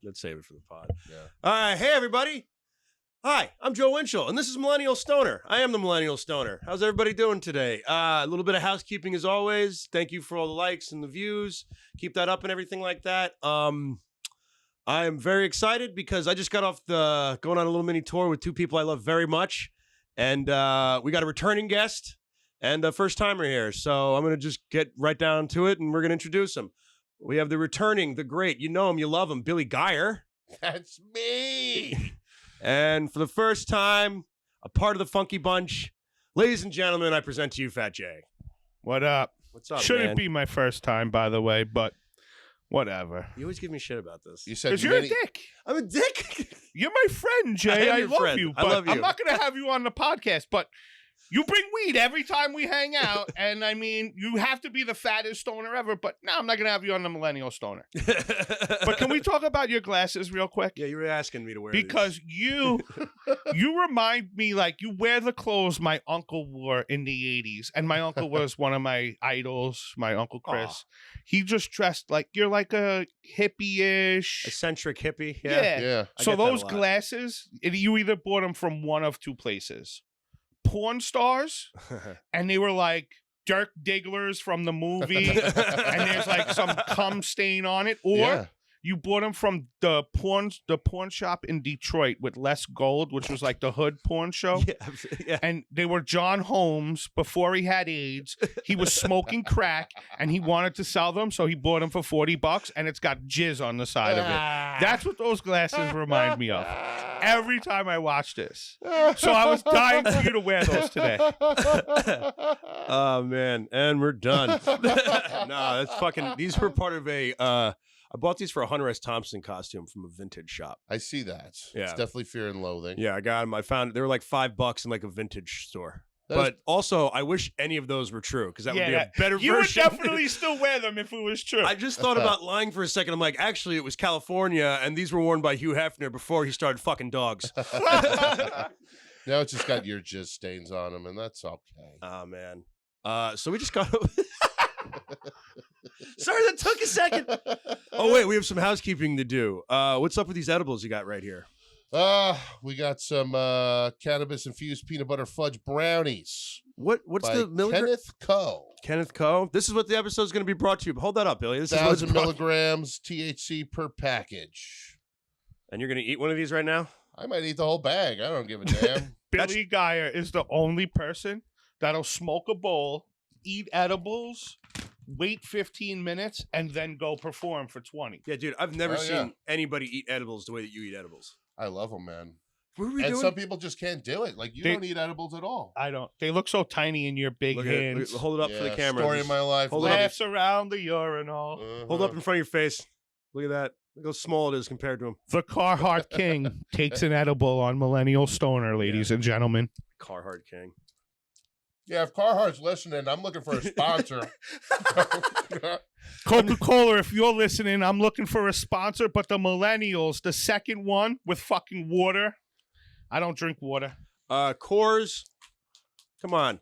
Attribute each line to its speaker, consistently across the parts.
Speaker 1: Let's save it for the pod. Yeah. Hey, everybody. Hi, I'm Joe Winchell, and this is Millennial Stoner. I am the Millennial Stoner. How's everybody doing today? A little bit of housekeeping as always. Thank you for all the likes and the views. Keep that up and everything like that. I am very excited because I just got off going on a little mini tour with two people I love very much. And we got a returning guest and a first timer here. So I'm going to just get right down to it and we're going to introduce him. We have the returning, the great, you know him, you love him, Billy Geyer.
Speaker 2: That's me.
Speaker 1: And for the first time, a part of the Funky Bunch, ladies and gentlemen, I present to you Fat J.
Speaker 3: What up?
Speaker 1: What's up,
Speaker 3: Shouldn't
Speaker 1: man?
Speaker 3: be my first time, by the way, but whatever.
Speaker 1: You always give me shit about this.
Speaker 2: You said
Speaker 3: Because you're a dick.
Speaker 1: I'm a dick.
Speaker 3: You're my friend, Jay. I love
Speaker 1: friend.
Speaker 3: you.
Speaker 1: I
Speaker 3: But
Speaker 1: love you.
Speaker 3: I'm not going to have you on the podcast, but you bring weed every time we hang out. And I mean, you have to be the fattest stoner ever, but no, I'm not going to have you on the Millennial Stoner. But can we talk about your glasses real quick?
Speaker 1: Yeah, you were asking me to wear
Speaker 3: Because you remind me, like, you wear the clothes my uncle wore in the 80s. And my uncle was one of my idols, my Uncle Chris.
Speaker 1: Aw.
Speaker 3: He just dressed like, you're like a hippie-ish.
Speaker 1: eccentric hippie.
Speaker 2: Yeah.
Speaker 1: I
Speaker 3: So
Speaker 1: get that a
Speaker 3: those
Speaker 1: lot.
Speaker 3: glasses, you either bought them from one of two places. Porn stars, and they were like Dirk Digglers from the movie, and there's like some cum stain on it, or you bought them from the porn shop in Detroit with Les Gold, which was like the hood porn show.
Speaker 1: Yeah.
Speaker 3: And they were John Holmes before he had AIDS. He was smoking crack, and he wanted to sell them, so he bought them for $40, and it's got jizz on the side of it. That's what those glasses remind me of. Every time I watch this. So I was dying for you to wear those today.
Speaker 1: Oh, man. And we're done. No, that's fucking... These were part of a... I bought these for a Hunter S. Thompson costume from a vintage shop.
Speaker 2: I see that.
Speaker 1: Yeah.
Speaker 2: It's definitely Fear and Loathing.
Speaker 1: Yeah, I got them. I found... They were like $5 in like a vintage store.
Speaker 2: That
Speaker 1: But also, I wish any of those were true because that would be a better
Speaker 3: you
Speaker 1: version.
Speaker 3: would definitely still wear them if it was true.
Speaker 1: I just thought about lying for a second. I'm like, actually, it was California, and these were worn by Hugh Hefner before he started fucking dogs.
Speaker 2: Now it's just got your jizz stains on them, and that's okay.
Speaker 1: Oh, man. So we just got... Sorry, that took a second. Oh, wait, we have some housekeeping to do. What's up with these edibles you got right here?
Speaker 2: We got some cannabis-infused peanut butter fudge brownies.
Speaker 1: What's
Speaker 2: by
Speaker 1: the milligram?
Speaker 2: Kenneth Coe.
Speaker 1: Kenneth Coe. This is what the episode is going to be brought to you. Hold that up, Billy. This is what it's
Speaker 2: 1,000
Speaker 1: brought-
Speaker 2: milligrams THC per package.
Speaker 1: And you're going to eat one of these right now?
Speaker 2: I might eat the whole bag. I don't give a damn.
Speaker 3: Billy Geyer is the only person that'll smoke a bowl, eat edibles, wait 15 minutes, and then go perform for 20.
Speaker 1: Yeah, dude, I've never
Speaker 2: Oh,
Speaker 1: seen
Speaker 2: yeah.
Speaker 1: anybody eat edibles the way that you eat edibles.
Speaker 2: I love them, man.
Speaker 1: What are we
Speaker 2: And
Speaker 1: doing?
Speaker 2: some people just can't do it. Like, you
Speaker 3: They-
Speaker 2: don't eat edibles at all.
Speaker 3: I don't. They look so tiny in your big
Speaker 1: Look at it.
Speaker 3: hands.
Speaker 1: Hold it up for the camera.
Speaker 2: Story of
Speaker 1: Just
Speaker 2: my life.
Speaker 1: hold it up.
Speaker 3: Laughs around the urinal.
Speaker 1: Hold up in front of your face. Look at that. Look how small it is compared to him.
Speaker 3: The Carhartt King takes an edible on Millennial Stoner, ladies and gentlemen.
Speaker 1: Carhartt King.
Speaker 2: Yeah, if Carhartt's listening, I'm looking for a sponsor.
Speaker 3: Coca-Cola, if you're listening, I'm looking for a sponsor, but the Millennials, the second one with fucking water. I don't drink water.
Speaker 1: Coors. Come on.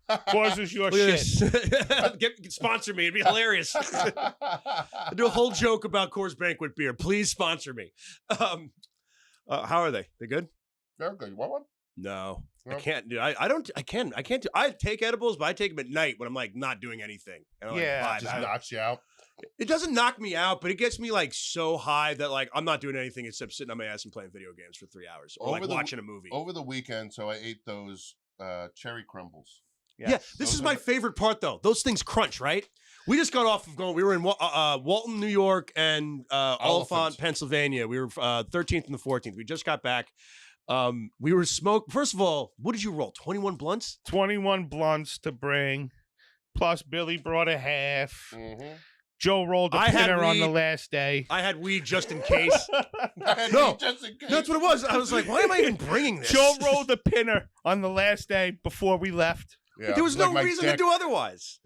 Speaker 3: Coors is your
Speaker 1: Look at
Speaker 3: shit.
Speaker 1: this. Sponsor me. It'd be hilarious. I do a whole joke about Coors Banquet beer. Please sponsor me. How are they? They good?
Speaker 2: Very good. You want one?
Speaker 1: No. I
Speaker 2: No?
Speaker 1: can't do. I can't do. I take edibles, but I take them at night when I'm like not doing anything. And I'm
Speaker 3: Yeah,
Speaker 1: like,
Speaker 2: Just
Speaker 1: vibe.
Speaker 2: knocks you out.
Speaker 1: It doesn't knock me out, but it gets me like so high that like I'm not doing anything except sitting on my ass and playing video games for 3 hours or
Speaker 2: Over
Speaker 1: like
Speaker 2: the-
Speaker 1: watching a movie.
Speaker 2: Over the weekend, so I ate those cherry crumbles.
Speaker 1: Yeah, this
Speaker 2: those
Speaker 1: is
Speaker 2: are
Speaker 1: my
Speaker 2: the-
Speaker 1: favorite part though. Those things crunch, right? We just got off of going. We were in Walton, New York, and Oliphant,
Speaker 2: Oliphant.
Speaker 1: Pennsylvania. We were 13th and the 14th. We just got back. We were smoked. First of all, what did you roll? 21 blunts?
Speaker 3: 21 blunts to bring. Plus, Billy brought a half.
Speaker 2: Mm-hmm.
Speaker 3: Joe rolled a
Speaker 1: I had
Speaker 3: pinner on the
Speaker 1: weed.
Speaker 3: last day.
Speaker 1: I had weed just in case. No,
Speaker 2: Just in case.
Speaker 1: That's what it was. I was like, why am I even bringing this?
Speaker 3: Joe rolled a pinner on the last day before we left.
Speaker 2: Yeah,
Speaker 1: There was
Speaker 2: like
Speaker 1: no
Speaker 2: my
Speaker 1: reason to
Speaker 2: dick.
Speaker 1: do otherwise.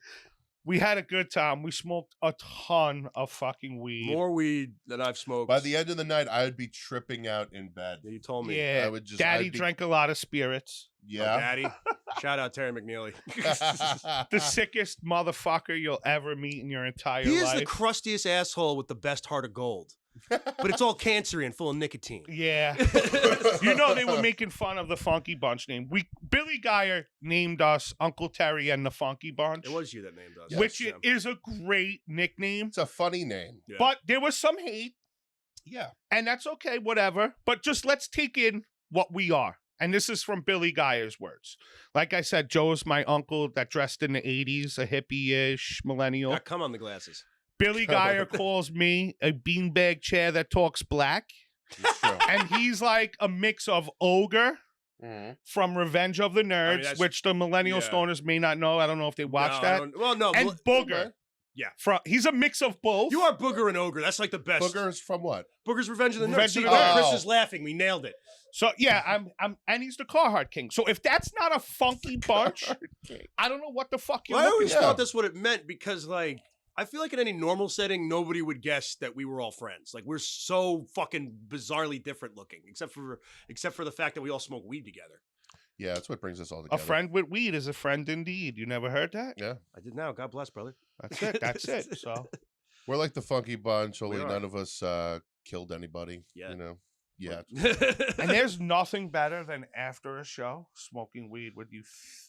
Speaker 3: We had a good time. We smoked a ton of fucking weed.
Speaker 1: More weed than I've smoked.
Speaker 2: By the end of the night, I would be tripping out in bed.
Speaker 1: Yeah, you told me.
Speaker 3: Yeah,
Speaker 2: I would just-
Speaker 3: Daddy
Speaker 2: I'd be-
Speaker 3: drank a lot of spirits.
Speaker 1: Oh,
Speaker 2: Yeah.
Speaker 1: Daddy. Shout out Terry McNeely.
Speaker 3: The sickest motherfucker you'll ever meet in your entire
Speaker 1: He is
Speaker 3: life.
Speaker 1: the crustiest asshole with the best heart of gold. but it's all cancery and full of nicotine.
Speaker 3: Yeah. They were making fun of the Funky Bunch name. Billy Geyer named us Uncle Terry and the Funky Bunch.
Speaker 1: It was you that named us.
Speaker 3: Which is a great nickname.
Speaker 2: It's a funny name.
Speaker 1: Yeah.
Speaker 3: But there was some hate.
Speaker 2: Yeah.
Speaker 3: And that's okay, whatever. But just let's take in what we are. And this is from Billy Geyer's words. Like I said, Joe's my uncle that dressed in the 80s, a hippie-ish millennial.
Speaker 1: Come on the glasses.
Speaker 3: Billy Geyer calls me a beanbag chair that talks black. And he's like a mix of ogre from Revenge of the Nerds, which the Millennial Stoners may not know. I don't know if they watched that.
Speaker 1: Well, no.
Speaker 3: And Booger. Yeah. He's a mix of both.
Speaker 1: You are Booger and Ogre. That's like the best.
Speaker 2: Booger's from what?
Speaker 1: Booger's Revenge of the Nerds.
Speaker 3: Revenge
Speaker 1: See,
Speaker 3: of the Nerds.
Speaker 1: Chris is laughing. We nailed it.
Speaker 3: So yeah, and he's the Carhartt King. So if that's not a funky bunch, I don't know what the fuck you're
Speaker 1: I always
Speaker 3: looking
Speaker 1: thought
Speaker 3: at.
Speaker 1: that's what it meant because, like, I feel like in any normal setting, nobody would guess that we were all friends. Like, we're so fucking bizarrely different looking, except for the fact that we all smoke weed together.
Speaker 2: Yeah, that's what brings us all
Speaker 3: A
Speaker 2: together.
Speaker 3: friend with weed is a friend indeed. You never heard that?
Speaker 2: Yeah.
Speaker 1: I did now. God bless, brother.
Speaker 3: That's it. That's it. So
Speaker 2: We're like the Funky Bunch, only
Speaker 1: We are.
Speaker 2: none of us killed anybody.
Speaker 1: Yeah.
Speaker 2: You know? Yeah.
Speaker 3: and there's nothing better than after a show smoking weed with you.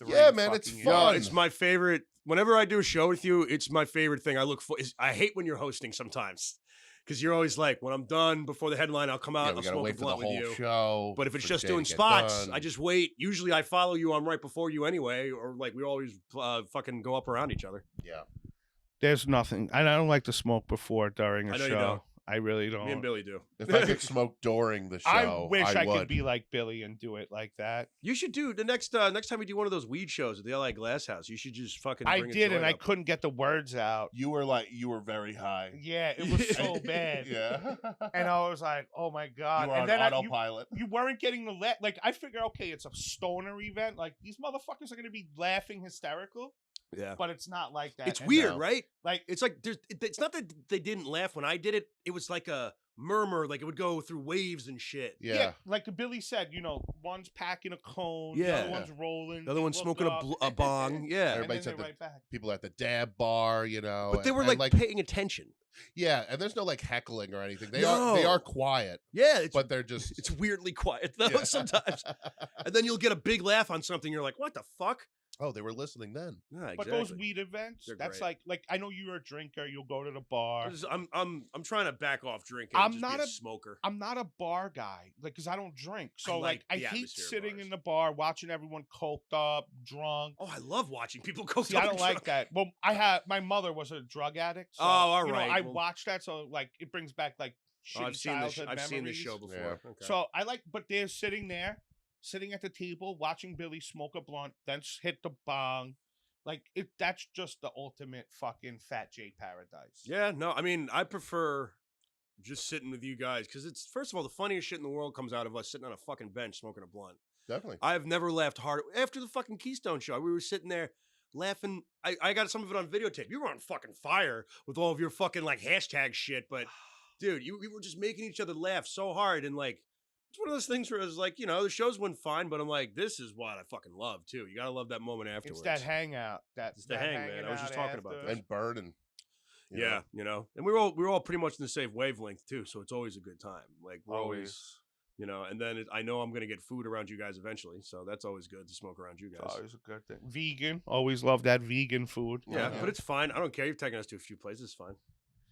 Speaker 2: Yeah, man, it's
Speaker 3: fucking
Speaker 2: fun.
Speaker 1: No, it's my favorite. Whenever I do a show with you, it's my favorite thing. I look for. I hate when you're hosting sometimes, because you're always like, when I'm done before the headline, I'll come out.
Speaker 2: Yeah,
Speaker 1: I'll
Speaker 2: we gotta
Speaker 1: smoke
Speaker 2: wait
Speaker 1: a
Speaker 2: for the
Speaker 1: blunt with
Speaker 2: whole
Speaker 1: you.
Speaker 2: show.
Speaker 1: But if it's
Speaker 2: for
Speaker 1: just
Speaker 2: Jay
Speaker 1: doing
Speaker 2: to get
Speaker 1: spots,
Speaker 2: done.
Speaker 1: I just wait. Usually, I follow you. I'm right before you anyway, or like we always fucking go up around each other.
Speaker 2: Yeah.
Speaker 3: There's nothing. And I don't like to smoke before during a
Speaker 1: I know you
Speaker 3: show.
Speaker 1: don't.
Speaker 3: I really don't.
Speaker 1: Me and Billy do.
Speaker 2: If I could smoke during the show,
Speaker 3: I wish I
Speaker 2: would.
Speaker 3: could be like Billy and do it like that.
Speaker 1: You should do the next time we do one of those weed shows at the LA Glass House. You should just fucking.
Speaker 3: I
Speaker 1: bring a
Speaker 3: did,
Speaker 1: joint
Speaker 3: and I
Speaker 1: up.
Speaker 3: couldn't get the words out.
Speaker 4: You were very high.
Speaker 3: Yeah, it was so bad.
Speaker 4: Yeah.
Speaker 3: And I was like, oh my God.
Speaker 4: You were
Speaker 3: and
Speaker 4: on
Speaker 3: then
Speaker 4: autopilot.
Speaker 3: you weren't getting the like, I figure, okay, it's a stoner event. Like, these motherfuckers are going to be laughing hysterical.
Speaker 1: Yeah.
Speaker 3: But it's not like that.
Speaker 1: It's
Speaker 3: And
Speaker 1: weird,
Speaker 2: no.
Speaker 1: right?
Speaker 3: Like,
Speaker 1: It's like it's not that they didn't laugh when I did it. It was like a murmur, like it would go through waves and shit.
Speaker 2: Yeah.
Speaker 3: like Billy said, one's packing a cone, the
Speaker 1: Yeah.
Speaker 3: other one's rolling,
Speaker 1: The other
Speaker 3: they
Speaker 1: one's
Speaker 3: look
Speaker 1: smoking
Speaker 3: up,
Speaker 1: a bong. Yeah.
Speaker 3: and
Speaker 2: Everybody's
Speaker 3: then
Speaker 2: at
Speaker 3: they're
Speaker 2: the-
Speaker 3: right back.
Speaker 2: People at the dab bar,
Speaker 1: But they were
Speaker 2: and,
Speaker 1: like paying attention.
Speaker 2: yeah, and there's no like heckling or anything. They
Speaker 1: No.
Speaker 2: are quiet,
Speaker 1: Yeah,
Speaker 2: but they're just
Speaker 1: it's weirdly quiet though
Speaker 2: Yeah.
Speaker 1: sometimes. And then you'll get a big laugh on something. You're like, what the fuck?
Speaker 2: Oh, they were listening then.
Speaker 1: Yeah,
Speaker 3: But those weed events,
Speaker 1: They're
Speaker 3: that's
Speaker 1: great.
Speaker 3: like I know you're a drinker, you'll go to the bar.
Speaker 1: I'm trying to back off drinking.
Speaker 3: I'm
Speaker 1: and just
Speaker 3: not
Speaker 1: be a
Speaker 3: a-
Speaker 1: smoker.
Speaker 3: I'm not a bar guy, like, because I don't drink. So,
Speaker 1: like
Speaker 3: I
Speaker 1: the
Speaker 3: hate
Speaker 1: atmosphere of
Speaker 3: sitting
Speaker 1: bars.
Speaker 3: in the bar watching everyone coked up, drunk.
Speaker 1: Oh, I love watching people go.
Speaker 3: See, I don't like that. Well, my mother was a drug addict. So,
Speaker 1: Oh, all
Speaker 3: you know,
Speaker 1: right.
Speaker 3: I
Speaker 1: Well-
Speaker 3: watched that, so like it brings back like
Speaker 1: Oh,
Speaker 3: shitty
Speaker 1: I've seen this.
Speaker 3: childhood
Speaker 1: I've seen this
Speaker 3: memories.
Speaker 1: show before.
Speaker 2: Yeah.
Speaker 1: Okay.
Speaker 3: So I like, but they're sitting there, sitting at the table, watching Billy smoke a blunt, then hit the bong. Like that's just the ultimate fucking Fat J paradise.
Speaker 1: Yeah, no, I mean, I prefer just sitting with you guys because it's first of all the funniest shit in the world comes out of us sitting on a fucking bench smoking a blunt.
Speaker 2: Definitely.
Speaker 1: I've never laughed harder after the fucking Keystone show. We were sitting there laughing. I got some of it on videotape. You were on fucking fire with all of your fucking like hashtag shit, but dude, we were just making each other laugh so hard and like. It's one of those things where it's like, the shows went fine, but I'm like, this is what I fucking love too. You gotta love that moment afterwards.
Speaker 3: It's that hangout.
Speaker 1: It's the hang, man. I was just talking about that.
Speaker 2: And burning. you
Speaker 1: Yeah,
Speaker 2: know?
Speaker 1: and we were all pretty much in the same wavelength too, so it's always a good time. Like we're always, and then I know I'm gonna get food around you guys eventually, so that's always good to smoke around you guys.
Speaker 3: It's always a good thing. Vegan. Always love that vegan food.
Speaker 1: Yeah,
Speaker 2: Yeah.
Speaker 1: but it's fine. I don't care. You've taken us to a few places. It's fine.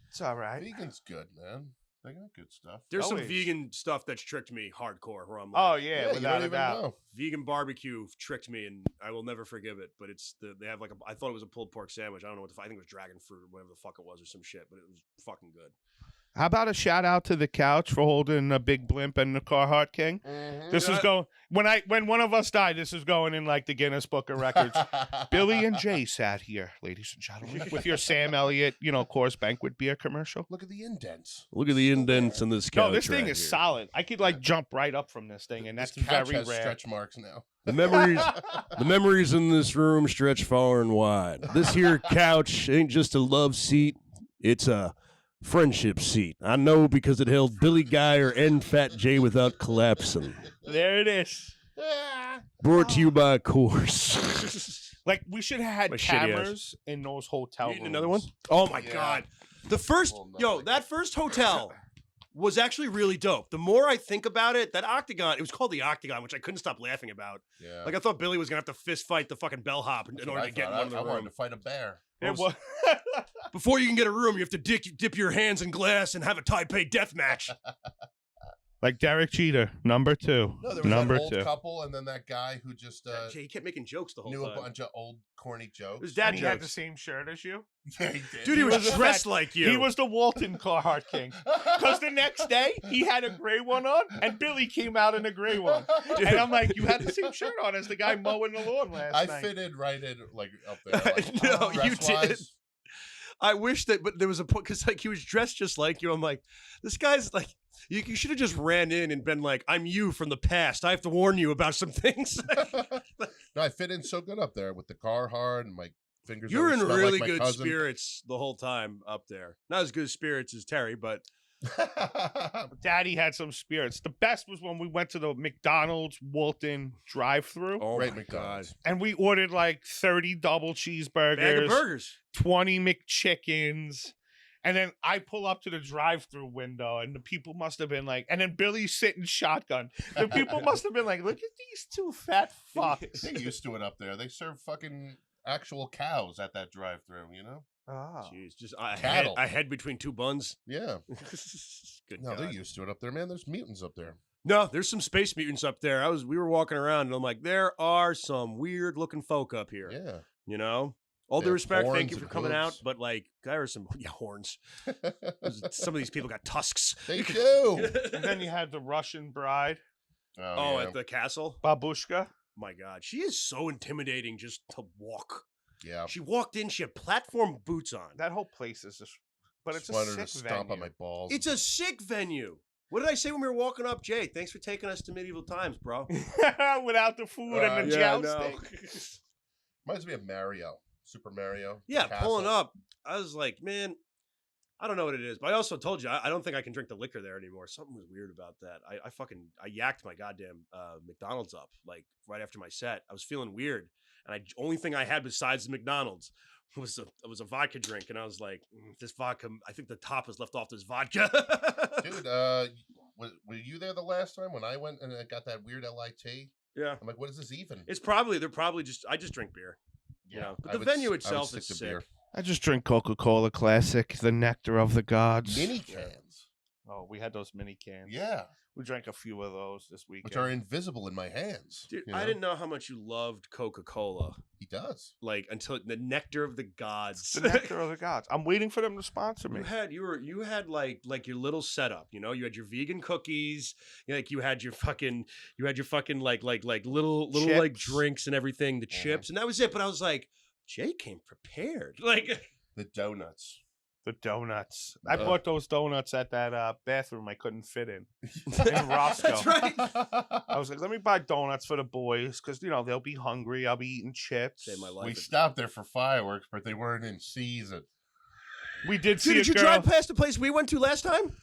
Speaker 3: It's all right.
Speaker 2: Vegan's good, man. They got good stuff.
Speaker 1: There's some
Speaker 3: Always.
Speaker 1: vegan stuff that's tricked me hardcore. Where I'm like,
Speaker 3: Oh yeah,
Speaker 2: you don't
Speaker 3: without a
Speaker 2: even
Speaker 3: doubt.
Speaker 2: know.
Speaker 1: vegan barbecue tricked me, and I will never forgive it. But they have like I thought it was a pulled pork sandwich. I don't know what I think it was dragon fruit or whatever the fuck it was or some shit, but it was fucking good.
Speaker 3: How about a shout out to the couch for holding a big blimp and the Carhartt King? This is going when one of us died. This is going in like the Guinness Book of Records. Billy and Jay sat here, ladies and gentlemen, with your Sam Elliott, Coors Banquet beer commercial.
Speaker 2: Look at the indents.
Speaker 1: Look at the indents in this couch.
Speaker 3: No, this thing is solid. I could like jump right up from this thing, and that's
Speaker 2: This couch
Speaker 3: very
Speaker 2: has
Speaker 3: rare.
Speaker 2: stretch marks now.
Speaker 1: The memories in this room stretch far and wide. This here couch ain't just a love seat. It's a friendship seat. I know because it held Billy Geyer and Fat J without collapsing.
Speaker 3: There it is.
Speaker 1: Brought to you by Coors.
Speaker 3: Like we should have had
Speaker 1: My shitty ass.
Speaker 3: cameras in those hotel
Speaker 1: You
Speaker 3: rooms.
Speaker 1: eating another one? Oh my
Speaker 2: Yeah.
Speaker 1: God. The first,
Speaker 2: Well, no.
Speaker 1: that first hotel was actually really dope. The more I think about it, that Octagon, it was called the Octagon, which I couldn't stop laughing about.
Speaker 2: Yeah.
Speaker 1: Like, I thought Billy was going to have to fist fight the fucking bellhop in order to get in one of the
Speaker 2: I wanted
Speaker 1: room.
Speaker 2: to fight a bear.
Speaker 3: It was.
Speaker 1: Before you can get a room, you have to dip your hands in glass and have a Taipei death match.
Speaker 3: Like Derek Jeter, number 2.
Speaker 2: No, there was
Speaker 3: number
Speaker 2: that old
Speaker 3: 2.
Speaker 2: couple, and then that guy who just
Speaker 1: He kept making jokes the whole
Speaker 2: knew
Speaker 1: time.
Speaker 2: a bunch of old corny jokes.
Speaker 1: It was dad
Speaker 3: And he had the
Speaker 1: jokes.
Speaker 3: same shirt as you.
Speaker 2: Yeah, he did.
Speaker 1: Dude, he was
Speaker 3: was a
Speaker 1: dressed
Speaker 3: fact-
Speaker 1: like you.
Speaker 3: He was the Walton Carhartt King. Because the next day, he had a gray one on, and Billy came out in a gray one. And I'm like, you had the same shirt on as the guy mowing the lawn last
Speaker 2: I
Speaker 3: night.
Speaker 2: fit in right in, like, up there. Like,
Speaker 1: No, you
Speaker 2: dress-wise.
Speaker 1: did. I wish that, but there was a point, because, like, he was dressed just like you. I'm like, this guy's like, you should have just ran in and been like, I'm you from the past. I have to warn you about some things.
Speaker 2: No, I fit in so good up there with the Carhartt, and my fingers.
Speaker 1: You were in
Speaker 2: always smell
Speaker 1: really
Speaker 2: like my
Speaker 1: good
Speaker 2: cousin.
Speaker 1: spirits the whole time up there. Not as good spirits as Terry, but
Speaker 3: Daddy had some spirits. The best was when we went to the McDonald's Walton drive-thru,
Speaker 1: oh
Speaker 2: Great
Speaker 1: my
Speaker 2: McDonald's.
Speaker 3: and we ordered like 30 double
Speaker 1: bag of
Speaker 3: cheeseburgers,
Speaker 1: burgers.
Speaker 3: 20 McChickens. And then I pull up to the drive-through window, and the people must have been like, and then Billy's sitting shotgun. The people must have been like, look at these two fat fucks.
Speaker 2: They used to it up there. They serve fucking actual cows at that drive-through. You know?
Speaker 3: Ah.
Speaker 1: Jeez, just
Speaker 2: Cattle.
Speaker 1: I had between two buns.
Speaker 2: Yeah.
Speaker 1: Good
Speaker 2: No,
Speaker 1: God.
Speaker 2: they're used to it up there, man. There's mutants up there.
Speaker 1: No, there's some space mutants up there. We were walking around, and I'm like, there are some weird looking folk up here.
Speaker 2: Yeah.
Speaker 1: You know, all
Speaker 2: They
Speaker 1: due
Speaker 2: have
Speaker 1: respect, thank
Speaker 2: horns
Speaker 1: you for
Speaker 2: and
Speaker 1: coming out,
Speaker 2: hooves.
Speaker 1: but like, there are some horns. Some of these people got tusks.
Speaker 2: They do.
Speaker 3: And then you had the Russian bride,
Speaker 1: Oh,
Speaker 2: yeah.
Speaker 1: at the castle.
Speaker 3: Babushka.
Speaker 1: My God, she is so intimidating just to walk.
Speaker 2: Yeah.
Speaker 1: She walked in, she had platform boots on.
Speaker 3: That whole place is just, but it's
Speaker 2: Just
Speaker 3: a
Speaker 2: wanted
Speaker 3: sick
Speaker 2: to stomp
Speaker 3: venue.
Speaker 2: on my balls.
Speaker 1: It's a sick venue. What did I say when we were walking up, Jay? Thanks for taking us to medieval times, bro.
Speaker 3: Without the food and the
Speaker 1: Yeah, I
Speaker 3: jousting.
Speaker 1: know.
Speaker 2: Reminds me of Mario. Super Mario.
Speaker 1: Yeah,
Speaker 2: the
Speaker 1: pulling
Speaker 2: castle.
Speaker 1: up. I was like, man, I don't know what it is. But I also told you, I don't think I can drink the liquor there anymore. Something was weird about that. I yacked my goddamn McDonald's up, like, right after my set. I was feeling weird. And only thing I had besides the McDonald's was a vodka drink. And I was like, this vodka, I think the top is left off this vodka.
Speaker 2: Dude, were you there the last time when I went and I got that weird LIT?
Speaker 1: Yeah.
Speaker 2: I'm like, what is this even?
Speaker 1: They're probably just, I just drink beer. You know, but the venue itself is sick.
Speaker 3: I just drink Coca-Cola Classic, the nectar of the gods.
Speaker 2: Mini cans.
Speaker 3: Oh, we had those mini cans.
Speaker 2: Yeah.
Speaker 3: We drank a few of those this weekend.
Speaker 2: Which are invisible in my hands.
Speaker 1: Dude,
Speaker 2: you
Speaker 1: I
Speaker 2: know?
Speaker 1: didn't know how much you loved Coca-Cola.
Speaker 2: He does.
Speaker 1: Like, until the nectar of the gods.
Speaker 3: the nectar of the gods. I'm waiting for them to sponsor me.
Speaker 1: You had like your little setup, you know. You had your vegan cookies, like you had your fucking like little like
Speaker 3: Chips.
Speaker 1: drinks and everything, the chips, and that was it. But I was like, Jay came prepared. Like,
Speaker 2: The donuts.
Speaker 3: The donuts. I
Speaker 2: Uh.
Speaker 3: bought those donuts at that bathroom I couldn't fit in Roscoe.
Speaker 1: That's right.
Speaker 3: I was like, let me buy donuts for the boys because, you know, they'll be hungry. I'll be eating chips.
Speaker 1: Saved my life.
Speaker 2: We stopped there for fireworks, but they weren't in season.
Speaker 3: We did see
Speaker 1: Dude, did you
Speaker 3: a girl.
Speaker 1: drive past the place we went to last time?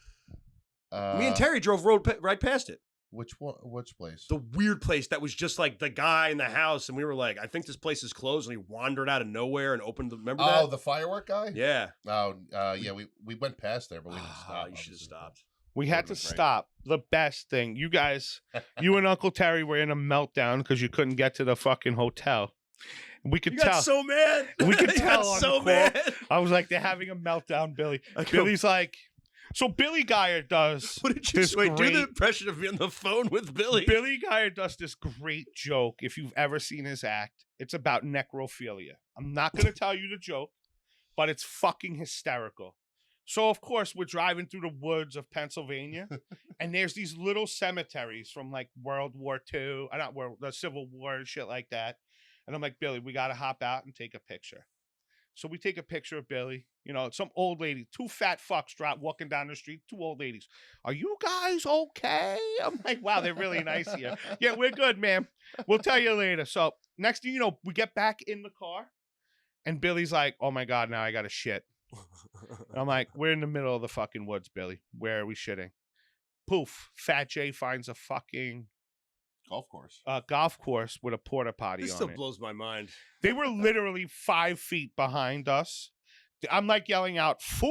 Speaker 1: Me and Terry drove right past it.
Speaker 2: Which one? Which place?
Speaker 1: The weird place that was just like the guy in the house, and we were like, I think this place is closed, and he wandered out of nowhere and opened the. Remember that?
Speaker 2: Oh, the firework guy?
Speaker 1: Yeah.
Speaker 2: Oh, yeah. We went past there, but we didn't stop.
Speaker 1: You should have
Speaker 2: obviously.
Speaker 1: stopped.
Speaker 3: We had to
Speaker 2: Would've been great.
Speaker 3: stop. The best thing. You guys, you and Uncle Terry were in a meltdown because you couldn't get to the fucking hotel. We could
Speaker 1: You
Speaker 3: tell.
Speaker 1: got so mad.
Speaker 3: We could
Speaker 1: You got
Speaker 3: tell on
Speaker 1: so
Speaker 3: the call.
Speaker 1: mad.
Speaker 3: I was like, they're having a meltdown, Billy.
Speaker 1: I go,
Speaker 3: Billy's like, so Billy Geyer does
Speaker 1: what did you
Speaker 3: this
Speaker 1: wait? Do the
Speaker 3: great-
Speaker 1: impression of me on the phone with Billy.
Speaker 3: Billy Geyer does this great joke. If you've ever seen his act, it's about necrophilia. I'm not going to tell you the joke, but it's fucking hysterical. So, of course, we're driving through the woods of Pennsylvania, and there's these little cemeteries from like World War II, not World, the Civil War and shit like that. And I'm like, Billy, we got to hop out and take a picture. So we take a picture of Billy. You know, some old lady, two fat fucks walking down the street, two old ladies. Are you guys okay? I'm like, wow, they're really nice here. Yeah, we're good, ma'am. We'll tell you later. So next thing you know, we get back in the car, and Billy's like, oh my God, now I got to shit. And I'm like, we're in the middle of the fucking woods, Billy. Where are we shitting? Poof. Fat Jay finds a fucking
Speaker 2: Golf course.
Speaker 3: golf course with a porta potty
Speaker 1: This
Speaker 3: on
Speaker 1: still
Speaker 3: it.
Speaker 1: blows my mind.
Speaker 3: They were literally 5 feet behind us. I'm like yelling out, 4,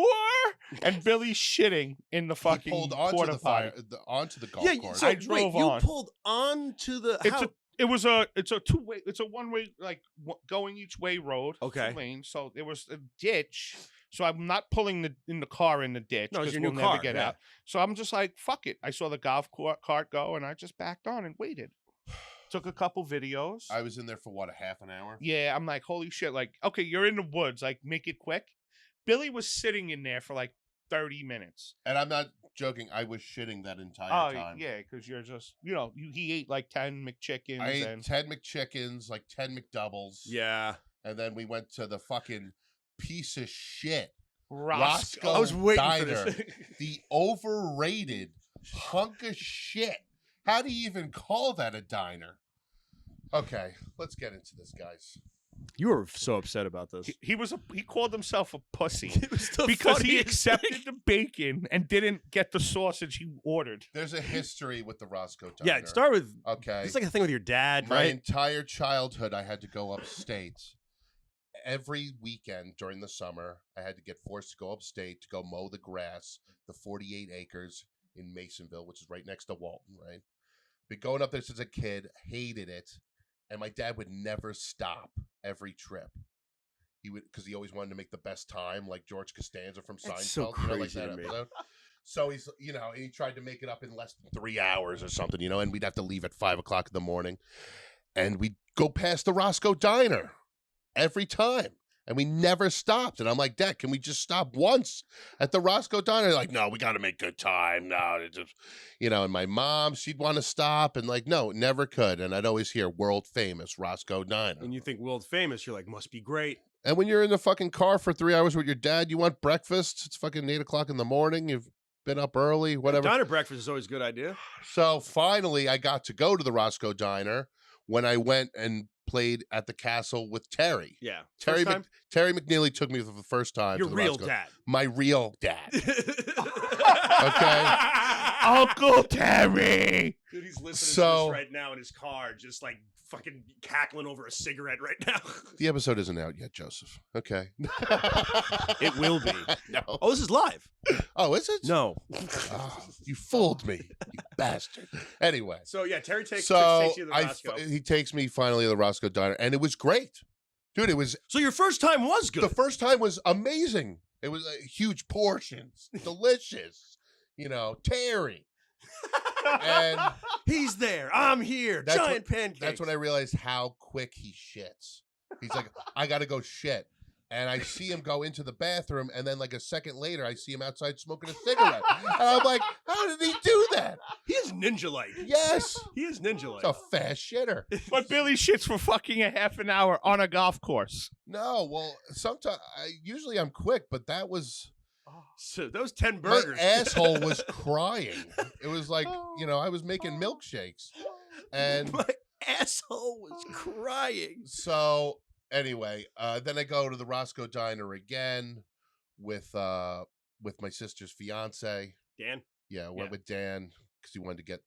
Speaker 3: and Billy's shitting in the fucking
Speaker 2: He pulled onto
Speaker 3: porta
Speaker 2: the fire,
Speaker 3: potty.
Speaker 2: onto the golf
Speaker 1: Yeah,
Speaker 2: course.
Speaker 1: so
Speaker 3: I
Speaker 1: wait,
Speaker 3: drove
Speaker 1: you
Speaker 3: on.
Speaker 1: pulled onto the how?
Speaker 3: It's a two-way, it's a one-way, like going each way road.
Speaker 1: Okay.
Speaker 3: 2 lanes. So there was a ditch. So I'm not pulling in the car in the ditch
Speaker 1: No, it's
Speaker 3: because
Speaker 1: your
Speaker 3: we'll
Speaker 1: new
Speaker 3: never
Speaker 1: car,
Speaker 3: get
Speaker 1: yeah.
Speaker 3: out. So I'm just like, fuck it. I saw the golf cart go, and I just backed on and waited. Took a couple videos.
Speaker 2: I was in there for what, a half an hour?
Speaker 3: Yeah, I'm like, holy shit. Like, okay, you're in the woods. Like, make it quick. Billy was sitting in there for like 30 minutes.
Speaker 2: And I'm not joking. I was shitting that entire time.
Speaker 3: Yeah, because you're just, he ate like 10 McChickens.
Speaker 2: I ate
Speaker 3: and
Speaker 2: 10 McChickens, like 10 McDoubles.
Speaker 1: Yeah.
Speaker 2: And then we went to the fucking piece of shit
Speaker 3: Roscoe.
Speaker 1: I was waiting
Speaker 2: Diner.
Speaker 1: for this.
Speaker 2: The overrated hunk of shit. How do you even call that a diner? Okay, let's get into this, guys.
Speaker 1: You were so upset about this.
Speaker 3: He called himself a pussy
Speaker 1: It was the
Speaker 3: because he
Speaker 1: funniest
Speaker 3: accepted
Speaker 1: thing.
Speaker 3: the bacon and didn't get the sausage he ordered.
Speaker 2: There's a history with the Roscoe Diner.
Speaker 1: Yeah, start with.
Speaker 2: Okay.
Speaker 1: It's like a thing with your dad,
Speaker 2: My
Speaker 1: right?
Speaker 2: entire childhood, I had to go upstate. Every weekend during the summer, I had to get forced to go upstate to go mow the grass, the 48 acres in Masonville, which is right next to Walton, right? Been going up there since a kid, hated it. And my dad would never stop every trip. He would, because he always wanted to make the best time, like George Costanza from Seinfeld.
Speaker 1: That's so
Speaker 2: like
Speaker 1: crazy
Speaker 2: that
Speaker 1: to me.
Speaker 2: episode. So he's, he tried to make it up in less than 3 hours or something, and we'd have to leave at 5 o'clock in the morning. And we'd go past the Roscoe Diner every time. And we never stopped. And I'm like, Dad, can we just stop once at the Roscoe Diner? They're like, no, we got to make good time. No, it just, and my mom, she'd want to stop. And like, no, never could. And I'd always hear World Famous Roscoe Diner.
Speaker 1: When you think world famous, you're like, must be great.
Speaker 2: And when you're in the fucking car for 3 hours with your dad, you want breakfast. It's fucking 8 o'clock in the morning. You've been up early, whatever.
Speaker 1: Diner breakfast is always a good idea.
Speaker 2: So finally, I got to go to the Roscoe Diner when I went and played at the castle with Terry.
Speaker 1: Yeah.
Speaker 2: Terry
Speaker 1: First time?
Speaker 2: Terry McNeely took me for the first time.
Speaker 1: Your
Speaker 2: to the
Speaker 1: real
Speaker 2: Roscoe.
Speaker 1: dad.
Speaker 2: My real dad.
Speaker 1: Okay.
Speaker 3: Uncle Terry.
Speaker 1: Dude, he's listening to
Speaker 2: So-
Speaker 1: this right now in his car, just like fucking cackling over a cigarette right now.
Speaker 2: The episode isn't out yet, Joseph. Okay.
Speaker 1: It will be.
Speaker 2: No.
Speaker 1: Oh, this is live.
Speaker 2: Oh, is it?
Speaker 1: No.
Speaker 2: Oh, you fooled me, you bastard. Anyway.
Speaker 1: So yeah, Terry takes
Speaker 2: So
Speaker 1: you to the Roscoe.
Speaker 2: he takes me finally to the Roscoe Diner, and it was great. Dude, it was
Speaker 1: So your first time was good.
Speaker 2: the first time was amazing. It was huge portions, delicious. Terry. And
Speaker 1: He's there. I'm here.
Speaker 2: That's
Speaker 1: Giant pancakes.
Speaker 2: that's when I realized how quick he shits. He's like, I gotta go shit. And I see him go into the bathroom, and then like a second later, I see him outside smoking a cigarette. And I'm like, how did he do that?
Speaker 1: He is ninja-like.
Speaker 2: Yes.
Speaker 1: He is ninja-like.
Speaker 2: It's a fast shitter.
Speaker 3: But Billy shits for fucking a half an hour on a golf course.
Speaker 2: No, well, sometimes usually I'm quick, but that was
Speaker 1: So those 10
Speaker 2: my
Speaker 1: burgers.
Speaker 2: asshole was crying. It was like, I was making milkshakes. And
Speaker 1: My asshole was crying.
Speaker 2: so anyway, then I go to the Roscoe Diner again with my sister's fiance.
Speaker 1: Dan?
Speaker 2: Yeah, I went with Dan because he wanted to get,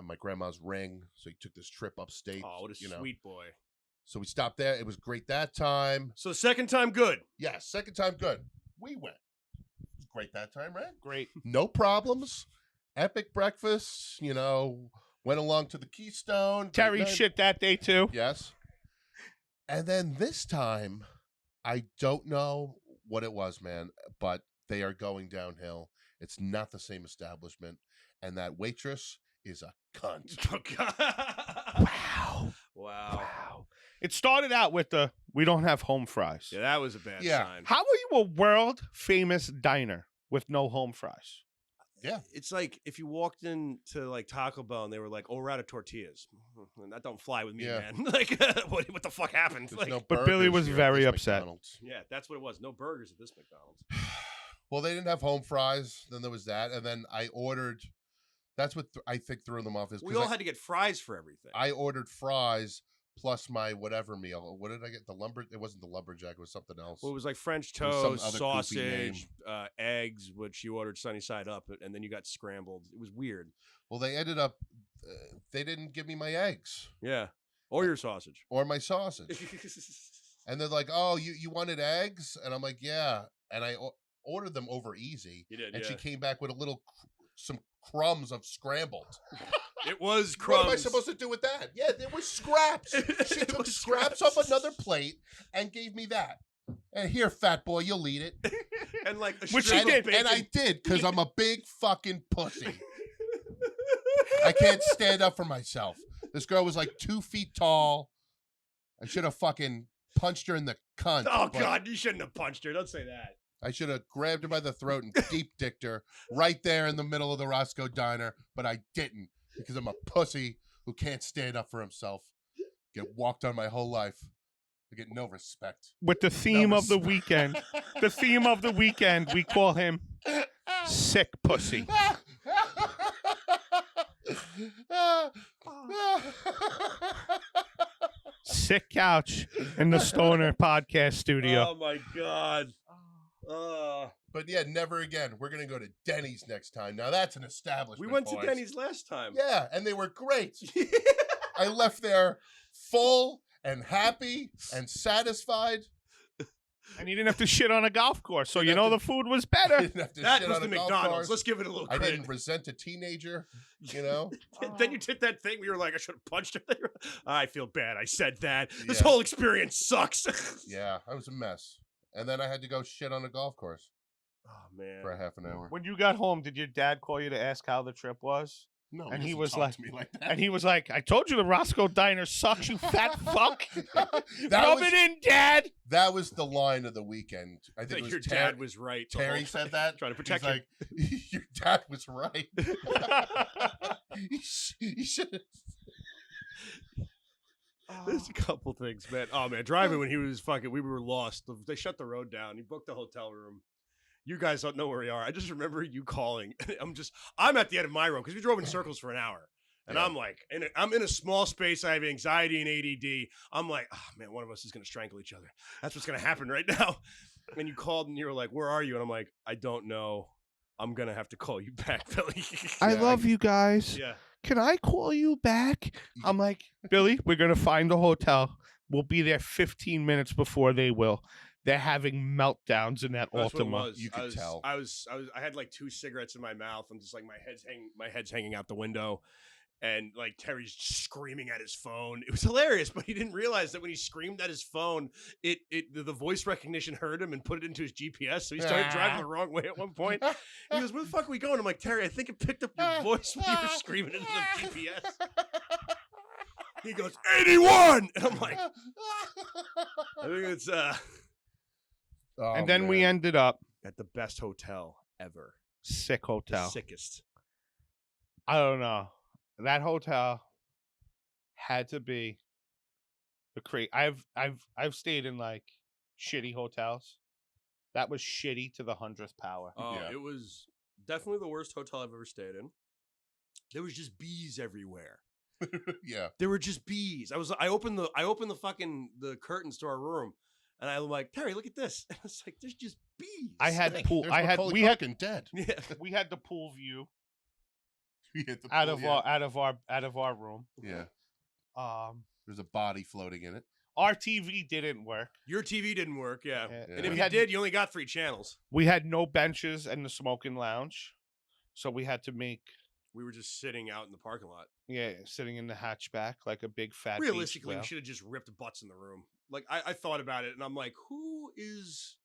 Speaker 2: my grandma's ring. So he took this trip upstate.
Speaker 1: Oh, what a sweet boy.
Speaker 2: So we stopped there. It was great that time.
Speaker 1: So second time good.
Speaker 2: Yeah, second time good. We went. It was great that time, right?
Speaker 3: Great.
Speaker 2: No problems. Epic breakfast. Went along to the Keystone.
Speaker 3: Terry
Speaker 2: Great night.
Speaker 3: shit that day too.
Speaker 2: Yes. And then this time, I don't know what it was, man, but they are going downhill. It's not the same establishment. And that waitress is a cunt.
Speaker 3: Wow.
Speaker 1: Wow.
Speaker 3: It started out with we don't have home fries.
Speaker 1: Yeah, that was a bad
Speaker 2: Yeah.
Speaker 1: sign.
Speaker 3: How are you a world famous diner with no home fries?
Speaker 2: Yeah.
Speaker 1: It's like if you walked into like Taco Bell and they were like, "Oh, we're out of tortillas." That don't fly with me,
Speaker 2: Yeah.
Speaker 1: man. Like, what the fuck happened?
Speaker 2: There's
Speaker 1: Like,
Speaker 2: no
Speaker 3: But Billy
Speaker 2: burgers
Speaker 3: was
Speaker 2: here at
Speaker 3: very
Speaker 2: this
Speaker 3: upset.
Speaker 2: McDonald's.
Speaker 1: yeah, that's what it was. No burgers at this McDonald's.
Speaker 2: Well, they didn't have home fries. Then there was that. And then I ordered. That's what I think threw them off. Is
Speaker 1: We all had to get fries for everything.
Speaker 2: I ordered fries plus my whatever meal. What did I get? It wasn't the lumberjack. It was something else.
Speaker 1: Well, it was like French
Speaker 2: It was some
Speaker 1: toast,
Speaker 2: other goofy name.
Speaker 1: sausage, eggs, which you ordered sunny side up, and then you got scrambled. It was weird.
Speaker 2: Well, they ended up. They didn't give me my eggs
Speaker 1: Yeah, or your sausage.
Speaker 2: or my sausage. And they're like, "Oh, you wanted eggs?" And I'm like, "Yeah." And ordered them over easy.
Speaker 1: You did,
Speaker 2: And
Speaker 1: yeah.
Speaker 2: she came back with some crumbs of scrambled.
Speaker 1: It was crumbs.
Speaker 2: What am I supposed to do with that? Yeah, there were scraps. She
Speaker 1: It
Speaker 2: took
Speaker 1: was
Speaker 2: scraps
Speaker 1: scraps.
Speaker 2: off another plate and gave me that. And here, fat boy, you'll eat it.
Speaker 1: And like a
Speaker 3: Which
Speaker 1: strip
Speaker 3: she
Speaker 1: of
Speaker 3: did,
Speaker 2: And I
Speaker 1: bacon.
Speaker 2: did, because I'm a big fucking pussy. I can't stand up for myself. This girl was like 2 feet tall. I should have fucking punched her in the cunt.
Speaker 1: Oh
Speaker 2: but
Speaker 1: God, you shouldn't have punched her. Don't say that.
Speaker 2: I should have grabbed her by the throat and deep dicked her right there in the middle of the Roscoe Diner, but I didn't because I'm a pussy who can't stand up for himself. Get walked on my whole life. I get no respect.
Speaker 3: With the theme of the weekend. The theme of the weekend, we call him Sick Pussy. Sick couch in the Stoner podcast studio.
Speaker 1: Oh my God.
Speaker 2: But yeah, never again. We're gonna go to Denny's next time. Now that's an establishment.
Speaker 1: We went to
Speaker 2: boys.
Speaker 1: Denny's last time.
Speaker 2: Yeah, and they were great. I left there full and happy and satisfied.
Speaker 3: And you didn't have to shit on a golf course, so
Speaker 2: Didn't
Speaker 3: you
Speaker 2: have
Speaker 3: know
Speaker 2: to-
Speaker 3: the food was
Speaker 2: I
Speaker 3: better.
Speaker 2: didn't have to
Speaker 1: That
Speaker 2: shit
Speaker 1: was
Speaker 2: on
Speaker 1: the
Speaker 2: a golf
Speaker 1: McDonald's.
Speaker 2: course.
Speaker 1: Let's give it a little
Speaker 2: I
Speaker 1: credit.
Speaker 2: didn't resent a teenager, you know?
Speaker 1: Then you did that thing where you were like, I should have punched her. I feel bad. I said that. This
Speaker 2: Yeah.
Speaker 1: whole experience sucks.
Speaker 2: Yeah, I was a mess. And then I had to go shit on a golf course
Speaker 1: Oh man.
Speaker 2: for a half an hour.
Speaker 3: When you got home, did your dad call you to ask how the trip was?
Speaker 2: No,
Speaker 3: And he
Speaker 2: doesn't
Speaker 3: was
Speaker 2: talk
Speaker 3: like-
Speaker 2: to me like that.
Speaker 3: And he was like, I told you the Roscoe Diner sucks, you fat fuck.
Speaker 2: that,
Speaker 3: Rub
Speaker 2: was,
Speaker 3: it in, Dad.
Speaker 2: that was the line of the weekend. I
Speaker 1: I
Speaker 2: think
Speaker 1: think
Speaker 2: it was
Speaker 1: your
Speaker 2: Terry,
Speaker 1: dad was right. the
Speaker 2: Terry
Speaker 1: whole
Speaker 2: said
Speaker 1: time.
Speaker 2: that.
Speaker 1: Trying to
Speaker 2: He's
Speaker 1: protect you.
Speaker 2: like, your dad was right. You should
Speaker 1: There's a couple things, man. Oh man, driving when he was fucking, we were lost. They shut the road down. He booked a hotel room. You guys don't know where we are. I just remember you calling. I'm at the end of my room because we drove in circles for an hour, and
Speaker 2: Yeah.
Speaker 1: I'm like, I'm in a small space. I have anxiety and ADD. I'm like, oh man, one of us is gonna strangle each other. That's what's gonna happen right now. And you called and you were like, where are you? And I'm like, I don't know. I'm gonna have to call you back, Billy.
Speaker 3: I
Speaker 2: Yeah,
Speaker 3: love you guys.
Speaker 1: Yeah.
Speaker 3: Can I call you back? I'm like, Billy, we're going to find a hotel. We'll be there 15 minutes before they will. They're having meltdowns in that
Speaker 1: That's what it
Speaker 3: Altima.
Speaker 1: was.
Speaker 2: You could tell.
Speaker 1: I had like 2 cigarettes in my mouth. I'm just like my head's hanging out the window, and like Terry's screaming at his phone. It was hilarious, but he didn't realize that when he screamed at his phone, the voice recognition heard him and put it into his GPS. So he started driving the wrong way at one point. He goes, "Where the fuck are we going?" I'm like, "Terry, I think it picked up your voice when you were screaming into the GPS." He goes, 81, and I'm like, I think it's
Speaker 2: Oh,
Speaker 3: And then we
Speaker 2: man.
Speaker 3: ended up
Speaker 1: at the best hotel ever,
Speaker 3: sick
Speaker 1: the
Speaker 3: hotel.
Speaker 1: sickest.
Speaker 3: I don't know. That hotel had to be the I've stayed in like shitty hotels. That was shitty to the 100th power.
Speaker 1: Oh,
Speaker 2: Yeah.
Speaker 1: it was definitely the worst hotel I've ever stayed in. There was just bees everywhere.
Speaker 2: Yeah.
Speaker 1: There were just bees. I opened the fucking the curtains to our room, and I'm like, Terry, look at this. And it's like, there's just bees.
Speaker 3: I had pool.
Speaker 2: There's
Speaker 3: I had
Speaker 2: Macaulay
Speaker 3: we had
Speaker 2: Culkin dead.
Speaker 1: yeah.
Speaker 3: we had the pool view
Speaker 2: We hit the
Speaker 3: out
Speaker 2: pool,
Speaker 3: of
Speaker 2: yeah.
Speaker 3: out of our room.
Speaker 2: Yeah.
Speaker 3: Um,
Speaker 2: There's a body floating in it.
Speaker 3: our TV didn't work.
Speaker 1: Your TV didn't work, yeah.
Speaker 3: Yeah.
Speaker 1: And if
Speaker 3: We
Speaker 1: you
Speaker 3: had-
Speaker 1: did, you only got 3 channels.
Speaker 3: We had no benches in the smoking lounge, so we had to make
Speaker 1: We were just sitting out in the parking lot.
Speaker 3: sitting in the hatchback like a big fat. beach
Speaker 1: Realistically, we
Speaker 3: whale.
Speaker 1: should have just ripped butts in the room. Like I thought about it, and I'm like, who is?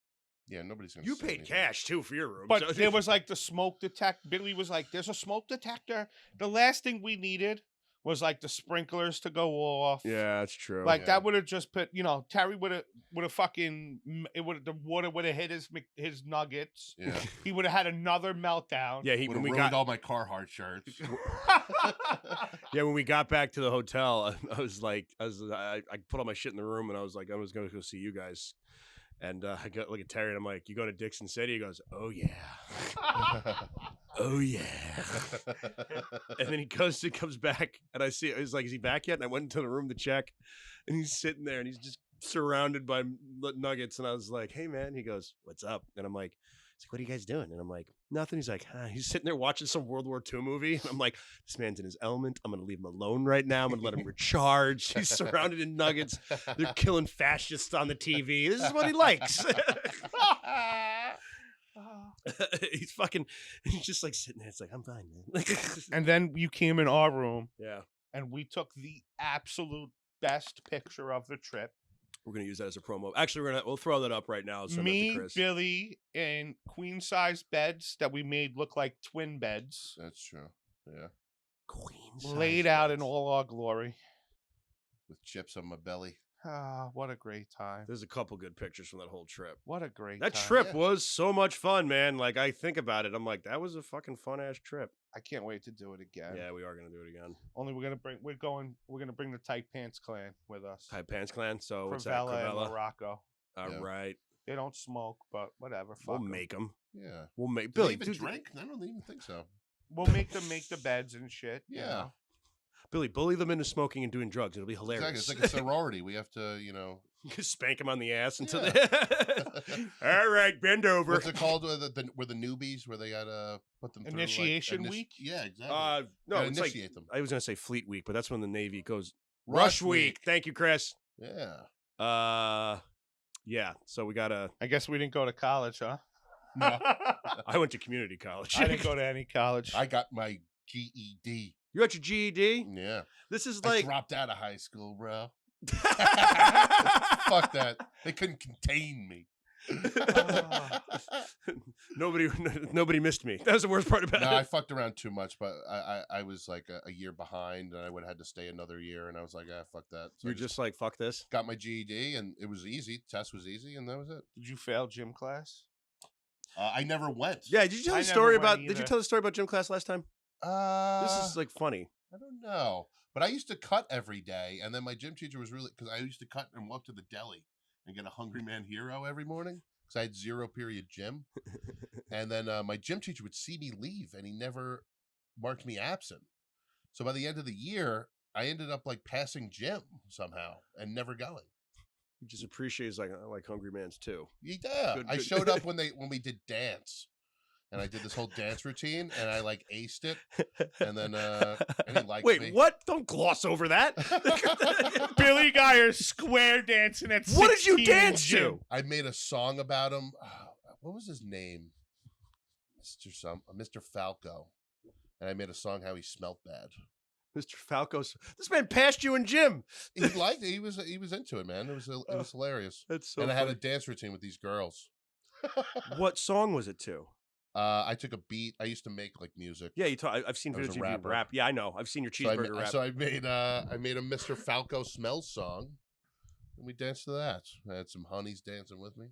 Speaker 2: Yeah, nobody's gonna.
Speaker 1: You
Speaker 2: say
Speaker 1: paid
Speaker 2: anything.
Speaker 1: cash too for your room,
Speaker 3: But
Speaker 1: so-
Speaker 3: there was like the smoke detector. Billy was like, "There's a smoke detector." The last thing we needed was like the sprinklers to go off.
Speaker 1: Yeah, that's true.
Speaker 3: Like
Speaker 2: Yeah.
Speaker 3: that would have just put, Terry would have fucking the water would have hit his nuggets.
Speaker 2: Yeah.
Speaker 3: He would have had another meltdown.
Speaker 1: yeah,
Speaker 2: Would
Speaker 1: when
Speaker 2: have
Speaker 1: we
Speaker 2: ruined
Speaker 1: got
Speaker 2: all my Carhartt shirts.
Speaker 1: yeah, when we got back to the hotel, I was like, I put all my shit in the room, and I was like, I was going to go see you guys. And I look at Terry, and I'm like, "You go to Dixon City?" He goes, "Oh yeah, oh yeah." And then he comes back, and I see, he's like, "Is he back yet?" And I went into the room to check, and he's sitting there, and he's just surrounded by nuggets. And I was like, "Hey man," he goes, "What's up?" And I'm like, he's like, "What are you guys doing?" And I'm like, "Nothing." He's like, he's sitting there watching some World War II movie. And I'm like, this man's in his element. I'm going to leave him alone right now. I'm going to let him recharge. He's surrounded in nuggets. They're killing fascists on the TV. This is what he likes. he's just like sitting there. It's like, I'm fine, man.
Speaker 3: And then you came in our room,
Speaker 1: Yeah.
Speaker 3: and we took the absolute best picture of the trip.
Speaker 1: We're going to use that as a promo. Actually, we'll throw that up right now. Send that to
Speaker 3: Me,
Speaker 1: Chris.
Speaker 3: Billy, in queen-size beds that we made look like twin beds.
Speaker 2: That's true. Yeah.
Speaker 1: Queen
Speaker 3: Laid out in all our glory.
Speaker 2: With chips on my belly.
Speaker 3: Ah, what a great time.
Speaker 1: There's a couple good pictures from that whole trip.
Speaker 3: What a great
Speaker 1: That
Speaker 3: time.
Speaker 1: trip
Speaker 2: Yeah.
Speaker 1: was so much fun, man. Like, I think about it. I'm like, that was a fucking fun-ass trip.
Speaker 3: I can't wait to do it again.
Speaker 1: Yeah, we are going to do it again.
Speaker 3: Only we're gonna bring the Tight Pants Clan with us.
Speaker 1: Tight Pants Clan. So, what's that?
Speaker 3: Cravella and
Speaker 1: Cravella?
Speaker 3: Morocco.
Speaker 1: All
Speaker 2: Yeah.
Speaker 1: right.
Speaker 3: They don't smoke, but whatever. Fuck
Speaker 1: We'll
Speaker 3: 'em.
Speaker 1: make them.
Speaker 2: Yeah.
Speaker 1: We'll make
Speaker 2: Do
Speaker 1: Billy.
Speaker 2: they even
Speaker 1: Dude,
Speaker 2: drink? I don't even think so.
Speaker 3: We'll make them make the beds and shit. you
Speaker 2: Yeah.
Speaker 3: know?
Speaker 1: Billy, bully them into smoking and doing drugs. It'll be hilarious.
Speaker 2: Exactly. It's like a sorority. We have to,
Speaker 1: Spank them on the ass until
Speaker 2: Yeah.
Speaker 1: they. All right, bend over.
Speaker 2: what's it called? Where the newbies, where they gotta put them through
Speaker 3: Initiation week?
Speaker 2: Yeah, exactly.
Speaker 1: No,
Speaker 2: Gotta
Speaker 1: it's like
Speaker 2: initiate them.
Speaker 1: I was gonna say Fleet Week, but that's when the Navy goes
Speaker 2: Rush
Speaker 1: Rush Week.
Speaker 2: Week.
Speaker 1: Thank you, Chris.
Speaker 2: Yeah.
Speaker 1: Yeah. So we gotta.
Speaker 3: I guess we didn't go to college, huh?
Speaker 2: No.
Speaker 1: I went to community college.
Speaker 3: I didn't go to any college.
Speaker 2: I got my GED.
Speaker 1: You got your GED?
Speaker 2: Yeah.
Speaker 1: This is
Speaker 2: I
Speaker 1: like.
Speaker 2: dropped out of high school, bro. Fuck that. They couldn't contain me.
Speaker 1: Nobody missed me. That was the worst part about
Speaker 2: No, I
Speaker 1: it.
Speaker 2: fucked around too much, but I was like a year behind, and I would have had to stay another year, and I was like, fuck that. So
Speaker 1: You're
Speaker 2: I
Speaker 1: just like, fuck this.
Speaker 2: got my GED, and it was easy. Test was easy, and that was it.
Speaker 3: Did you fail gym class?
Speaker 2: I never went.
Speaker 1: Yeah, did you tell
Speaker 3: I
Speaker 1: the
Speaker 3: never
Speaker 1: story
Speaker 3: went
Speaker 1: about? Did you
Speaker 3: either.
Speaker 1: tell the story about gym class last time? This is
Speaker 2: I
Speaker 1: like funny.
Speaker 2: don't know, but I used to cut every day, and then my gym teacher was really because I used to cut and walk to the deli and get a Hungry Man Hero every morning because I had 0 period gym, and then my gym teacher would see me leave, and he never marked me absent. So by the end of the year, I ended up like passing gym somehow and never going.
Speaker 1: He just appreciates like I like Hungry Man's too.
Speaker 2: Yeah,
Speaker 1: Good,
Speaker 2: I
Speaker 1: good.
Speaker 2: showed up when we did dance, and I did this whole dance routine, and I like aced it, and then and he liked
Speaker 1: Wait,
Speaker 2: me.
Speaker 1: what? Don't gloss over that.
Speaker 3: Billy Geyer square dancing at 16
Speaker 1: What did you
Speaker 3: in
Speaker 1: dance
Speaker 3: gym.
Speaker 1: to?
Speaker 2: I made a song about him. What was his name? Mr. Falco. And I made a song how he smelt bad.
Speaker 1: Mr. Falco's. This man passed you in gym.
Speaker 2: He liked it. He was into it, man. It was hilarious.
Speaker 1: That's so.
Speaker 2: And I had a
Speaker 1: funny.
Speaker 2: dance routine with these girls.
Speaker 1: What song was it to?
Speaker 2: I took a beat. I used to make like music.
Speaker 1: Yeah, I've seen
Speaker 2: I was
Speaker 1: videos
Speaker 2: a
Speaker 1: of you
Speaker 2: rapper.
Speaker 1: rap. Yeah, I know. I've seen your
Speaker 2: So
Speaker 1: cheeseburger rap.
Speaker 2: I made a Mr. Falco smell song. And we danced to that. I had some honeys dancing with me.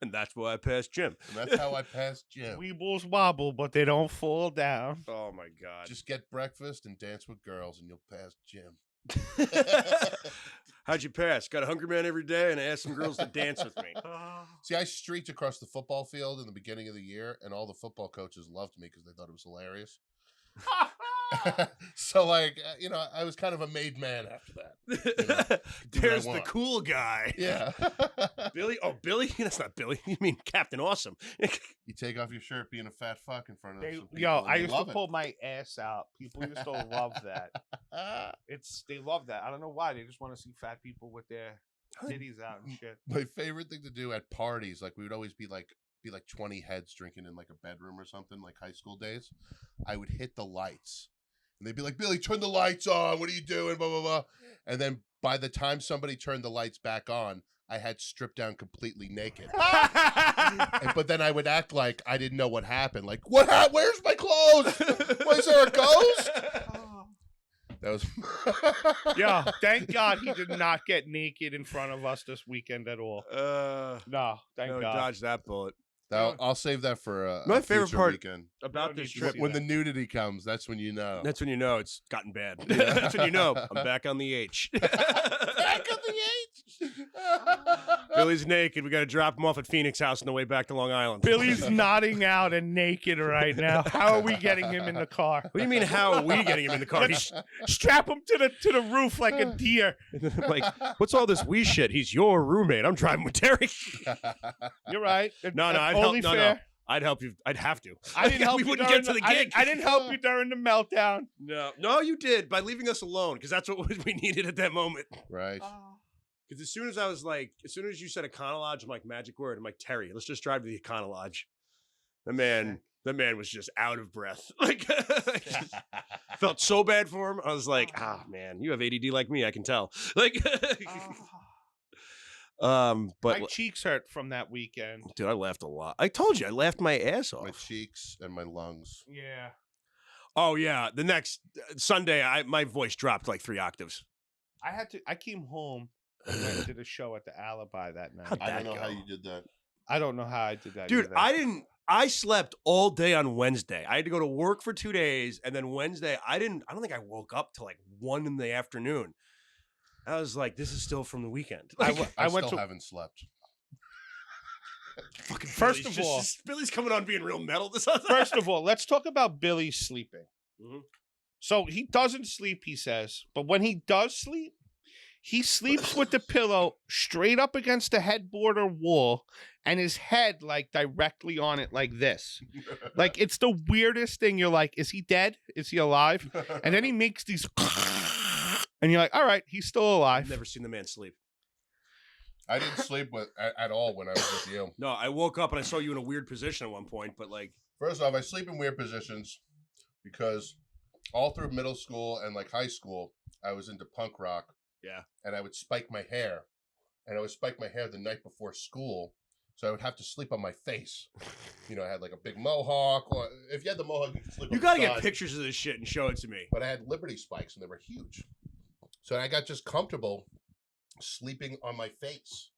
Speaker 1: And that's why I passed gym.
Speaker 2: And that's how I passed gym.
Speaker 3: Weebles wobble, but they don't fall down.
Speaker 1: Oh my god.
Speaker 2: Just get breakfast and dance with girls, and you'll pass gym.
Speaker 1: How'd you pass? Got a Hungry Man every day, and I asked some girls to dance with me.
Speaker 2: See, I streaked across the football field in the beginning of the year, and all the football coaches loved me because they thought it was hilarious. So, like, I was kind of a made man after that. do what I
Speaker 1: There's the
Speaker 2: want.
Speaker 1: cool guy.
Speaker 2: Yeah.
Speaker 1: Billy? Oh, Billy? That's not Billy. You mean Captain Awesome.
Speaker 2: You take off your shirt being a fat fuck in front of some people.
Speaker 3: Yo,
Speaker 2: and
Speaker 3: I
Speaker 2: they
Speaker 3: used to
Speaker 2: love it.
Speaker 3: pull my ass out. People used to love that. They love that. I don't know why. They just want to see fat people with their titties out and shit.
Speaker 2: My favorite thing to do at parties, like we would always be like 20 heads drinking in like a bedroom or something, like high school days. I would hit the lights. And they'd be like, Billy, turn the lights on. What are you doing? Blah, blah, blah. And then by the time somebody turned the lights back on, I had stripped down completely naked. But then I would act like I didn't know what happened. Like, where's my clothes? Was there a ghost? That was...
Speaker 3: Yeah, thank God he did not get naked in front of us this weekend at all. No, thank
Speaker 1: no,
Speaker 3: God.
Speaker 1: dodge that bullet.
Speaker 2: I'll save that for
Speaker 1: My
Speaker 2: a
Speaker 1: favorite
Speaker 2: future
Speaker 1: part
Speaker 2: weekend.
Speaker 1: about
Speaker 3: don't
Speaker 1: this
Speaker 3: need to
Speaker 1: trip.
Speaker 3: see
Speaker 2: When
Speaker 3: that.
Speaker 2: the nudity comes, that's when you know.
Speaker 1: That's when you know it's gotten bad.
Speaker 2: Yeah.
Speaker 1: That's when you know I'm back on the H.
Speaker 2: Back on the H.
Speaker 1: Billy's naked. We got to drop him off at Phoenix House on the way back to Long Island.
Speaker 3: Billy's nodding out and naked right now. How are we getting him in the car?
Speaker 1: What do you mean? How are we getting him in the car?
Speaker 3: Let's strap him to the roof like a deer.
Speaker 1: I'm like, what's all this wee shit? He's your roommate. I'm driving with Terry.
Speaker 3: You're right.
Speaker 1: No, I'd
Speaker 3: only
Speaker 1: help.
Speaker 3: fair.
Speaker 1: No. I'd help you. I'd have to.
Speaker 3: I didn't help
Speaker 1: We
Speaker 3: you
Speaker 1: wouldn't
Speaker 3: during
Speaker 1: get to the
Speaker 3: I
Speaker 1: gig.
Speaker 3: didn't- I didn't help you during the meltdown.
Speaker 1: No, you did by leaving us alone because that's what we needed at that moment.
Speaker 2: Right.
Speaker 1: Because as soon as you said Econo Lodge, I'm like, magic word. I'm like, Terry, let's just drive to the Econo Lodge. The man was just out of breath. Like, felt so bad for him. I was like, man, you have ADD like me. I can tell. Like, but
Speaker 3: My cheeks hurt from that weekend.
Speaker 1: dude, I laughed a lot. I told you, I laughed my ass off.
Speaker 2: My cheeks and my lungs.
Speaker 3: Yeah.
Speaker 1: Oh yeah, the next Sunday, my voice dropped like 3 octaves.
Speaker 3: I came home and went to the show at the Alibi that night.
Speaker 1: How'd
Speaker 2: I don't
Speaker 1: that
Speaker 2: know how
Speaker 1: go?
Speaker 2: you did that.
Speaker 3: I don't know how I did that.
Speaker 1: Dude,
Speaker 3: either.
Speaker 1: I slept all day on Wednesday. I had to go to work for 2 days, and then Wednesday, I don't think I woke up till like 1 in the afternoon. I was like, this is still from the weekend. Like,
Speaker 2: I
Speaker 3: went
Speaker 2: still
Speaker 3: to-
Speaker 2: haven't slept.
Speaker 1: fucking
Speaker 3: First
Speaker 1: Billy's
Speaker 3: of all-
Speaker 1: Billy's coming on being real metal this other
Speaker 3: First of all, let's talk about Billy sleeping.
Speaker 1: Mhm.
Speaker 3: So he doesn't sleep, he says, but when he does sleep, he sleeps with the pillow straight up against the headboard or wall and his head like directly on it like this. Like it's the weirdest thing. You're like, is he dead? Is he alive? And then he makes these and you're like, all right, he's still
Speaker 1: I've
Speaker 3: alive.
Speaker 1: never seen the man sleep.
Speaker 2: I didn't sleep at all when I was with you.
Speaker 1: No, I woke up and I saw you in a weird position at one point, but like,
Speaker 2: First off, I sleep in weird positions because all through middle school and like high school, I was into punk rock.
Speaker 1: Yeah.
Speaker 2: And I would spike my hair. And I would spike my hair the night before school. So I would have to sleep on my face. You know, I had like a big mohawk. Or if you had the mohawk, you could sleep on
Speaker 1: you
Speaker 2: the
Speaker 1: got to get
Speaker 2: side.
Speaker 1: pictures of this shit and show it to me.
Speaker 2: But I had Liberty spikes and they were huge. So I got just comfortable sleeping on my face.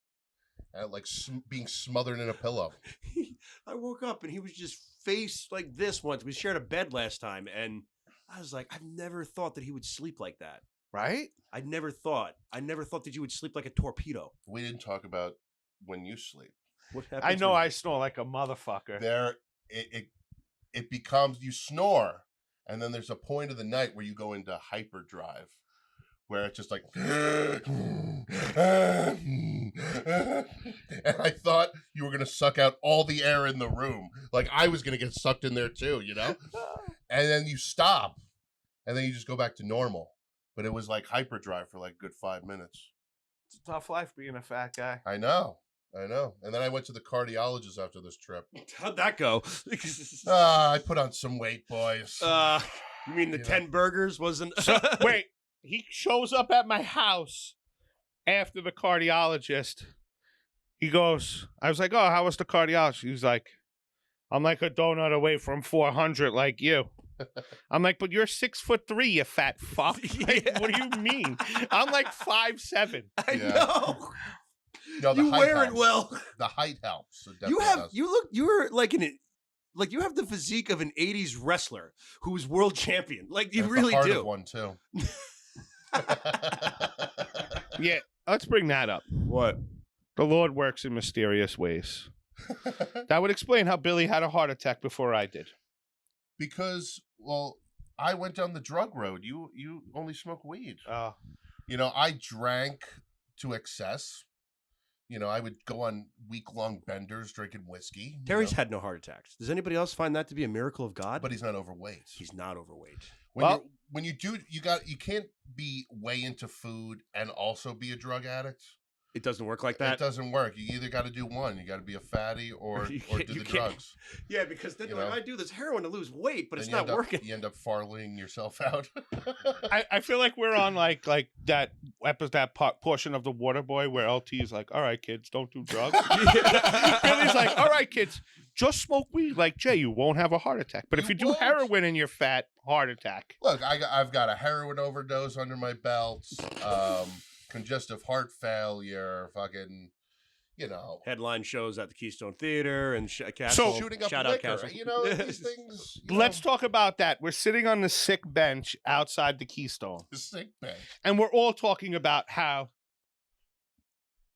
Speaker 2: And like being smothered in a pillow.
Speaker 1: I woke up and he was just face like this once. We shared a bed last time, and I was like, I've never thought that he would sleep like that.
Speaker 3: Right?
Speaker 1: I never thought that you would sleep like a torpedo.
Speaker 2: We didn't talk about when you sleep.
Speaker 1: What happened?
Speaker 3: I know I snore like a motherfucker.
Speaker 2: There, it becomes, you snore, and then there's a point of the night where you go into hyperdrive, where it's just like, and I thought you were going to suck out all the air in the room. Like I was going to get sucked in there too, you know? And then you stop, and then you just go back to normal. But it was like hyperdrive for like a good 5 minutes.
Speaker 3: It's a tough life being a fat guy.
Speaker 2: I know. And then I went to the cardiologist after this trip.
Speaker 1: How'd that go?
Speaker 2: I put on some weight, boys.
Speaker 1: You mean the 10 burgers wasn't?
Speaker 3: So, wait, he shows up at my house after the cardiologist. He goes, I was like, oh, how was the cardiologist? He's like, I'm like a donut away from 400 like you. I'm like, but you're 6'3", you fat fuck. Like,
Speaker 1: Yeah.
Speaker 3: what do you mean? I'm like 5'7".
Speaker 1: I
Speaker 2: Yeah.
Speaker 1: know.
Speaker 2: No, the
Speaker 1: You
Speaker 2: height
Speaker 1: wear it
Speaker 2: helps.
Speaker 1: well.
Speaker 2: The height helps. It
Speaker 1: You
Speaker 2: definitely does.
Speaker 1: you're like you have the physique of an 80s wrestler who was world champion. Like you
Speaker 2: That's
Speaker 1: really
Speaker 2: the heart
Speaker 1: do.
Speaker 2: of one too.
Speaker 3: Yeah, let's bring that up.
Speaker 1: What?
Speaker 3: The Lord works in mysterious ways. That would explain how Billy had a heart attack before I did.
Speaker 2: Because, well, I went down the drug road. You only smoke weed.
Speaker 3: Oh.
Speaker 2: You know, I drank to excess. You know, I would go on week-long benders drinking whiskey. you
Speaker 1: Terry's
Speaker 2: know,
Speaker 1: had no heart attacks. Does anybody else find that to be a miracle of God?
Speaker 2: but he's not overweight.
Speaker 1: He's not overweight.
Speaker 2: When you do, you can't be way into food and also be a drug addict.
Speaker 1: It doesn't work like
Speaker 2: It
Speaker 1: that.
Speaker 2: doesn't work. You either got to do one. You got to be a fatty or
Speaker 1: You
Speaker 2: or
Speaker 1: can't-
Speaker 2: do
Speaker 1: you
Speaker 2: the
Speaker 1: can't-
Speaker 2: drugs.
Speaker 1: Yeah, because then
Speaker 2: You
Speaker 1: like,
Speaker 2: know?
Speaker 1: I do this heroin to lose weight, but
Speaker 2: Then
Speaker 1: it's
Speaker 2: you
Speaker 1: not
Speaker 2: end up-
Speaker 1: working.
Speaker 2: You end up farleying yourself out.
Speaker 3: I feel like we're on like that portion of the Waterboy where LT is like, all right, kids, don't do drugs. Billy's like, all right, kids, just smoke weed like Jay. You won't have a heart attack. But if
Speaker 2: You
Speaker 3: you do
Speaker 2: won't.
Speaker 3: heroin and you're fat, heart attack.
Speaker 2: Look, I've got a heroin overdose under my belt, congestive heart failure, fucking, you know,
Speaker 1: Headline shows at the Keystone Theater and
Speaker 3: So-
Speaker 1: Castle.
Speaker 2: shooting up
Speaker 1: shout out
Speaker 2: liquor.
Speaker 1: Castle.
Speaker 2: You know, these things.
Speaker 3: Let's talk about that. We're sitting on the sick bench outside the Keystone,
Speaker 2: The sick bench.
Speaker 3: and we're all talking about how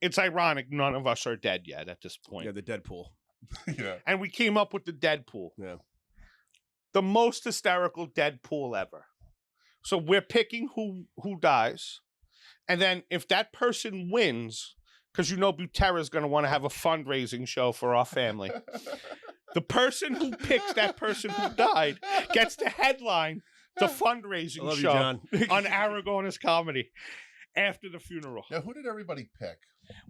Speaker 3: it's ironic none of us are dead yet at this point.
Speaker 1: Yeah, the Deadpool.
Speaker 2: Yeah.
Speaker 3: And we came up with the Deadpool.
Speaker 1: Yeah.
Speaker 3: The most hysterical Deadpool ever. So we're picking who dies. And then if that person wins, because you know Butera's going to want to have a fundraising show for our family. The person who picks that person who died gets to headline the
Speaker 1: I
Speaker 3: fundraising
Speaker 1: love you,
Speaker 3: show
Speaker 1: John.
Speaker 3: on Aragona's Comedy after the funeral.
Speaker 2: Now, who did everybody pick?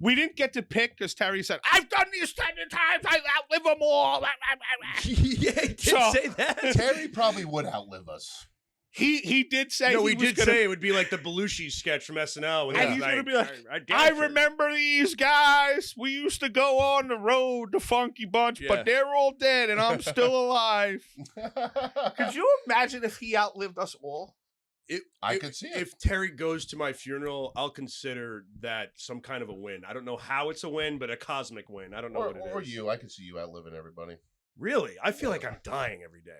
Speaker 3: We didn't get to pick because Terry said, I've done these 10 times. I outlive them all.
Speaker 1: Yeah, he did
Speaker 3: So-
Speaker 1: say that.
Speaker 2: Terry probably would outlive us.
Speaker 3: He did say
Speaker 1: No,
Speaker 3: he
Speaker 1: we
Speaker 3: was
Speaker 1: did
Speaker 3: gonna,
Speaker 1: say it would be like the Belushi sketch from SNL. When
Speaker 3: And
Speaker 1: he
Speaker 3: he's
Speaker 1: was
Speaker 3: gonna be like,
Speaker 1: damn
Speaker 3: I
Speaker 1: sure."
Speaker 3: remember these guys. We used to go on the road, the Funky Bunch,
Speaker 1: Yeah.
Speaker 3: but they're all dead and I'm still alive. Could you imagine if he outlived us all?
Speaker 2: I could see it.
Speaker 1: If Terry goes to my funeral, I'll consider that some kind of a win. I don't know how it's a win, but a cosmic win. I don't know what it is.
Speaker 2: Or you. I could see you outliving everybody.
Speaker 1: Really? I feel like I'm dying every day.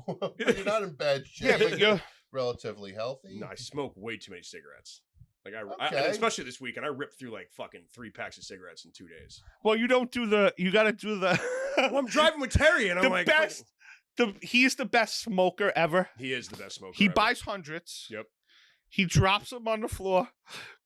Speaker 2: But you're not in bad shape.
Speaker 3: Yeah, but you're
Speaker 2: relatively healthy.
Speaker 1: No, I smoke way too many cigarettes. Like and
Speaker 2: Okay.
Speaker 1: especially this weekend, I ripped through like fucking 3 packs of cigarettes in 2 days.
Speaker 3: well, you don't do the. You got to do the.
Speaker 1: Well, I'm driving with Terry, and I'm
Speaker 3: the
Speaker 1: like,
Speaker 3: best. He's the best smoker ever.
Speaker 1: He is the best smoker.
Speaker 3: He
Speaker 1: ever.
Speaker 3: buys hundreds.
Speaker 1: Yep.
Speaker 3: He drops them on the floor,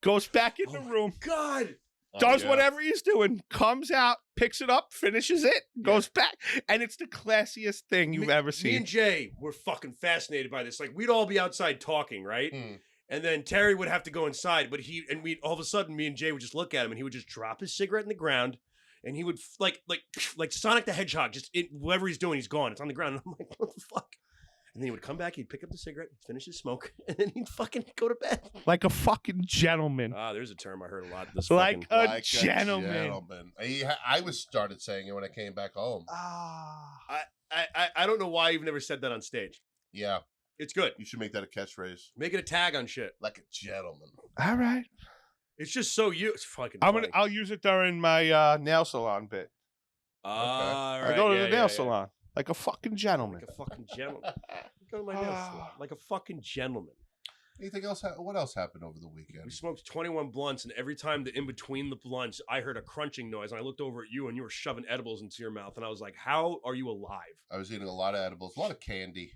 Speaker 3: goes back in the
Speaker 1: Oh my
Speaker 3: room,
Speaker 1: God.
Speaker 3: does
Speaker 2: yeah.
Speaker 3: whatever he's doing, comes out, picks it up, finishes it, goes back, and it's the classiest thing you've ever
Speaker 1: Me
Speaker 3: seen.
Speaker 1: and Jay were fucking fascinated by this. Like, we'd all be outside talking, right?
Speaker 2: Hmm.
Speaker 1: And then Terry would have to go inside, but we all of a sudden, me and Jay would just look at him, and he would just drop his cigarette in the ground, and he would like Sonic the Hedgehog, whatever he's doing, he's gone. It's on the ground. And I'm like, what the fuck? And then he would come back, he'd pick up the cigarette, finish his smoke, and then he'd fucking go to bed.
Speaker 3: Like a fucking gentleman.
Speaker 1: Ah, there's a term I heard a lot. This
Speaker 3: Like
Speaker 1: fucking,
Speaker 3: a gentleman.
Speaker 2: I was started saying it when I came back home.
Speaker 3: Ah.
Speaker 1: I don't know why you've never said that on stage.
Speaker 2: Yeah,
Speaker 1: It's good.
Speaker 2: you should make that a catchphrase.
Speaker 1: Make it a tag on shit.
Speaker 2: Like a gentleman.
Speaker 3: All right.
Speaker 1: It's just so you. It's fucking.
Speaker 3: I'll use it during my nail salon bit.
Speaker 1: All
Speaker 3: I
Speaker 1: right.
Speaker 3: go to
Speaker 1: yeah,
Speaker 3: the nail
Speaker 1: yeah.
Speaker 3: salon like a fucking gentleman.
Speaker 1: Like a fucking gentleman. Go to my nail salon. Like a fucking gentleman.
Speaker 2: Anything else? What else happened over the weekend?
Speaker 1: We smoked 21 blunts, and every time in between the blunts, I heard a crunching noise, and I looked over at you, and you were shoving edibles into your mouth, and I was like, "How are you alive?"
Speaker 2: I was eating a lot of edibles, a lot of candy.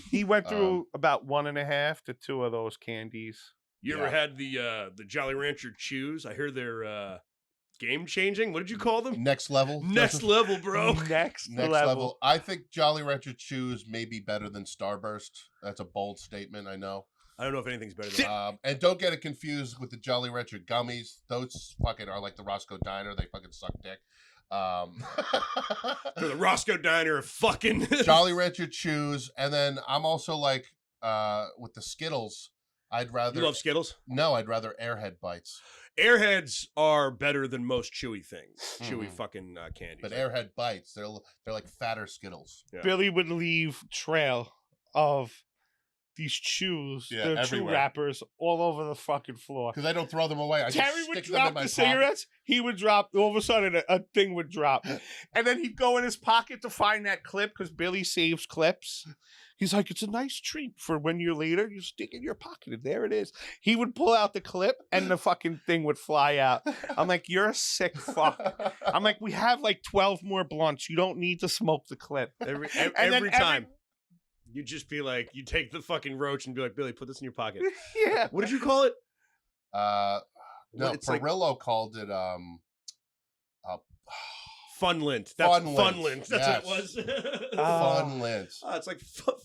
Speaker 3: He went through about 1.5 to 2 of those candies.
Speaker 1: You
Speaker 2: Yeah.
Speaker 1: ever had the Jolly Rancher chews? I hear they're game changing. What did you call them?
Speaker 2: Next level.
Speaker 1: Next level, bro.
Speaker 3: Next,
Speaker 2: Next
Speaker 3: level.
Speaker 2: level. I think Jolly Rancher Chews may be better than Starburst. That's a bold statement, I know.
Speaker 1: I don't know if anything's better than
Speaker 2: And don't get it confused with the Jolly Rancher gummies. Those fucking are like the Roscoe Diner. They fucking suck dick.
Speaker 1: the Roscoe Diner of fucking
Speaker 2: Jolly Rancher Chews, and then I'm also like with the Skittles. I'd rather
Speaker 1: You love Skittles?
Speaker 2: no, I'd rather Airhead Bites.
Speaker 1: Airheads are better than most chewy things. Chewy
Speaker 2: Mhm.
Speaker 1: fucking candies.
Speaker 2: But Airhead Bites, they're like fatter Skittles.
Speaker 1: Yeah.
Speaker 3: Billy would leave trail of these chews,
Speaker 2: Yeah,
Speaker 3: the chew
Speaker 2: everywhere.
Speaker 3: wrappers all over the fucking floor.
Speaker 2: Because I don't throw them away. I
Speaker 3: Terry
Speaker 2: just
Speaker 3: would
Speaker 2: stick them in
Speaker 3: drop
Speaker 2: my
Speaker 3: the
Speaker 2: pocket.
Speaker 3: cigarettes. He would drop. All of a sudden, a thing would drop, and then he'd go in his pocket to find that clip because Billy saves clips. He's like, "It's a nice treat for when you're later. You stick it in your pocket, and there it is." He would pull out the clip, and the fucking thing would fly out. I'm like, "You're a sick fuck." I'm like, "We have like 12 more blunts. You don't need to smoke the clip."
Speaker 1: Every
Speaker 3: And then
Speaker 1: time. You'd just be like, you take the fucking roach and be like, Billy, put this in your pocket.
Speaker 3: Yeah.
Speaker 1: What did you call it?
Speaker 2: No,
Speaker 1: It's like-
Speaker 2: Perillo called it
Speaker 1: Fun lint. That's
Speaker 2: Fun
Speaker 1: fun
Speaker 2: Lint.
Speaker 1: lint. That's
Speaker 2: Yes.
Speaker 1: what it was.
Speaker 2: Fun Lint.
Speaker 1: Oh, it's like fun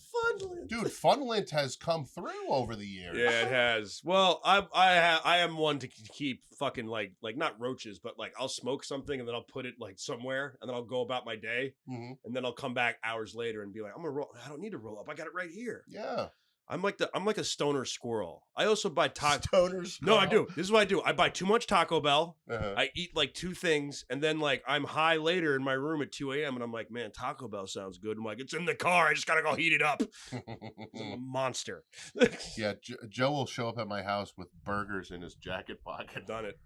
Speaker 1: lint.
Speaker 2: Dude, Fun Lint has come through over the years.
Speaker 1: Yeah, it has. Well, I am one to keep fucking like not roaches, but like I'll smoke something and then I'll put it like somewhere and then I'll go about my day
Speaker 2: Mhm.
Speaker 1: and then I'll come back hours later and be like, I'm gonna roll. I don't need to roll up. I got it right here.
Speaker 2: Yeah.
Speaker 1: I'm like a stoner squirrel. I also buy
Speaker 2: Stoners.
Speaker 1: No, I do. This is what I do. I buy too much Taco Bell.
Speaker 2: Uh-huh.
Speaker 1: I eat like 2 things, and then like I'm high later in my room at 2 a.m. and I'm like, man, Taco Bell sounds good. I'm like, it's in the car. I just gotta go heat it up. I'm a monster.
Speaker 2: Yeah, Joe will show up at my house with burgers in his jacket pocket.
Speaker 1: I've done it.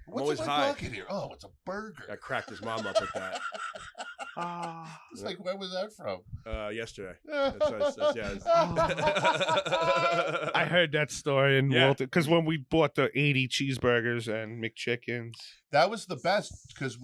Speaker 2: What's
Speaker 1: always
Speaker 2: in my
Speaker 1: high.
Speaker 2: pocket here? Oh, it's a burger.
Speaker 1: I cracked his mom up with that
Speaker 2: It's like, where was that from?
Speaker 1: yesterday.
Speaker 2: Yeah.
Speaker 3: I heard that story in
Speaker 1: Yeah.
Speaker 3: Walton because when we bought the 80 cheeseburgers and McChickens.
Speaker 2: That was the best because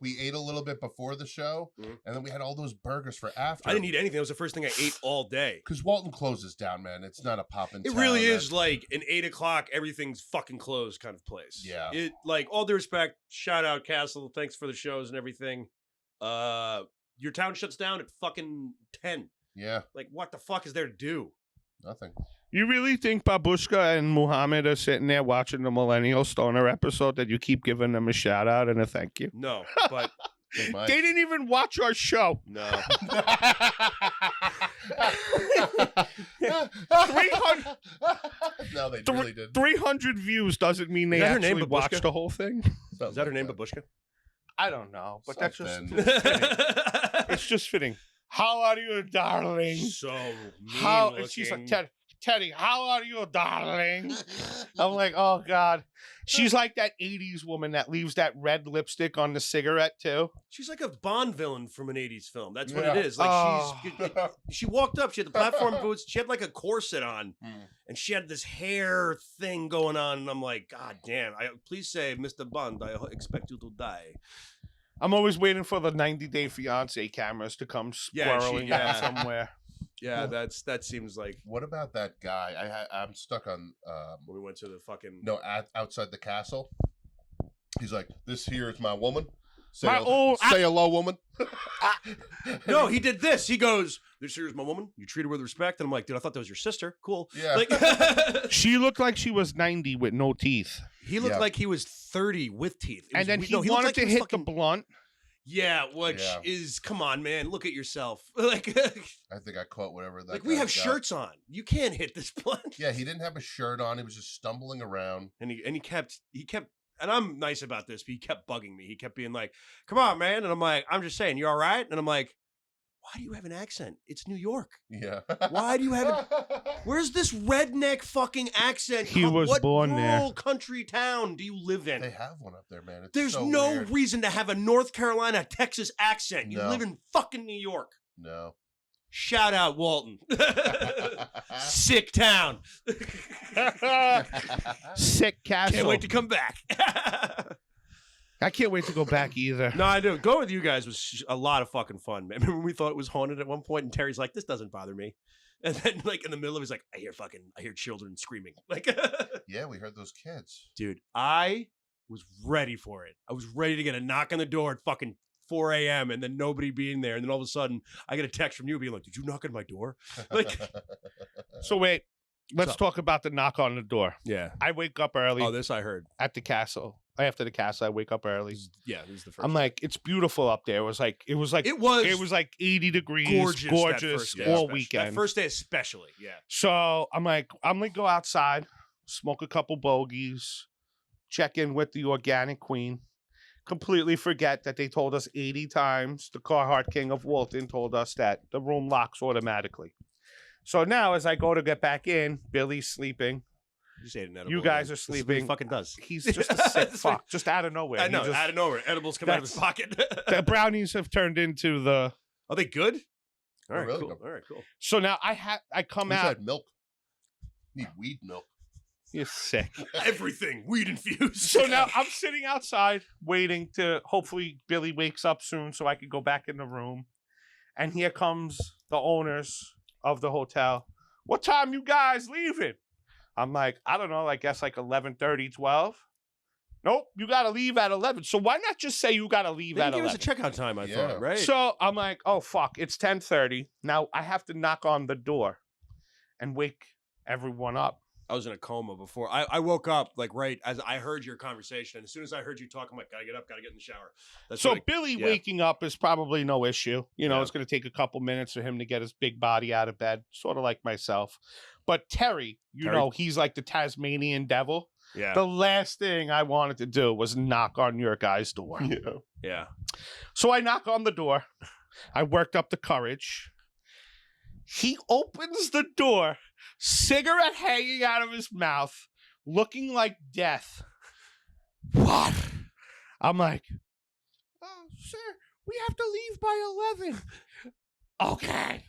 Speaker 2: we ate a little bit before the show,
Speaker 1: Mhm.
Speaker 2: and then we had all those burgers for after.
Speaker 1: I didn't eat anything. It was the first thing I ate all day.
Speaker 2: Because Walton closes down, man. It's not a poppin'.
Speaker 1: It really is like an 8 o'clock, everything's fucking closed kind of place.
Speaker 2: Yeah.
Speaker 1: It like all due respect, shout out Castle, thanks for the shows and everything. Your town shuts down at fucking 10.
Speaker 2: Yeah,
Speaker 1: Like what the fuck is there to do?
Speaker 2: nothing.
Speaker 3: You really think Babushka and Muhammad are sitting there watching the Millennial Stoner episode that you keep giving them a shout out and a thank you?
Speaker 1: No, but
Speaker 3: They didn't even watch our show.
Speaker 1: no.
Speaker 3: 300,
Speaker 2: No, they really did.
Speaker 3: 300 views doesn't mean they
Speaker 1: Is that her name,
Speaker 3: actually watched
Speaker 1: Babushka?
Speaker 3: the whole thing.
Speaker 1: Is that her name, Babushka?
Speaker 3: I don't know, but that's just
Speaker 2: Something.
Speaker 3: it's just fitting. How are you, darling?
Speaker 1: So
Speaker 3: How?
Speaker 1: mean
Speaker 3: And she's like,
Speaker 1: looking.
Speaker 3: Teddy, how are you, darling? I'm like, oh God. She's like that 80s woman that leaves that red lipstick on the cigarette too.
Speaker 1: She's like a Bond villain from an 80s film. That's what
Speaker 2: Yeah.
Speaker 1: it is. Like
Speaker 3: Oh.
Speaker 1: she walked up, she had the platform boots, she had like a corset on,
Speaker 2: Hmm.
Speaker 1: and she had this hair thing going on, and I'm like, God damn. Please say, Mr. Bond, I expect you to die.
Speaker 3: I'm always waiting for the 90-Day Fiance cameras to come
Speaker 1: Yeah,
Speaker 3: swirling
Speaker 1: yeah.
Speaker 3: out somewhere.
Speaker 1: Yeah, that seems like
Speaker 2: What about that guy? I'm stuck on.
Speaker 1: when we went to the fucking
Speaker 2: No, outside the castle. He's like, "This here is my woman. Say,
Speaker 3: My old-
Speaker 2: say hello, woman."
Speaker 1: No, he did this. He goes, "This here's my woman. You treat her with respect." And I'm like, dude, I thought that was your sister. Cool.
Speaker 2: Yeah.
Speaker 1: Like
Speaker 3: She looked like she was 90 with no teeth.
Speaker 1: he looked
Speaker 2: Yeah.
Speaker 1: like he was 30 with teeth. It
Speaker 3: And
Speaker 1: was
Speaker 3: then
Speaker 1: weird.
Speaker 3: he
Speaker 1: No, looked
Speaker 3: wanted
Speaker 1: like
Speaker 3: to
Speaker 1: he was
Speaker 3: hit
Speaker 1: fucking-
Speaker 3: the blunt.
Speaker 1: Yeah, which
Speaker 2: Yeah.
Speaker 1: is come on, man. Look at yourself. Like,
Speaker 2: I think I caught whatever that.
Speaker 1: like we
Speaker 2: guy
Speaker 1: have
Speaker 2: got.
Speaker 1: shirts on. You can't hit this blunt.
Speaker 2: Yeah, he didn't have a shirt on. He was just stumbling around.
Speaker 1: And he kept and I'm nice about this, but he kept bugging me. He kept being like, "Come on, man." And I'm like, "I'm just saying, you all right?" And I'm like, "Why do you have an accent? It's New York.
Speaker 2: Yeah.
Speaker 1: Why do you have it? Where's this redneck fucking accent?
Speaker 3: He was
Speaker 1: what
Speaker 3: born there.
Speaker 1: rural country town do you live in?
Speaker 2: They have one up there, man. It's
Speaker 1: There's
Speaker 2: so
Speaker 1: no
Speaker 2: weird.
Speaker 1: reason to have a North Carolina, Texas accent. You
Speaker 2: No.
Speaker 1: live in fucking New York.
Speaker 2: No.
Speaker 1: Shout out Walton. Sick town.
Speaker 3: Sick castle.
Speaker 1: Can't wait to come back.
Speaker 3: I can't wait to go back either.
Speaker 1: No, I do. Going with you guys was a lot of fucking fun, man. Remember when we thought it was haunted at one point, and Terry's like, "This doesn't bother me," and then like in the middle of, it, he's like, I hear children screaming." Like,
Speaker 2: Yeah, we heard those kids.
Speaker 1: dude, I was ready for it. I was ready to get a knock on the door at fucking 4 a.m. and then nobody being there, and then all of a sudden I get a text from you being like, "Did you knock on my door?" Like,
Speaker 3: So wait, let's
Speaker 1: What's up?
Speaker 3: talk about the knock on the door.
Speaker 1: yeah.
Speaker 3: I wake up early
Speaker 1: Oh, this I heard.
Speaker 3: at the castle. After the castle, I wake up early.
Speaker 1: This is the first.
Speaker 3: I'm like, it's beautiful up there. It was like
Speaker 1: it was
Speaker 3: like 80 degrees,
Speaker 1: gorgeous, that
Speaker 3: gorgeous
Speaker 1: first day
Speaker 3: all
Speaker 1: especially.
Speaker 3: weekend.
Speaker 1: That first day especially, yeah.
Speaker 3: So I'm like, I'm gonna go outside, smoke a couple bogeys, check in with the organic queen. Completely forget that they told us 80 times. The Carhartt King of Walton told us that the room locks automatically. So now, as I go to get back in, Billy's sleeping.
Speaker 1: You just ate an edible.
Speaker 3: You guys
Speaker 1: man.
Speaker 3: are
Speaker 1: This is what he
Speaker 3: sleeping.
Speaker 1: fucking does.
Speaker 3: He's just a sick fuck, just out of nowhere.
Speaker 1: I know,
Speaker 3: He just-
Speaker 1: out of nowhere. Edibles come out of his pocket.
Speaker 3: the brownies have turned into the.
Speaker 1: Are they good? All right,
Speaker 2: really
Speaker 1: cool.
Speaker 2: good.
Speaker 1: All right, cool.
Speaker 3: So now I come
Speaker 2: Who's
Speaker 3: out.
Speaker 2: that milk? Need weed milk.
Speaker 3: You're sick.
Speaker 1: Everything weed infused.
Speaker 3: So now I'm sitting outside waiting to hopefully Billy wakes up soon so I can go back in the room. And here comes the owners of the hotel. What time you guys leaving? I'm like, I don't know, I guess like 11:30, 12. Nope, you got to leave at 11. So why not just say you got to leave
Speaker 1: They
Speaker 3: at
Speaker 1: didn't give
Speaker 3: 11?
Speaker 1: us a checkout time, I
Speaker 2: Yeah.
Speaker 1: thought, right?
Speaker 3: So I'm like, oh, fuck, it's 10:30. Now I have to knock on the door and wake everyone up.
Speaker 1: I was in a coma before. I woke up like right as I heard your conversation. And as soon as I heard you talk, I'm like, gotta get up, gotta get in the shower. That's
Speaker 3: So
Speaker 1: what I-
Speaker 3: Billy
Speaker 1: yeah.
Speaker 3: waking up is probably no issue. You know,
Speaker 1: Yeah.
Speaker 3: it's going to take a couple minutes for him to get his big body out of bed, sort of like myself. But Terry, you
Speaker 1: Terry?
Speaker 3: know, he's like the Tasmanian devil.
Speaker 1: yeah.
Speaker 3: The last thing I wanted to do was knock on your guy's door.
Speaker 1: Yeah.
Speaker 3: So I knock on the door. I worked up the courage. He opens the door, cigarette hanging out of his mouth, looking like death. What? I'm like, oh, sir, we have to leave by 11. Okay.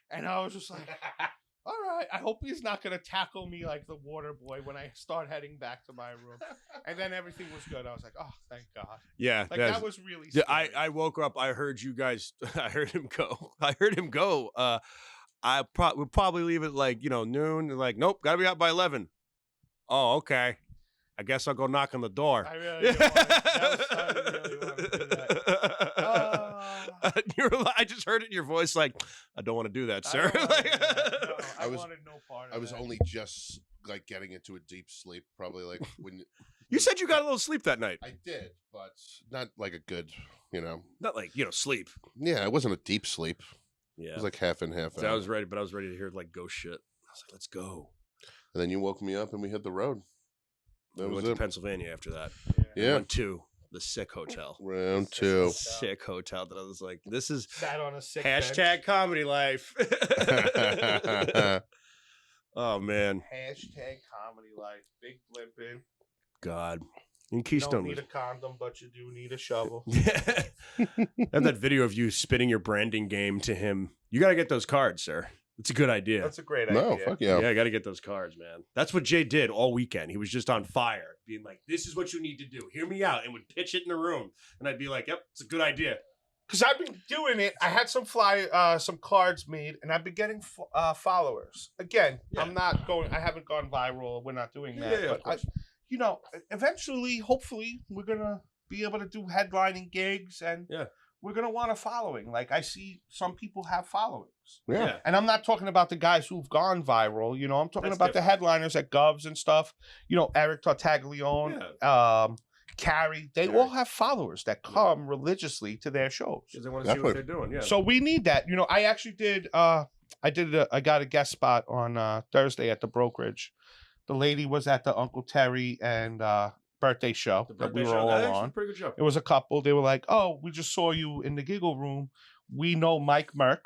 Speaker 3: And I was just like, all right, I hope he's not going to tackle me like the water boy when I start heading back to my room. And then everything was good. I was like, oh, thank God.
Speaker 1: Yeah.
Speaker 3: Like,
Speaker 1: that's-
Speaker 3: that was really
Speaker 1: Yeah,
Speaker 3: scary.
Speaker 1: I woke up. I heard you guys. I heard him go. We'll probably leave it like noon. They're like, nope, gotta be out by 11. Oh, okay. I guess I'll go knock on the door.
Speaker 3: I really didn't want to. That was, I really wanted to do that.
Speaker 1: I just heard it in your voice, like, I don't want to do that, sir.
Speaker 3: I wanted no part of
Speaker 2: I was
Speaker 3: that.
Speaker 2: only just like getting into a deep sleep, probably like when
Speaker 1: You said you got a little sleep that night.
Speaker 2: I did, but not like a good,
Speaker 1: Not like, sleep.
Speaker 2: Yeah, it wasn't a deep sleep.
Speaker 1: Yeah.
Speaker 2: It was like half in, half
Speaker 1: So I
Speaker 2: out.
Speaker 1: was ready, but I was ready to hear like ghost shit. I was like, let's go.
Speaker 2: And then you woke me up and we hit the road. That
Speaker 1: We
Speaker 2: was
Speaker 1: went to
Speaker 2: it.
Speaker 1: Pennsylvania after that. We
Speaker 2: Yeah.
Speaker 1: went to the Sick Hotel.
Speaker 2: Round two.
Speaker 1: Sick Hotel that I was like, this is
Speaker 3: Sat on a sick
Speaker 1: hashtag
Speaker 3: bench.
Speaker 1: comedy life. Oh, man.
Speaker 3: Hashtag comedy life. Big blimping.
Speaker 1: God. And
Speaker 3: You
Speaker 1: Keystone
Speaker 3: don't
Speaker 1: was...
Speaker 3: need a condom, but you do need a shovel.
Speaker 1: I have that video of you spinning your branding game to him. You got to get those cards, sir. It's a good idea.
Speaker 3: That's a great
Speaker 2: No,
Speaker 3: idea.
Speaker 2: fuck yeah.
Speaker 1: Yeah, I got to get those cards, man. That's what Jay did all weekend. He was just on fire, being like, this is what you need to do. Hear me out. And would pitch it in the room. And I'd be like, yep, it's a good idea.
Speaker 3: Because I've been doing it. I had some some cards made, and I've been getting followers. Again,
Speaker 1: Yeah.
Speaker 3: I haven't gone viral. We're not doing that.
Speaker 1: Yeah, of
Speaker 3: but
Speaker 1: course.
Speaker 3: Eventually, hopefully, we're gonna be able to do headlining gigs, and
Speaker 1: Yeah.
Speaker 3: we're gonna want a following. Like I see some people have followings.
Speaker 2: Yeah.
Speaker 3: And I'm not talking about the guys who've gone viral. I'm talking
Speaker 1: That's
Speaker 3: about the headliners at Govs and stuff. Eric Tartaglione, Carrie. They
Speaker 1: Carrie.
Speaker 3: all have followers that come religiously to their shows.
Speaker 1: Because they want to see what they're doing. Yeah.
Speaker 3: So we need that. I actually did. I got a guest spot on Thursday at the brokerage. The lady was at the Uncle Terry and birthday show
Speaker 1: The
Speaker 3: that we
Speaker 1: birthday
Speaker 3: were
Speaker 1: show,
Speaker 3: all
Speaker 1: that actually
Speaker 3: on.
Speaker 1: was a pretty good show.
Speaker 3: It was a couple. They were like, "Oh, we just saw you in the Giggle room. We know Mike Merck,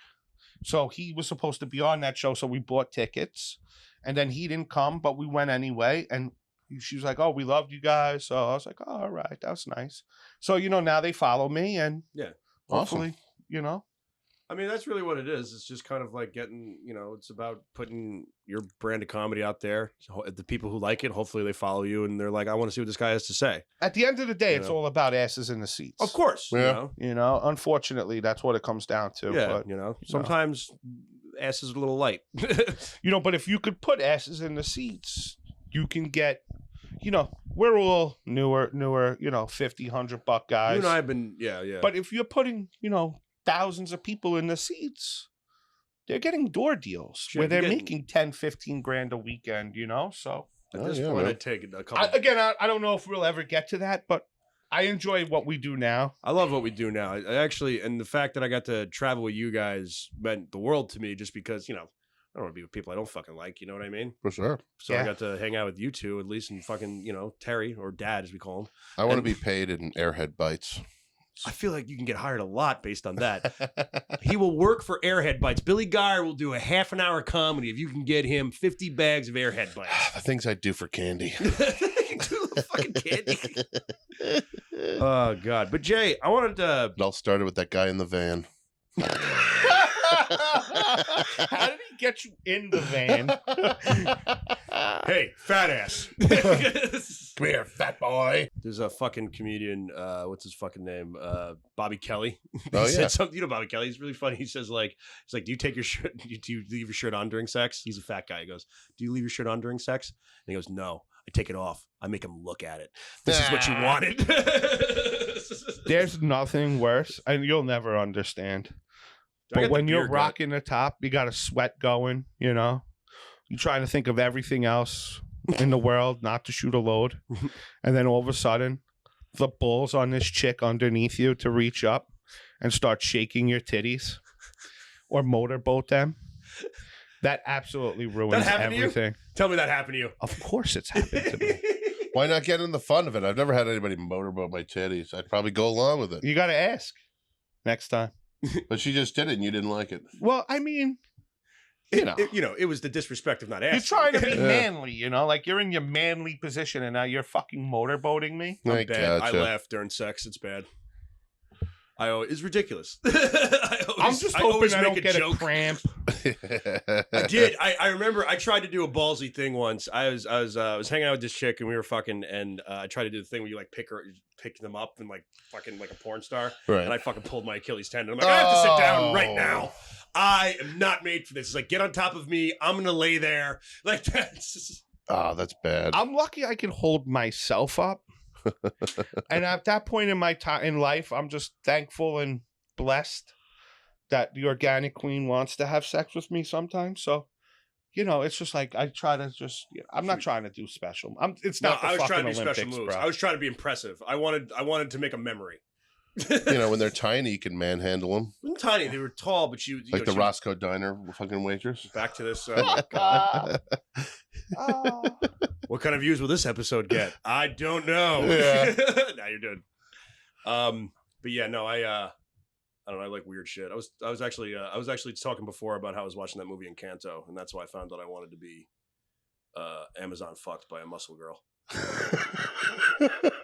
Speaker 3: so he was supposed to be on that show. So we bought tickets, and then he didn't come, but we went anyway. And she was like, "Oh, we loved you guys." So I was like, "Oh, all right, that was nice." So now they follow me, and
Speaker 1: Yeah.
Speaker 3: hopefully,
Speaker 1: I mean, that's really what it is. It's just kind of like getting, it's about putting your brand of comedy out there. So the people who like it, hopefully they follow you and they're like, I want to see what this guy has to say.
Speaker 3: at the end of the day,
Speaker 1: You
Speaker 3: it's
Speaker 1: know?
Speaker 3: all about asses in the seats.
Speaker 1: Of course.
Speaker 2: Yeah.
Speaker 3: Unfortunately, that's what it comes down to.
Speaker 1: Yeah.
Speaker 3: But,
Speaker 1: Sometimes ass is a little light.
Speaker 3: but if you could put asses in the seats, you can get, we're all newer, $50, $100 guys.
Speaker 1: You and I have been, yeah.
Speaker 3: But if you're putting, thousands of people in the seats, they're getting door deals
Speaker 1: Sure,
Speaker 3: where they're
Speaker 1: you're getting-
Speaker 3: making 10, 15 grand a weekend, So
Speaker 1: at
Speaker 2: Oh,
Speaker 1: this
Speaker 2: yeah,
Speaker 1: point,
Speaker 2: man.
Speaker 1: I'd take a couple.
Speaker 3: I don't know if we'll ever get to that, but I enjoy what we do now.
Speaker 1: I love what we do now. I actually, and the fact that I got to travel with you guys meant the world to me just because, I don't want to be with people I don't fucking like. You know what I mean?
Speaker 2: For sure.
Speaker 1: So I
Speaker 3: Yeah.
Speaker 1: got to hang out with you two, at least, and fucking, Terry or Dad, as we call him.
Speaker 2: I want to
Speaker 1: And-
Speaker 2: be paid in airhead bites.
Speaker 1: I feel like you can get hired a lot based on that. He will work for Airhead Bites. Billy Geyer will do a half an hour comedy if you can get him 50 bags of Airhead Bites.
Speaker 2: The things I do for candy.
Speaker 1: Do the fucking candy. Oh, God. But, Jay, I wanted to...
Speaker 2: It all started with that guy in the van.
Speaker 3: How did he get you in the van?
Speaker 1: Hey, fat ass.
Speaker 2: Come here, fat boy.
Speaker 1: There's a fucking comedian, what's his fucking name? Bobby Kelly.
Speaker 2: Oh,
Speaker 1: He
Speaker 2: yeah.
Speaker 1: said something, Bobby Kelly, he's really funny. He says he's like, do you take your shirt, do you leave your shirt on during sex? He's a fat guy. He goes, do you leave your shirt on during sex? And he goes, no, I take it off. I make him look at it. This is what you wanted.
Speaker 3: There's nothing worse, and you'll never understand.
Speaker 1: I got
Speaker 3: But
Speaker 1: the
Speaker 3: when you're
Speaker 1: beer gut.
Speaker 3: rocking the top, you got a sweat going, You're trying to think of everything else in the world, not to shoot a load. And then all of a sudden, the ball's on this chick underneath you to reach up and start shaking your titties or motorboat them. That absolutely ruins
Speaker 1: happened to you?
Speaker 3: everything.
Speaker 1: Tell me that happened to you.
Speaker 3: Of course it's happened to me.
Speaker 2: Why not get in the fun of it? I've never had anybody motorboat my titties. I'd probably go along with it.
Speaker 3: You got to ask next time.
Speaker 2: But she just did it and you didn't like it.
Speaker 3: Well, I mean,
Speaker 1: It was the disrespect of not asking.
Speaker 3: you're trying to be
Speaker 2: Yeah.
Speaker 3: manly, like you're in your manly position and now you're fucking motorboating me.
Speaker 1: I'm
Speaker 2: I
Speaker 1: bad. I
Speaker 2: gotcha.
Speaker 1: laugh during sex. It's bad. It's ridiculous.
Speaker 3: I'm just
Speaker 1: I
Speaker 3: hoping
Speaker 1: always
Speaker 3: I
Speaker 1: make
Speaker 3: don't
Speaker 1: a
Speaker 3: get
Speaker 1: joke.
Speaker 3: a cramp.
Speaker 1: I did. I remember I tried to do a ballsy thing once. I was hanging out with this chick and we were fucking, and I tried to do the thing where you like pick them up and like fucking like a porn star.
Speaker 2: Right.
Speaker 1: And I fucking pulled my Achilles tendon. I'm like, I have to sit down right
Speaker 2: Oh.
Speaker 1: now. I am not made for this. It's like, get on top of me. I'm gonna lay there like that's.
Speaker 2: Oh, that's bad.
Speaker 3: I'm lucky I can hold myself up. And at that point in my time in life, I'm just thankful and blessed that the organic queen wants to have sex with me sometimes. So, it's just like I try to just. I'm not trying to do special. It's not.
Speaker 1: I
Speaker 3: the
Speaker 1: was trying to
Speaker 3: fucking
Speaker 1: do
Speaker 3: Olympics,
Speaker 1: special moves.
Speaker 3: bro.
Speaker 1: I was trying to be impressive. I wanted to make a memory.
Speaker 2: When they're tiny, you can manhandle them.
Speaker 1: They weren't tiny. They were tall, but she
Speaker 2: Like the Roscoe Diner fucking waitress.
Speaker 1: Back to this. Oh my God. What kind of views will this episode get? I don't know.
Speaker 2: Yeah.
Speaker 1: Now you're good. But yeah, no, I don't know. I like weird shit. I was actually talking before about how I was watching that movie Encanto, and that's why I found that I wanted to be Amazon fucked by a muscle girl.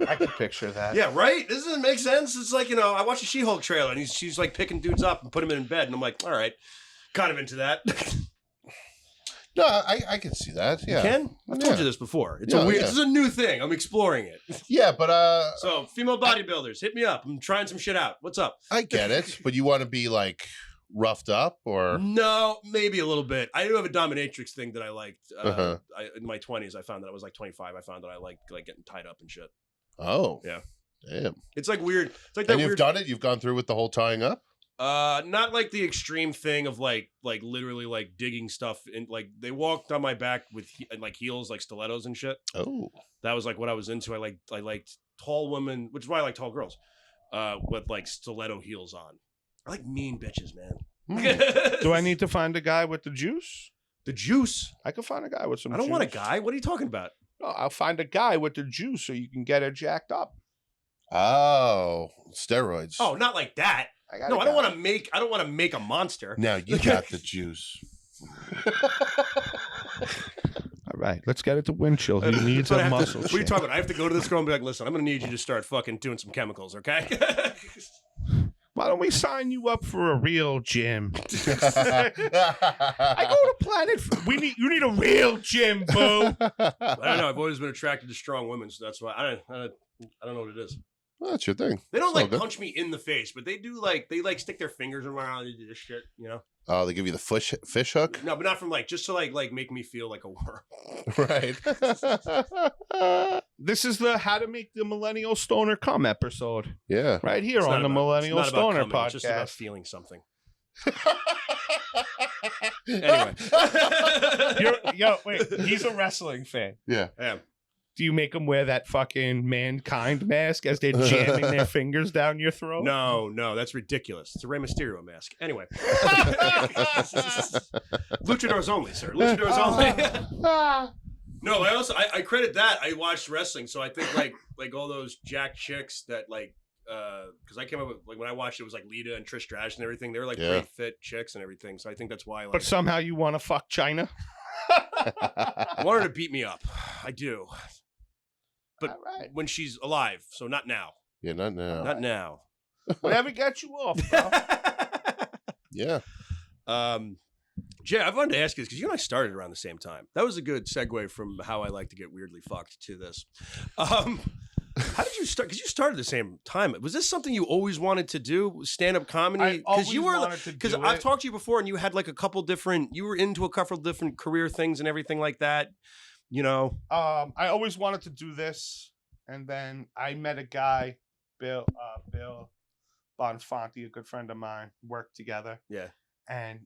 Speaker 3: I can picture that.
Speaker 1: Yeah, right? Doesn't it make sense? It's like, I watched a She-Hulk trailer and she's like picking dudes up and putting them in bed. And I'm like, all right, kind of into that.
Speaker 2: No, I can see that. Yeah.
Speaker 1: You can? I've told you this before. It's
Speaker 2: Yeah,
Speaker 1: a weird,
Speaker 2: yeah.
Speaker 1: This is a new thing. I'm exploring it.
Speaker 2: Yeah, but
Speaker 1: So, female bodybuilders, hit me up. I'm trying some shit out. What's up?
Speaker 2: I get it. But you want to be like roughed up or
Speaker 1: No, maybe a little bit. I do have a dominatrix thing that I liked. In my 20s, I found that I was like 25. I found that I liked like getting tied up and shit.
Speaker 2: Oh.
Speaker 1: Yeah.
Speaker 2: Damn.
Speaker 1: It's like weird. It's like that
Speaker 2: And you've
Speaker 1: weird.
Speaker 2: done it? You've gone through with the whole tying up?
Speaker 1: Not like the extreme thing of like literally like digging stuff in. Like they walked on my back with like heels, like stilettos and shit.
Speaker 2: Oh.
Speaker 1: That was like what I was into. I liked tall women, which is why I like tall girls, with like stiletto heels on. I like mean bitches, man.
Speaker 3: Do I need to find a guy with the juice?
Speaker 1: The juice?
Speaker 3: I can find a guy with some.
Speaker 1: I don't
Speaker 3: juice.
Speaker 1: want a guy. What are you talking about?
Speaker 3: No, I'll find a guy with the juice so you can get her jacked up.
Speaker 2: Oh. Steroids.
Speaker 1: Oh, not like that. No, I don't want to make a monster.
Speaker 2: Now you got the juice.
Speaker 3: All right, let's get it to Winchell. He needs
Speaker 1: That's what
Speaker 3: a
Speaker 1: I have
Speaker 3: muscle.
Speaker 1: what are you talking about? I have to go to this girl and be like, listen, I'm going to need you to start fucking doing some chemicals, okay?
Speaker 3: Why don't we sign you up for a real gym? I go to Planet. You need a real gym, boo.
Speaker 1: I don't know. I've always been attracted to strong women, so that's why I don't know what it is.
Speaker 2: Well, that's your thing.
Speaker 1: They don't
Speaker 2: It's all
Speaker 1: like
Speaker 2: good.
Speaker 1: punch me in the face, but they do they stick their fingers around and do this shit,
Speaker 2: Oh, they give you the fish hook?
Speaker 1: No, but not from just to like make me feel like a worm.
Speaker 2: Right.
Speaker 3: This is the How to Make the Millennial Stoner Come episode.
Speaker 2: Yeah.
Speaker 3: Right here
Speaker 1: It's
Speaker 3: on
Speaker 1: not
Speaker 3: the
Speaker 1: about-
Speaker 3: Millennial
Speaker 1: it's not about
Speaker 3: Stoner
Speaker 1: coming, It's just about
Speaker 3: podcast.
Speaker 1: feeling something. Anyway.
Speaker 3: Wait, he's a wrestling fan.
Speaker 2: Yeah.
Speaker 1: I am.
Speaker 3: Do you make them wear that fucking mankind mask as they're jamming their fingers down your throat?
Speaker 1: No, that's ridiculous. It's a Rey Mysterio mask. Anyway. Luchadors only, sir. Luchadors only. No, I credit that. I watched wrestling, so I think like all those jack chicks that because I came up with when I watched it was like Lita and Trish Stratus and everything. They were like pretty fit chicks and everything. So I think that's why.
Speaker 3: But somehow you want to fuck China?
Speaker 1: I want her to beat me up. I do. But
Speaker 3: All right.
Speaker 1: when she's alive, so not now.
Speaker 2: Yeah, not now.
Speaker 1: Not now.
Speaker 3: Whatever gets you off, bro.
Speaker 2: Yeah.
Speaker 1: Jay, I wanted to ask you this because you and I started around the same time. That was a good segue from how I like to get weirdly fucked to this. How did you start? Because you started the same time. Was this something you always wanted to do? Stand-up comedy? Because you were. Because I've talked to you before, and you had like a couple different. You were into a couple different career things and everything like that.
Speaker 3: I always wanted to do this, and then I met a guy, Bill Bonfanti, a good friend of mine, worked together.
Speaker 1: Yeah.
Speaker 3: And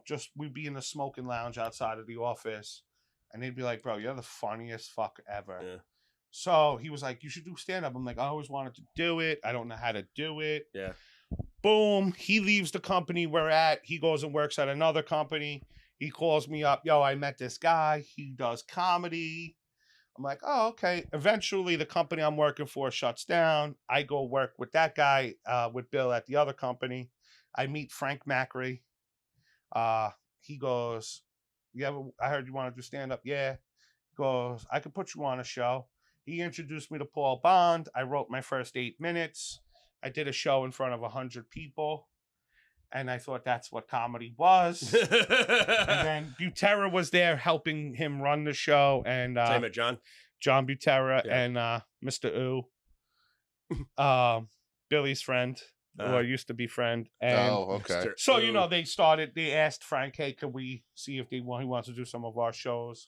Speaker 3: just we'd be in the smoking lounge outside of the office, and he'd be like, "Bro, you're the funniest fuck ever."
Speaker 1: Yeah.
Speaker 3: So he was like, "You should do stand up." I'm like, "I always wanted to do it. I don't know how to do it."
Speaker 1: Yeah.
Speaker 3: Boom. He leaves the company we're at. He goes and works at another company. He calls me up. Yo, I met this guy. He does comedy. I'm like, oh, okay. Eventually, the company I'm working for shuts down. I go work with that guy, with Bill at the other company. I meet Frank Macri. He goes, I heard you want to do stand up. Yeah. He goes, I could put you on a show. He introduced me to Paul Bond. I wrote my first 8 minutes. I did a show in front of 100 people. And I thought that's what comedy was. And then Butera was there helping him run the show. And
Speaker 1: Same at John.
Speaker 3: John Butera
Speaker 1: Yeah.
Speaker 3: and Mr. Ooh. Billy's friend, or used to be friend. And
Speaker 2: okay.
Speaker 3: so, they asked Frank, hey, could we see if he wants to do some of our shows?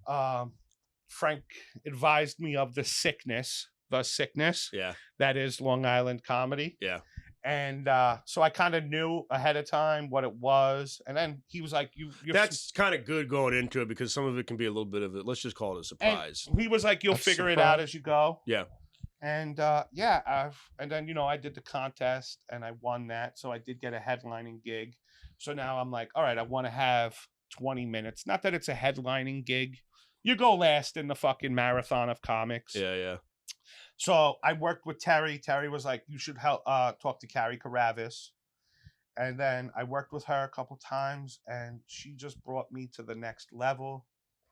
Speaker 3: Frank advised me of The Sickness.
Speaker 1: Yeah.
Speaker 3: That is Long Island comedy.
Speaker 1: Yeah.
Speaker 3: And so I kind of knew ahead of time what it was. And then he was like, you're
Speaker 1: That's kind of good going into it because some of it can be a little bit of it. Let's just call it a surprise.
Speaker 3: he was like, you'll figure it out as you go.
Speaker 1: Yeah.
Speaker 3: And and then, I did the contest and I won that. So I did get a headlining gig. So now I'm like, all right, I want to have 20 minutes. Not that it's a headlining gig. You go last in the fucking marathon of comics.
Speaker 1: Yeah.
Speaker 3: So I worked with Terry. Terry was like, you should help talk to Carrie Karavis. And then I worked with her a couple times and she just brought me to the next level.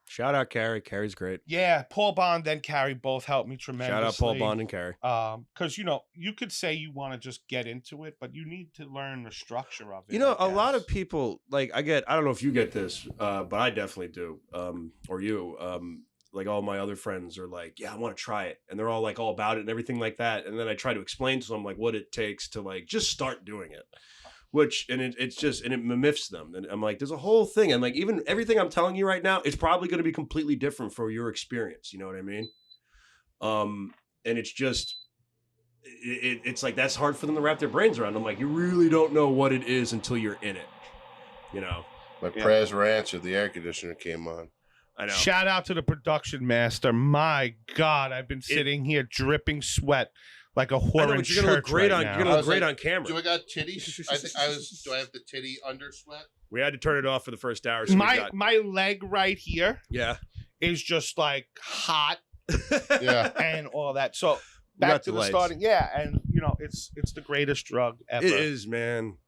Speaker 1: Shout out Carrie. Carrie's great.
Speaker 3: Yeah, Paul Bond and Carrie both helped me tremendously.
Speaker 1: Shout out Paul Bond and Carrie.
Speaker 3: Because, you could say you want to just get into it, but you need to learn the structure of it.
Speaker 1: A lot of people, like, I don't know if you get this, but I definitely do. Or you. Like, all my other friends are like, yeah, I want to try it. And they're all, like, all about it and everything like that. And then I try to explain to them, like, what it takes to, like, just start doing it. It mimics them. And I'm like, there's a whole thing. And like, even everything I'm telling you right now, it's probably going to be completely different for your experience. You know what I mean? And it's just, it's like, that's hard for them to wrap their brains around. I'm like, you really don't know what it is until you're in it.
Speaker 2: My prayers were answered. The air conditioner came on.
Speaker 1: I know.
Speaker 3: Shout out to the production master. My God, I've been sitting here dripping sweat like a whore in church
Speaker 1: you're gonna look great
Speaker 3: right
Speaker 1: on.
Speaker 3: now.
Speaker 1: You're gonna look great on camera.
Speaker 2: Do I got titties? Do I have the titty under sweat?
Speaker 1: We had to turn it off for the first hour. So
Speaker 3: my leg right here is just like hot.
Speaker 2: Yeah.
Speaker 3: And all that. So back to the starting. Yeah, and it's the greatest drug ever.
Speaker 1: It is, man.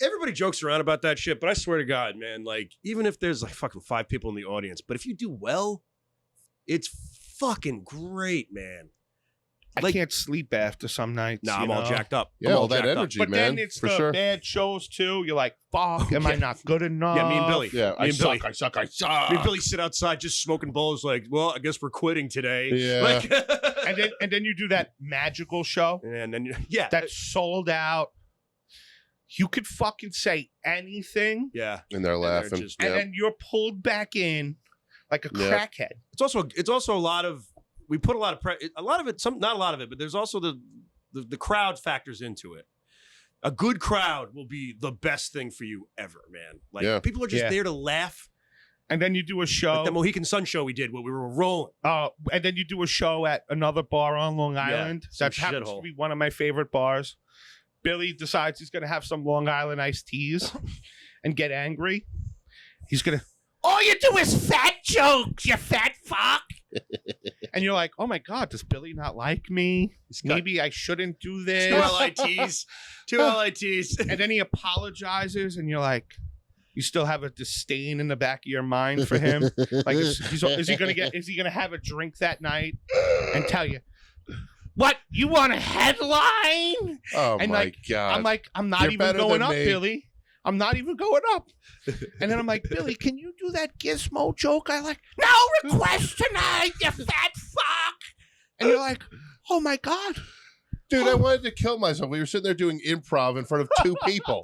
Speaker 1: Everybody jokes around about that shit, but I swear to God, man, like, even if there's like fucking 5 people in the audience, but if you do well, it's fucking great, man.
Speaker 3: I can't sleep after some nights.
Speaker 1: Nah, I'm all jacked up.
Speaker 2: Yeah, all that energy,
Speaker 3: but
Speaker 2: man.
Speaker 3: then it's
Speaker 2: for
Speaker 3: the
Speaker 2: sure.
Speaker 3: bad shows too. You're like, fuck, am I not good enough?
Speaker 1: Yeah, me and Billy.
Speaker 2: Yeah, I suck.
Speaker 1: Me and Billy sit outside just smoking bowls like, well, I guess we're quitting today.
Speaker 2: Yeah.
Speaker 1: Like,
Speaker 3: and then you do that magical show.
Speaker 1: And then,
Speaker 3: that's sold out. You could fucking say anything.
Speaker 1: Yeah.
Speaker 2: And they're laughing.
Speaker 3: And then you're pulled back in like a crackhead.
Speaker 1: It's also a lot of, we put a lot of not a lot of it, but there's also the crowd factors into it. A good crowd will be the best thing for you ever, man. Like, people are just there to laugh.
Speaker 3: And then you do a show.
Speaker 1: Like the Mohican Sun show we did where we were rolling.
Speaker 3: And then you do a show at another bar on Long Island. That happens to be one of my favorite bars. Billy decides he's going to have some Long Island iced teas and get angry. He's going to, all you do is fat jokes, you fat fuck. And you're like, oh my God, does Billy not like me? Maybe I shouldn't do this.
Speaker 1: 2 LITs.
Speaker 3: And then he apologizes and you're like, you still have a disdain in the back of your mind for him. Like, is he going to have a drink that night and tell you, what, you want a headline?
Speaker 2: Oh,
Speaker 3: and
Speaker 2: my God.
Speaker 3: I'm not even going up, Billy. I'm not even going up. And then I'm like, Billy, can you do that gizmo joke I like? No request tonight, you fat fuck. And you're like, oh my God.
Speaker 2: Dude, I wanted to kill myself. We were sitting there doing improv in front of 2 people.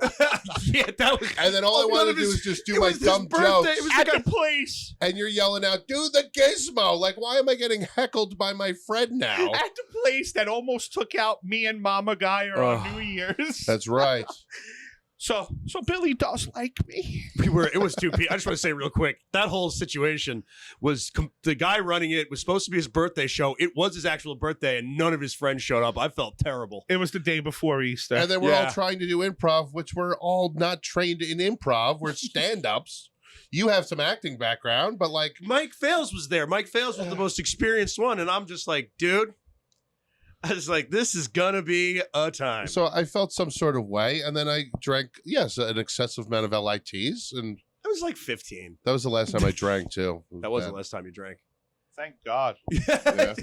Speaker 1: Yeah, that was.
Speaker 2: And then all I wanted to do was just do my dumb jokes.
Speaker 1: It was
Speaker 3: at the place.
Speaker 2: And you're yelling out, do the gizmo. Like, why am I getting heckled by my friend now?
Speaker 3: At the place that almost took out me and Mama Geyer on New Year's.
Speaker 2: That's right.
Speaker 3: So Billy does like me.
Speaker 1: It was 2 people. I just want to say real quick, that whole situation was the guy running it was supposed to be his birthday show. It was his actual birthday, and none of his friends showed up. I felt terrible.
Speaker 3: It was the day before Easter.
Speaker 2: And then we're all trying to do improv, which we're all not trained in improv. We're stand-ups. You have some acting background, but like...
Speaker 1: Mike Fales was there. Mike Fales was the most experienced one, and I'm just like, dude... I was like, this is gonna be a time.
Speaker 2: So I felt some sort of way, and then I drank, an excessive amount of LITs, and
Speaker 1: I was like 15.
Speaker 2: that was the last time I drank too.
Speaker 1: That was the last time you drank.
Speaker 3: Thank God.
Speaker 2: Yeah.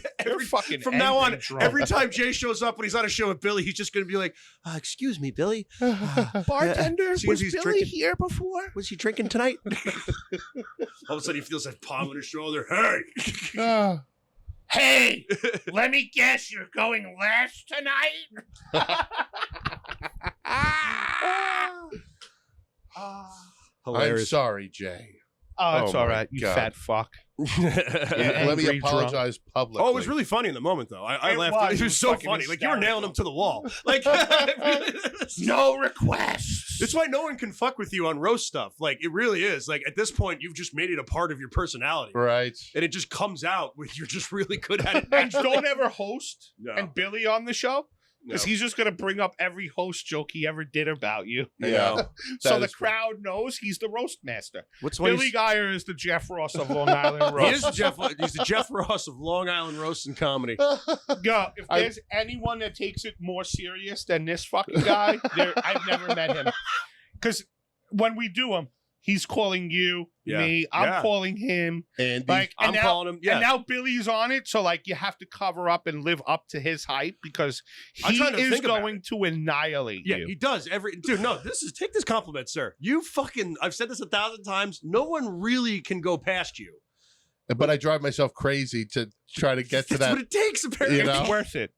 Speaker 1: From now on, every time Jay shows up when he's on a show with Billy, he's just gonna be like, "Excuse me, Billy,
Speaker 3: bartender, was Billy
Speaker 1: drinking
Speaker 3: here before?
Speaker 1: Was he drinking tonight?" All of a sudden, he feels that palm on his shoulder. Hey.
Speaker 3: Hey, let me guess, you're going last tonight?
Speaker 2: I'm sorry, Jay.
Speaker 3: Oh, it's
Speaker 2: Oh,
Speaker 3: all
Speaker 2: my
Speaker 3: right, you
Speaker 2: God.
Speaker 3: fat fuck.
Speaker 2: Let me
Speaker 3: angry
Speaker 2: apologize publicly.
Speaker 1: Oh, it was really funny in the moment, though. I
Speaker 3: It
Speaker 1: laughed.
Speaker 3: was.
Speaker 1: It was so
Speaker 3: fucking
Speaker 1: funny. Like, you were nailing him to the wall. Like,
Speaker 3: No requests.
Speaker 1: It's why no one can fuck with you on roast stuff. Like, it really is. Like, at this point, you've just made it a part of your personality.
Speaker 2: right.
Speaker 1: And it just comes out when you're just really good at it.
Speaker 3: And don't ever host
Speaker 1: No.
Speaker 3: and Billy on the show because
Speaker 1: No.
Speaker 3: he's just gonna bring up every host joke he ever did about you.
Speaker 2: Yeah.
Speaker 3: So
Speaker 2: That
Speaker 3: the
Speaker 2: is-
Speaker 3: crowd knows he's the roast master.
Speaker 1: What's why
Speaker 3: Billy Geyer is the Jeff Ross of Long Island
Speaker 1: he is
Speaker 3: roast.
Speaker 1: he's the Jeff Ross of Long Island roast and comedy.
Speaker 3: Yo, if
Speaker 2: I-
Speaker 3: there's anyone that takes it more serious than this fucking guy, I've never met him. Because when we do them, he's calling you,
Speaker 1: Yeah.
Speaker 3: me, I'm
Speaker 1: Yeah.
Speaker 3: calling him.
Speaker 2: Andy.
Speaker 3: Like,
Speaker 1: I'm
Speaker 3: and now,
Speaker 1: calling him. Yeah.
Speaker 3: And now Billy's on it, so like you have to cover up and live up to his hype because
Speaker 1: I'm
Speaker 3: he
Speaker 1: trying to
Speaker 3: is
Speaker 1: think about
Speaker 3: going to annihilate
Speaker 1: Yeah,
Speaker 3: you.
Speaker 1: he does dude. No, take this compliment, sir. You fucking. I've said this 1,000 times. No one really can go past you.
Speaker 2: but I drive myself crazy to try to get to
Speaker 1: That's
Speaker 2: that.
Speaker 1: what it takes, apparently.
Speaker 2: You know?
Speaker 3: It's worth it.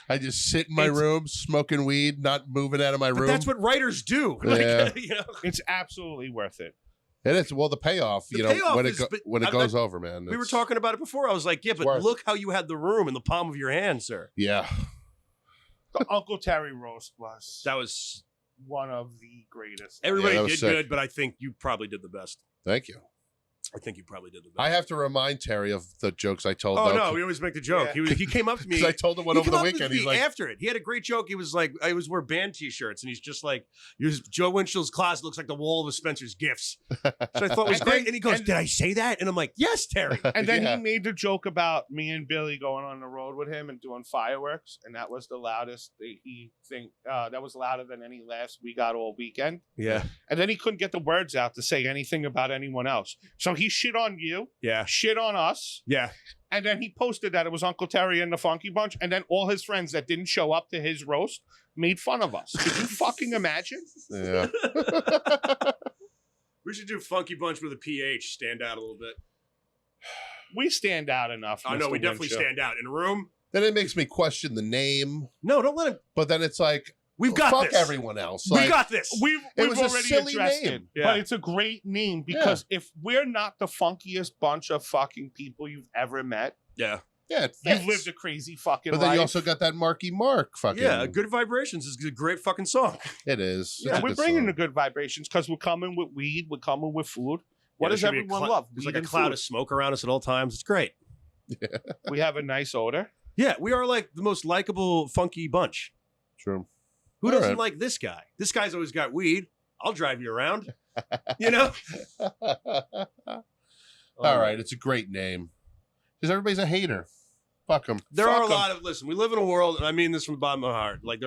Speaker 2: I just sit in my
Speaker 1: It's-
Speaker 2: room smoking weed, not moving out of my
Speaker 1: But
Speaker 2: room.
Speaker 1: that's what writers do. Like,
Speaker 2: Yeah.
Speaker 1: you know,
Speaker 3: It's absolutely worth it.
Speaker 2: It is. Well, the payoff,
Speaker 1: The
Speaker 2: you know,
Speaker 1: payoff
Speaker 2: when
Speaker 1: is-
Speaker 2: it
Speaker 1: but
Speaker 2: when it
Speaker 1: I-
Speaker 2: goes over, man.
Speaker 1: we were
Speaker 2: it's-
Speaker 1: talking about it before. I was like, yeah, but
Speaker 2: worth
Speaker 1: look how you had the room in the palm of your hand, sir.
Speaker 2: Yeah.
Speaker 3: The Uncle Terry roast was
Speaker 1: That was
Speaker 3: one of the greatest.
Speaker 1: everybody
Speaker 2: that was
Speaker 1: did
Speaker 2: sick.
Speaker 1: good, but I think you probably did the best.
Speaker 2: Thank you.
Speaker 1: I think you probably did the best.
Speaker 2: I have to remind Terry of the jokes I told.
Speaker 1: Oh
Speaker 2: though,
Speaker 1: no, we always make the joke.
Speaker 3: Yeah.
Speaker 1: He came up to me.
Speaker 2: because I told him one
Speaker 1: He
Speaker 2: over
Speaker 1: came
Speaker 2: the
Speaker 1: up to
Speaker 2: weekend.
Speaker 1: me
Speaker 2: He's like,
Speaker 1: after it. He had a great joke. He was like, I was wear band T-shirts, and he's just like, Joe Winchell's closet looks like the wall of Spencer's gifts. So I thought it was
Speaker 3: And
Speaker 1: great.
Speaker 3: then-
Speaker 1: And he goes,
Speaker 3: and-
Speaker 1: did I say that? And I'm like, yes, Terry.
Speaker 3: And then
Speaker 2: Yeah.
Speaker 3: he made the joke about me and Billy going on the road with him and doing fireworks, and that was the loudest. That was louder than any laughs we got all weekend.
Speaker 1: Yeah,
Speaker 3: And then he couldn't get the words out to say anything about anyone else. So he shit on you,
Speaker 1: yeah,
Speaker 3: shit on us,
Speaker 1: yeah.
Speaker 3: and then he posted that it was Uncle Terry and the Funky Bunch, and then all his friends that didn't show up to his roast made fun of us. Could you fucking imagine?
Speaker 2: yeah.
Speaker 1: We should do Funky Bunch with a PH. Stand out a little bit.
Speaker 3: We stand out enough.
Speaker 1: I know
Speaker 3: Mr.
Speaker 1: we definitely
Speaker 3: Winchell.
Speaker 1: stand out in a room.
Speaker 2: Then it makes me question the name,
Speaker 1: No, don't let him.
Speaker 2: but then it's like,
Speaker 1: We've got
Speaker 2: fuck
Speaker 1: this.
Speaker 2: everyone else.
Speaker 1: We
Speaker 2: Like,
Speaker 1: got this.
Speaker 3: We've
Speaker 2: It was a
Speaker 3: already
Speaker 2: silly
Speaker 3: addressed
Speaker 2: name.
Speaker 3: it,
Speaker 1: Yeah.
Speaker 3: but it's a great name because if we're not the funkiest bunch of fucking people you've ever met,
Speaker 1: Yeah,
Speaker 2: yeah, it
Speaker 3: you've
Speaker 2: fits.
Speaker 3: lived a crazy fucking
Speaker 2: But then
Speaker 3: life.
Speaker 2: you also got that Marky Mark fucking.
Speaker 1: yeah. Good Vibrations is a great fucking song.
Speaker 2: It is.
Speaker 3: Yeah,
Speaker 2: It's a
Speaker 3: we're
Speaker 2: good
Speaker 3: bringing
Speaker 2: song.
Speaker 3: the good vibrations because we're coming with weed, we're coming with food. What
Speaker 1: Yeah,
Speaker 3: does
Speaker 1: there should be a
Speaker 3: everyone
Speaker 1: clou-
Speaker 3: love?
Speaker 1: There's
Speaker 3: Weed
Speaker 1: like a
Speaker 3: and
Speaker 1: cloud
Speaker 3: food.
Speaker 1: of smoke around us at all times. It's great.
Speaker 3: We have a nice odor.
Speaker 1: Yeah, we are like the most likable, funky bunch.
Speaker 2: True.
Speaker 1: Who
Speaker 2: All
Speaker 1: doesn't
Speaker 2: right.
Speaker 1: like this guy? This guy's always got weed. I'll drive you around. You know?
Speaker 2: All right, it's a great name. Because everybody's a hater. Fuck them.
Speaker 1: There are a
Speaker 3: Fuck 'em.
Speaker 1: lot of listen. We live in a world, and I mean this from the bottom of my heart. Like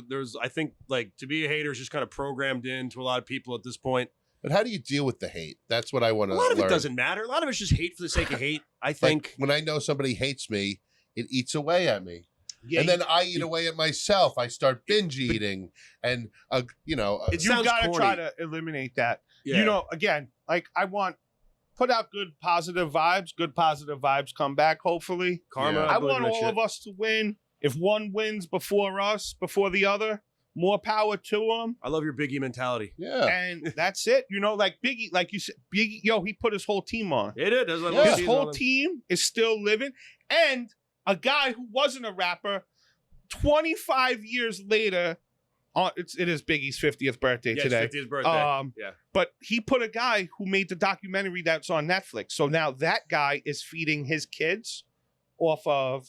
Speaker 1: there's I think like to be a hater is just kind of programmed into a lot of people at this point.
Speaker 2: But how do you deal with the hate? That's what I want
Speaker 1: A
Speaker 2: to
Speaker 1: lot of
Speaker 2: learn.
Speaker 1: it doesn't matter. A lot of it's just hate for the sake of hate. I
Speaker 2: Like,
Speaker 1: think.
Speaker 2: when I know somebody hates me, it eats away at me.
Speaker 3: Yeah,
Speaker 2: And then I eat away at myself. I start binge eating. And,
Speaker 1: It
Speaker 3: you
Speaker 1: sounds
Speaker 3: gotta
Speaker 1: corny.
Speaker 3: try to eliminate that.
Speaker 1: Yeah.
Speaker 3: You know, again, like put out good positive vibes. Good positive vibes come back, hopefully.
Speaker 1: karma.
Speaker 2: Yeah.
Speaker 3: I
Speaker 1: believe
Speaker 3: want
Speaker 1: in that
Speaker 3: all
Speaker 1: shit.
Speaker 3: of us to win. If one wins before us, before the other, more power to them.
Speaker 1: I love your Biggie mentality.
Speaker 2: yeah.
Speaker 3: And that's it. You know, like Biggie, like you said, Biggie, he put his whole team on.
Speaker 1: It is. I love
Speaker 2: Yeah.
Speaker 3: His
Speaker 1: seeing
Speaker 3: whole
Speaker 1: all them.
Speaker 3: team is still living. And a guy who wasn't a rapper, 25 years later, it is Biggie's 50th birthday
Speaker 1: Yeah,
Speaker 3: today.
Speaker 1: it's 50th birthday. Yeah.
Speaker 3: But he put a guy who made the documentary that's on Netflix. So now that guy is feeding his kids off of,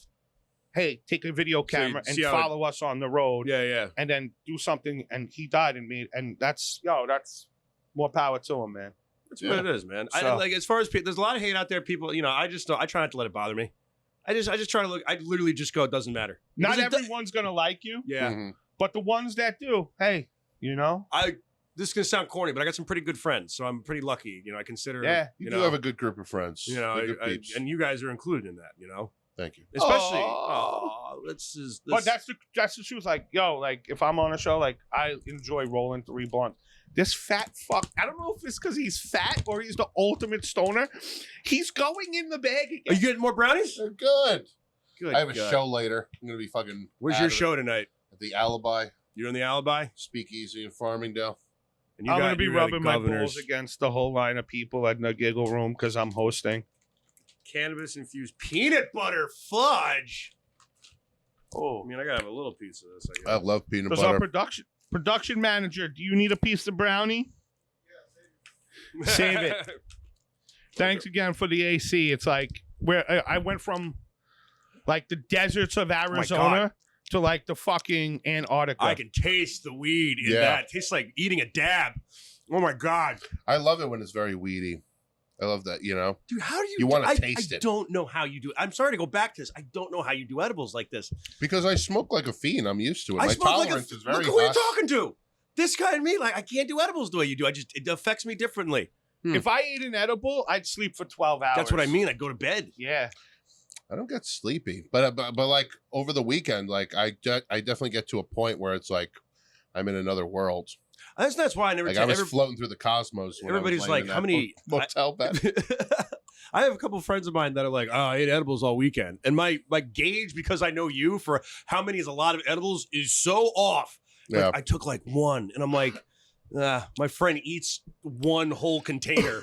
Speaker 3: hey, take a video
Speaker 1: So you
Speaker 3: camera and
Speaker 1: see how
Speaker 3: follow us on the road
Speaker 1: Yeah, yeah.
Speaker 3: and then do something. And he died and that's more power to him, man.
Speaker 1: That's what it is, man. I
Speaker 3: So-
Speaker 1: like as far as people, there's a lot of hate out there. People, I try not to let it bother me. I just try to look. I literally just go. It doesn't matter.
Speaker 3: Not
Speaker 1: Because it do-
Speaker 3: everyone's going to like you,
Speaker 1: Yeah.
Speaker 2: Mhm.
Speaker 3: but the ones that do, hey, you know?
Speaker 1: This is gonna sound corny, but I got some pretty good friends, so I'm pretty lucky. I consider.
Speaker 3: Yeah.
Speaker 2: You,
Speaker 1: you
Speaker 2: do
Speaker 1: know,
Speaker 2: have a good group of friends.
Speaker 1: You know,
Speaker 2: They're good peeps.
Speaker 1: and you guys are included in that.
Speaker 2: Thank you.
Speaker 1: Especially.
Speaker 3: Oh.
Speaker 1: This is.
Speaker 3: But that's the truth. Like, like if I'm on a show, like I enjoy rolling 3 blunts. This fat fuck, I don't know if it's because he's fat or he's the ultimate stoner. He's going in the bag again.
Speaker 1: Are you getting more brownies?
Speaker 2: They're good.
Speaker 1: Good.
Speaker 2: I have a
Speaker 1: God.
Speaker 2: show later. I'm going to be fucking.
Speaker 1: Where's
Speaker 2: out
Speaker 1: your
Speaker 2: of it.
Speaker 1: show tonight?
Speaker 2: At the Alibi
Speaker 1: You're in the Alibi.
Speaker 2: Speakeasy in Farmingdale.
Speaker 1: And
Speaker 3: I'm going to be
Speaker 1: you got
Speaker 3: rubbing my
Speaker 1: governors.
Speaker 3: balls against the whole line of people at the Giggle room because I'm hosting.
Speaker 1: Cannabis-infused peanut butter fudge. Oh, I mean, I got to have a little piece of this, I
Speaker 2: I
Speaker 1: guess.
Speaker 2: love peanut
Speaker 3: Because our
Speaker 2: butter.
Speaker 3: production manager, do you need a piece of brownie? Save it. Thanks again for the AC. It's like where I went from like the deserts of Arizona to like the fucking Antarctica.
Speaker 1: I can taste the weed in
Speaker 2: Yeah.
Speaker 1: that. It tastes like eating a dab. Oh, my God.
Speaker 2: I love it when it's very weedy. I love that, you know.
Speaker 1: Dude, how do
Speaker 2: You wanna taste
Speaker 1: I
Speaker 2: it.
Speaker 1: don't know how you do it. I'm sorry to go back to this. I don't know how you do edibles like this.
Speaker 2: Because I smoke like a fiend. I'm used to it.
Speaker 1: I
Speaker 2: My
Speaker 1: smoke like
Speaker 2: tolerance
Speaker 1: a...
Speaker 2: is very
Speaker 1: Look who you're
Speaker 2: high.
Speaker 1: talking to. This guy and me, like, I can't do edibles the way you do. It affects me differently.
Speaker 3: If I ate an edible, I'd sleep for 12 hours.
Speaker 1: That's what I mean. I'd go to bed.
Speaker 3: Yeah.
Speaker 2: I don't get sleepy, but like over the weekend, like I definitely get to a point where it's like I'm in another world.
Speaker 1: That's why I never
Speaker 2: Like
Speaker 1: tell
Speaker 2: I was floating through the cosmos. When
Speaker 1: everybody's
Speaker 2: I was laying
Speaker 1: like,
Speaker 2: in
Speaker 1: how
Speaker 2: that
Speaker 1: many-
Speaker 2: motel bed?
Speaker 1: I have a couple of friends of mine that are like, oh, I ate edibles all weekend. And my gauge, because I know you, for how many is a lot of edibles is so off. Like,
Speaker 2: Yeah.
Speaker 1: I took like one, and I'm like, my friend eats one whole container.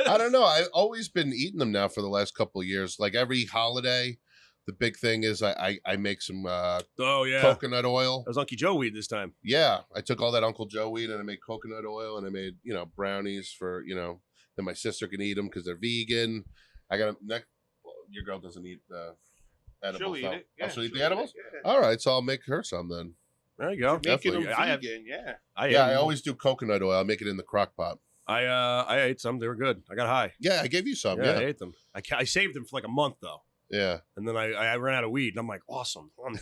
Speaker 2: I don't know. I've always been eating them now for the last couple of years. Like every holiday, the big thing is I make some
Speaker 1: Oh, yeah.
Speaker 2: coconut oil.
Speaker 1: That was Uncle Joe weed this time.
Speaker 2: Yeah, I took all that Uncle Joe weed and I made coconut oil and I made brownies for then my sister can eat them because they're vegan. I got your girl doesn't eat edibles.
Speaker 3: She'll eat
Speaker 2: so-
Speaker 3: it.
Speaker 2: Oh,
Speaker 3: Yeah,
Speaker 2: she'll eat
Speaker 3: she'll
Speaker 2: the edibles.
Speaker 3: Yeah.
Speaker 2: All right, so I'll make her some then.
Speaker 1: There you go.
Speaker 3: Making
Speaker 2: Definitely.
Speaker 3: them
Speaker 1: I have-
Speaker 3: vegan, yeah.
Speaker 2: I always do coconut oil. I'll make it in the crock pot.
Speaker 1: I ate some. They were good. I got high.
Speaker 2: Yeah, I gave you some.
Speaker 1: I
Speaker 2: Yeah,
Speaker 1: ate them. I saved them for like a month, though.
Speaker 2: yeah.
Speaker 1: And then I ran out of weed, and I'm like, awesome.
Speaker 2: You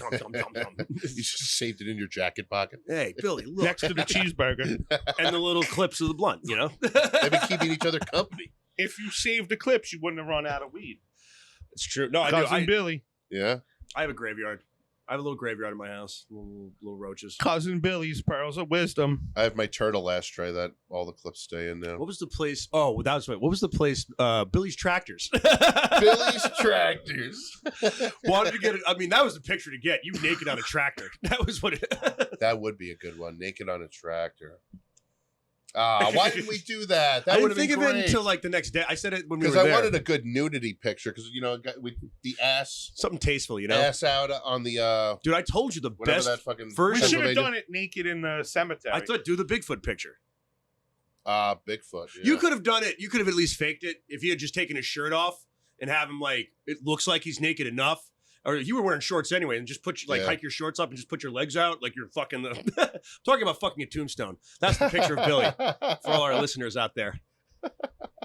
Speaker 2: just saved it in your jacket pocket.
Speaker 1: Hey, Billy, look.
Speaker 3: Next to the cheeseburger.
Speaker 1: And the little clips of the blunt,
Speaker 2: They've been keeping each other company.
Speaker 3: If you saved the clips, you wouldn't have run out of weed.
Speaker 1: It's true. No, I do.
Speaker 3: Cousin Billy.
Speaker 2: Yeah.
Speaker 1: I have a graveyard. I have a little graveyard in my house. Little roaches.
Speaker 3: Cousin Billy's pearls of wisdom.
Speaker 2: I have my turtle ashtray that all the clips stay in now.
Speaker 1: What was the place? Oh, that was right. What was the place? Billy's Tractors.
Speaker 2: Billy's Tractors.
Speaker 1: Wanted to get it. I mean, that was the picture to get. You naked on a tractor. That was what it.
Speaker 2: That would be a good one. Naked on a tractor. Why didn't we do that? That
Speaker 1: I
Speaker 2: would
Speaker 1: didn't
Speaker 2: have
Speaker 1: think
Speaker 2: been
Speaker 1: of
Speaker 2: great.
Speaker 1: it until like the next day. I said it when we were
Speaker 2: Because I
Speaker 1: there.
Speaker 2: wanted a good nudity picture. Because with the ass
Speaker 1: Something tasteful, you know.
Speaker 2: ass out on the
Speaker 1: Dude, I told you the
Speaker 2: whatever
Speaker 1: best
Speaker 2: that fucking
Speaker 1: version-
Speaker 3: We should have
Speaker 2: Pennsylvania-
Speaker 3: done it naked in the cemetery.
Speaker 1: I thought do the Bigfoot picture.
Speaker 2: Bigfoot. Yeah.
Speaker 1: You could have done it. You could have at least faked it if he had just taken his shirt off and have him like it looks like he's naked enough. Or you were wearing shorts anyway, and just
Speaker 2: Yeah.
Speaker 1: hike your shorts up and just put your legs out like you're fucking talking about fucking a tombstone. That's the picture of Billy for all our listeners out there.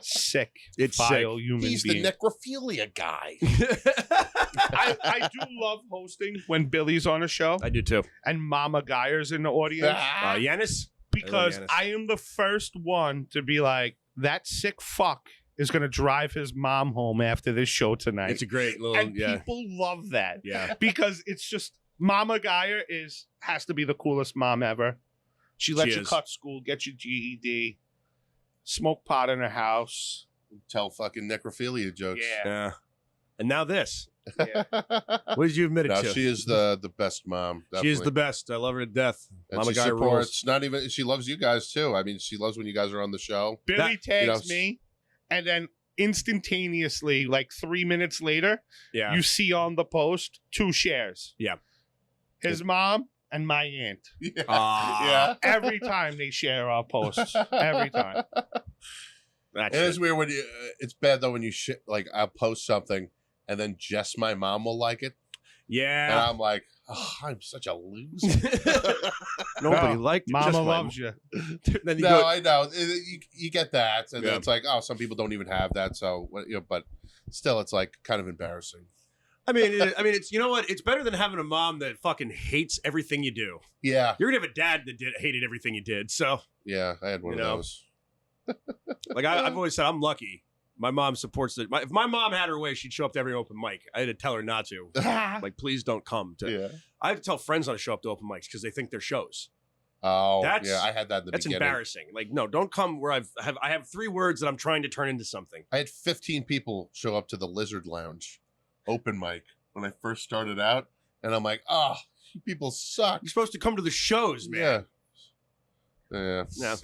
Speaker 3: sick.
Speaker 1: It's
Speaker 3: Vile human
Speaker 2: He's
Speaker 3: being.
Speaker 2: the necrophilia guy.
Speaker 3: I do love hosting when Billy's on a show
Speaker 1: I do too.
Speaker 3: and Mama Geyer's in the audience
Speaker 1: Yanis?
Speaker 3: because
Speaker 1: Yanis.
Speaker 3: I am the first one to be like, that sick fuck is going to drive his mom home after this show tonight.
Speaker 1: It's a great little
Speaker 3: and
Speaker 1: yeah.
Speaker 3: people love that
Speaker 1: Yeah.
Speaker 3: because it's just Mama Geyer has to be the coolest mom ever. She lets you
Speaker 1: is.
Speaker 3: cut school, get your GED, smoke pot in her house.
Speaker 2: Tell fucking necrophilia jokes.
Speaker 3: Yeah.
Speaker 1: Yeah. And now this.
Speaker 3: Yeah.
Speaker 1: What did you admit it
Speaker 2: No,
Speaker 1: to?
Speaker 2: she is the best mom.
Speaker 1: She is the
Speaker 2: definitely.
Speaker 1: best. I love her to death.
Speaker 2: And
Speaker 1: Mama
Speaker 2: she
Speaker 1: Guy
Speaker 2: supports.
Speaker 1: rules.
Speaker 2: Not even she loves you guys too. I mean, she loves when you guys are on the show.
Speaker 3: Billy tags
Speaker 2: you know,
Speaker 3: me, and then instantaneously, like 3 minutes later,
Speaker 1: Yeah.
Speaker 3: you see on the post 2 shares.
Speaker 1: Yeah.
Speaker 3: His mom and my aunt.
Speaker 2: Yeah.
Speaker 1: Ah.
Speaker 3: Every time they share our posts. Every time.
Speaker 1: That's
Speaker 2: It is
Speaker 1: it.
Speaker 2: weird when you. It's bad though when you like I'll post something and then just my mom will like it, and
Speaker 1: Yeah.
Speaker 2: I'm like, oh, I'm such a loser.
Speaker 1: Nobody
Speaker 3: No,
Speaker 1: liked it.
Speaker 3: Mama
Speaker 1: Just my-
Speaker 3: loves you.
Speaker 1: Then you
Speaker 2: No,
Speaker 1: go,
Speaker 2: I know. You get that, and
Speaker 1: Yeah.
Speaker 2: it's like, oh, some people don't even have that. So, but still, it's like kind of embarrassing.
Speaker 1: I mean, it's you know what? It's better than having a mom that fucking hates everything you do.
Speaker 2: Yeah,
Speaker 1: You're gonna have a dad that hated everything you did. So,
Speaker 2: yeah. I had one
Speaker 1: You
Speaker 2: of
Speaker 1: know.
Speaker 2: those.
Speaker 1: like, I've always said, I'm lucky. My mom supports it. If my mom had her way, she'd show up to every open mic. I had to tell her not to. Like, please don't come to.
Speaker 2: Yeah.
Speaker 1: I have to tell friends not to show up to open mics because they think they're shows.
Speaker 2: Oh,
Speaker 1: That's-
Speaker 2: yeah. I had that in the
Speaker 1: That's
Speaker 2: beginning.
Speaker 1: embarrassing. Like, no, don't come where I have 3 words that I'm trying to turn into something.
Speaker 2: I had 15 people show up to the Lizard Lounge open mic when I first started out, and I'm like, oh, you people suck.
Speaker 1: You're supposed to come to the shows, man.
Speaker 2: Yeah. Yeah.
Speaker 1: No.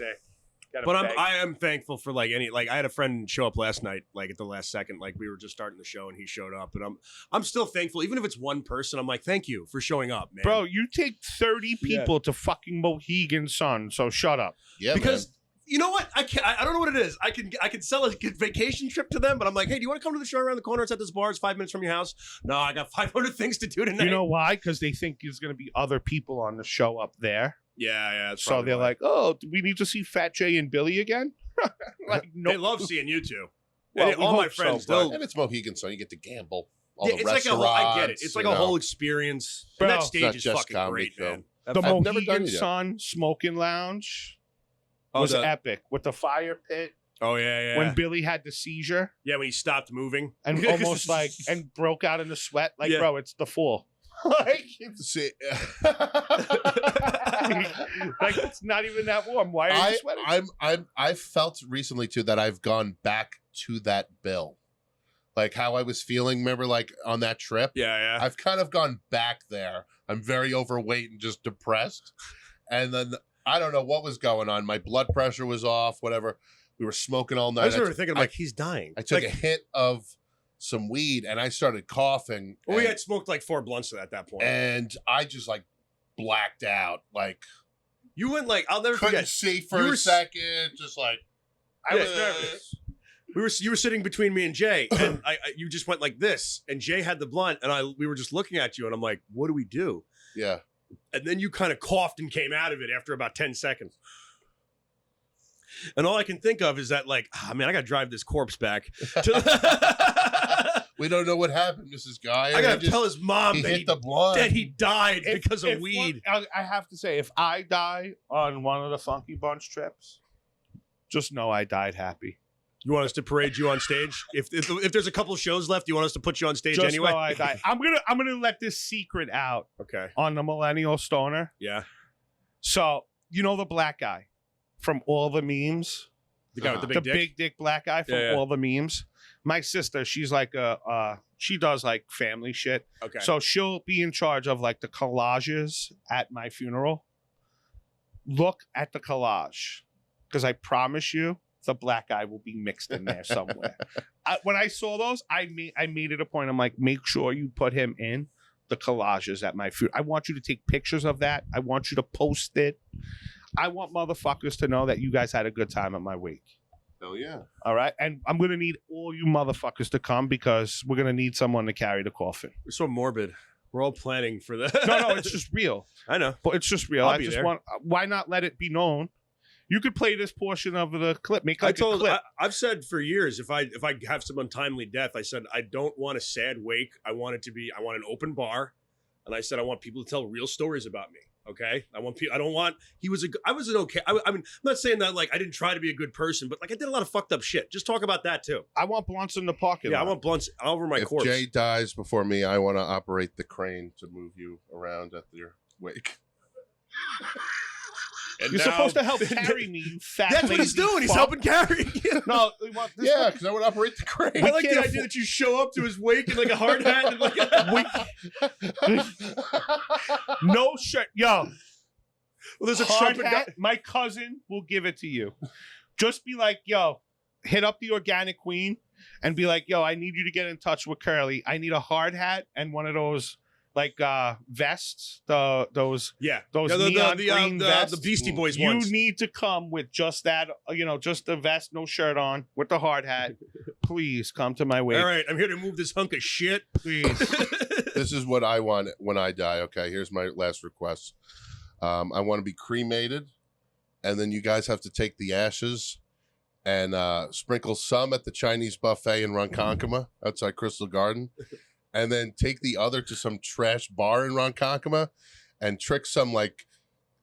Speaker 3: Gotta
Speaker 1: But
Speaker 3: beg.
Speaker 1: I am thankful for like I had a friend show up last night, like at the last second, like we were just starting the show and he showed up, and I'm still thankful, even if it's one person. I'm like, thank you for showing up, man.
Speaker 3: Bro, you take 30 people to fucking Mohegan Sun, so shut up.
Speaker 2: Yeah,
Speaker 1: because
Speaker 2: man.
Speaker 1: you know what? I don't know what it is. I can sell a vacation trip to them, but I'm like, hey, do you want to come to the show around the corner? It's at this bar. It's 5 minutes from your house. No, I got 500 things to do tonight.
Speaker 3: You know why? Because they think there's going to be other people on the show up there.
Speaker 1: Yeah. That's
Speaker 3: So
Speaker 1: probably
Speaker 3: they're
Speaker 1: why.
Speaker 3: like, oh, do we need to see Fat Jay and Billy again? Like, no.
Speaker 1: They love seeing you two.
Speaker 3: Well,
Speaker 1: And
Speaker 3: we
Speaker 1: all my
Speaker 3: hope so,
Speaker 1: friends,
Speaker 3: but-
Speaker 1: they'll.
Speaker 2: And it's Mohegan, so you get to gamble. All
Speaker 1: Yeah,
Speaker 2: the
Speaker 1: it's like a
Speaker 2: restaurants.
Speaker 1: whole. I get it. It's like
Speaker 2: you
Speaker 1: a
Speaker 2: know.
Speaker 1: whole experience.
Speaker 3: Bro,
Speaker 1: And that
Speaker 3: it's
Speaker 1: stage
Speaker 2: not
Speaker 1: is
Speaker 2: just
Speaker 1: fucking
Speaker 2: comedy
Speaker 1: great,
Speaker 2: film.
Speaker 1: man.
Speaker 3: The
Speaker 2: I've never done
Speaker 3: Mohegan
Speaker 2: it yet.
Speaker 3: Sun Smoking Lounge
Speaker 1: Oh,
Speaker 3: was
Speaker 1: the-
Speaker 3: epic with the fire pit
Speaker 1: Oh yeah.
Speaker 3: when Billy had the seizure
Speaker 1: Yeah, when he stopped moving
Speaker 3: and almost like and broke out in the sweat. Like,
Speaker 1: Yeah.
Speaker 3: bro, it's the Fall. Like,
Speaker 2: See,
Speaker 3: like it's not even that warm. Why are you sweating?
Speaker 2: I felt recently too that I've gone back to that bill, like how I was feeling. Remember, like on that trip,
Speaker 1: Yeah.
Speaker 2: I've kind of gone back there. I'm very overweight and just depressed, and then I don't know what was going on. My blood pressure was off. Whatever. We were smoking all
Speaker 1: I
Speaker 2: night.
Speaker 1: was remember thinking, I'm like, he's dying.
Speaker 2: I took
Speaker 1: like,
Speaker 2: a hit of some weed and I started coughing.
Speaker 1: well, we
Speaker 2: and-
Speaker 1: had smoked like 4 blunts at that point.
Speaker 2: and I just like blacked out. Like
Speaker 1: You went like, I'll never
Speaker 2: couldn't
Speaker 1: forget.
Speaker 2: see for
Speaker 1: You
Speaker 2: a
Speaker 1: were-
Speaker 2: second. Just like
Speaker 1: I was nervous. You were sitting between me and Jay, and you just went like this, and Jay had the blunt, and we were just looking at you, and I'm like, what do we do?
Speaker 2: Yeah.
Speaker 1: And then you kind of coughed and came out of it after about 10 seconds. And all I can think of is that, like, man, I got to drive this corpse back.
Speaker 2: We don't know what happened, Mrs. Geyer.
Speaker 1: I got to tell his mom
Speaker 2: he
Speaker 1: that
Speaker 2: hit the blood.
Speaker 1: that he died because of
Speaker 3: If
Speaker 1: weed.
Speaker 3: I have to say, if I die on one of the Funky Bunch trips, just know I died happy.
Speaker 1: You want us to parade you on stage? If there's a couple shows left, you want us to put you on stage
Speaker 3: Just
Speaker 1: anyway?
Speaker 3: know I died. I'm gonna let this secret out
Speaker 1: Okay.
Speaker 3: on the Millennial Stoner.
Speaker 1: Yeah.
Speaker 3: So you know the black guy from all the memes,
Speaker 1: The guy with the
Speaker 3: the
Speaker 1: big dick?
Speaker 3: big dick black guy from
Speaker 1: Yeah, yeah.
Speaker 3: all the memes. My sister, she's like she does like family shit.
Speaker 1: Okay.
Speaker 3: So she'll be in charge of like the collages at my funeral. Look at the collage, because I promise you, the black guy will be mixed in there somewhere. When I saw those, I made it a point. I'm like, make sure you put him in the collages at my funeral. I want you to take pictures of that. I want you to post it. I want motherfuckers to know that you guys had a good time at my wake.
Speaker 2: Hell yeah.
Speaker 3: All right. And I'm going to need all you motherfuckers to come because we're going to need someone to carry the coffin.
Speaker 1: We're so morbid. We're all planning for that.
Speaker 3: No, it's just real.
Speaker 1: I know.
Speaker 3: But it's just real.
Speaker 1: I'll
Speaker 3: I
Speaker 1: be
Speaker 3: just
Speaker 1: there.
Speaker 3: want, why not let it be known? You could play this portion of the clip. Make like a clip.
Speaker 1: I've said for years, if I have some untimely death, I said I don't want a sad wake. I want an open bar, and I said I want people to tell real stories about me. Okay, I want people. I don't want. I was an okay. I mean, I'm not saying that like I didn't try to be a good person, but like I did a lot of fucked up shit. Just talk about that too.
Speaker 3: I want blunts in the parking
Speaker 1: Yeah, I
Speaker 3: lot.
Speaker 1: want blunts over my
Speaker 2: If
Speaker 1: corpse.
Speaker 2: Jay dies before me, I want to operate the crane to move you around at your wake.
Speaker 1: And
Speaker 3: You're
Speaker 1: now-
Speaker 3: supposed to help carry me, you fat
Speaker 1: That's what he's
Speaker 3: lazy
Speaker 1: doing. He's
Speaker 3: fuck.
Speaker 1: helping carry.
Speaker 3: No, we want this.
Speaker 2: Yeah, because I want to operate the crane.
Speaker 1: I like the
Speaker 3: can't
Speaker 1: idea
Speaker 3: afford-
Speaker 1: that you show up to his wake in like a hard hat and like
Speaker 3: No shirt. Yo,
Speaker 1: well, there's a
Speaker 3: hard
Speaker 1: trumpet
Speaker 3: hat,
Speaker 1: guy.
Speaker 3: my cousin will give it to you. Just be like, yo, hit up the Organic Queen and be like, yo, I need you to get in touch with Curly. I need a hard hat and one of those like vests, those
Speaker 1: Yeah,
Speaker 3: those
Speaker 1: Yeah,
Speaker 3: neon green vests.
Speaker 1: the Beastie Boys
Speaker 3: You
Speaker 1: ones.
Speaker 3: need to come with just that, just the vest, no shirt on, with the hard hat. Please come to my wake.
Speaker 1: All right, I'm here to move this hunk of shit.
Speaker 3: Please.
Speaker 2: This is what I want when I die. Okay, here's my last request. I want to be cremated, and then you guys have to take the ashes and sprinkle some at the Chinese buffet in Ronkonkoma outside Crystal Garden, and then take the other to some trash bar in Ronkonkoma and trick some like,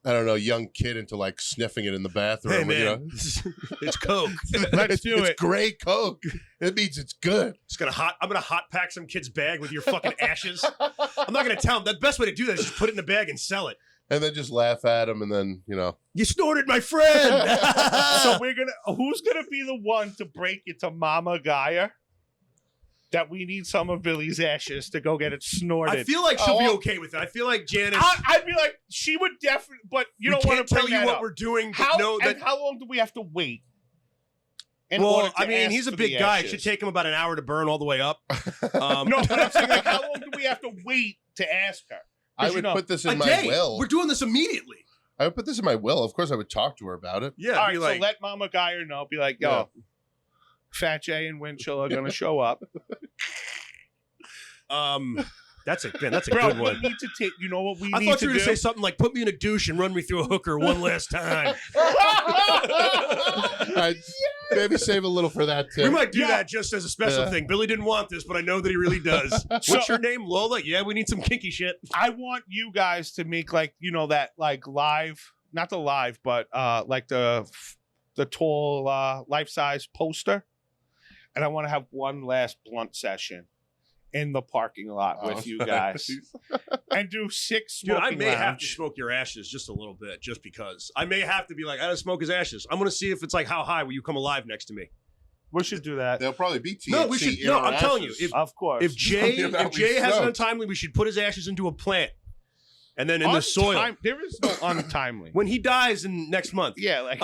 Speaker 2: I don't know, young kid into like sniffing it in the bathroom.
Speaker 1: Hey
Speaker 2: you know?
Speaker 1: man, it's Coke.
Speaker 3: Let's do
Speaker 2: It's
Speaker 3: it.
Speaker 2: gray Coke. It means it's good.
Speaker 1: I'm gonna hot pack some kid's bag with your fucking ashes. I'm not gonna tell him. The best way to do that is just put it in a bag and sell it.
Speaker 2: And then just laugh at him, and then
Speaker 1: You snorted my friend.
Speaker 3: So who's gonna be the one to break it to Mama Geyer? that we need some of Billy's ashes to go get it snorted.
Speaker 1: I feel like she'll be okay with it. I feel like Janice.
Speaker 3: I'd be like, she would definitely, but you don't want to
Speaker 1: tell you what we're doing.
Speaker 3: How
Speaker 1: that
Speaker 3: how long do we have to wait?
Speaker 1: Well, I mean, he's a big guy. It should take him about an hour to burn all the way up.
Speaker 3: No, but I'm saying, like, how long do we have to wait to ask her?
Speaker 2: I would put this in my will.
Speaker 1: We're doing this immediately.
Speaker 2: I would put this in my will. Of course, I would talk to her about it.
Speaker 1: Yeah.
Speaker 3: All right, so let Mama Geyer know. Be like, yo, Fat Jay and Winchell are going to show up.
Speaker 1: That's a good one.
Speaker 3: We need to take. You know what we need to do?
Speaker 1: I thought you were going to say something like, "Put me in a douche and run me through a hooker one last time."
Speaker 2: Maybe save a little for that too.
Speaker 1: We might do that just as a special thing. Billy didn't want this, but I know that he really does. What's your name, Lola? Yeah, we need some kinky shit.
Speaker 3: I want you guys to make like that like live, not the live, but like the tall life size poster, and I want to have one last blunt session in the parking lot with you guys and do 6 smoking
Speaker 1: Dude, I may
Speaker 3: lounge.
Speaker 1: have to smoke your ashes just a little bit, just because. I may have to be like, I gotta smoke his ashes. I'm gonna see if it's like, how high will you come alive next to me?
Speaker 3: We should do that.
Speaker 2: There'll probably be THC.
Speaker 1: No, we should. No, I'm telling you,
Speaker 3: of course.
Speaker 1: If Jay has an untimely, we should put his ashes into a plant, and then in the soil.
Speaker 3: There is no untimely.
Speaker 1: When he dies in next month.
Speaker 3: Yeah, like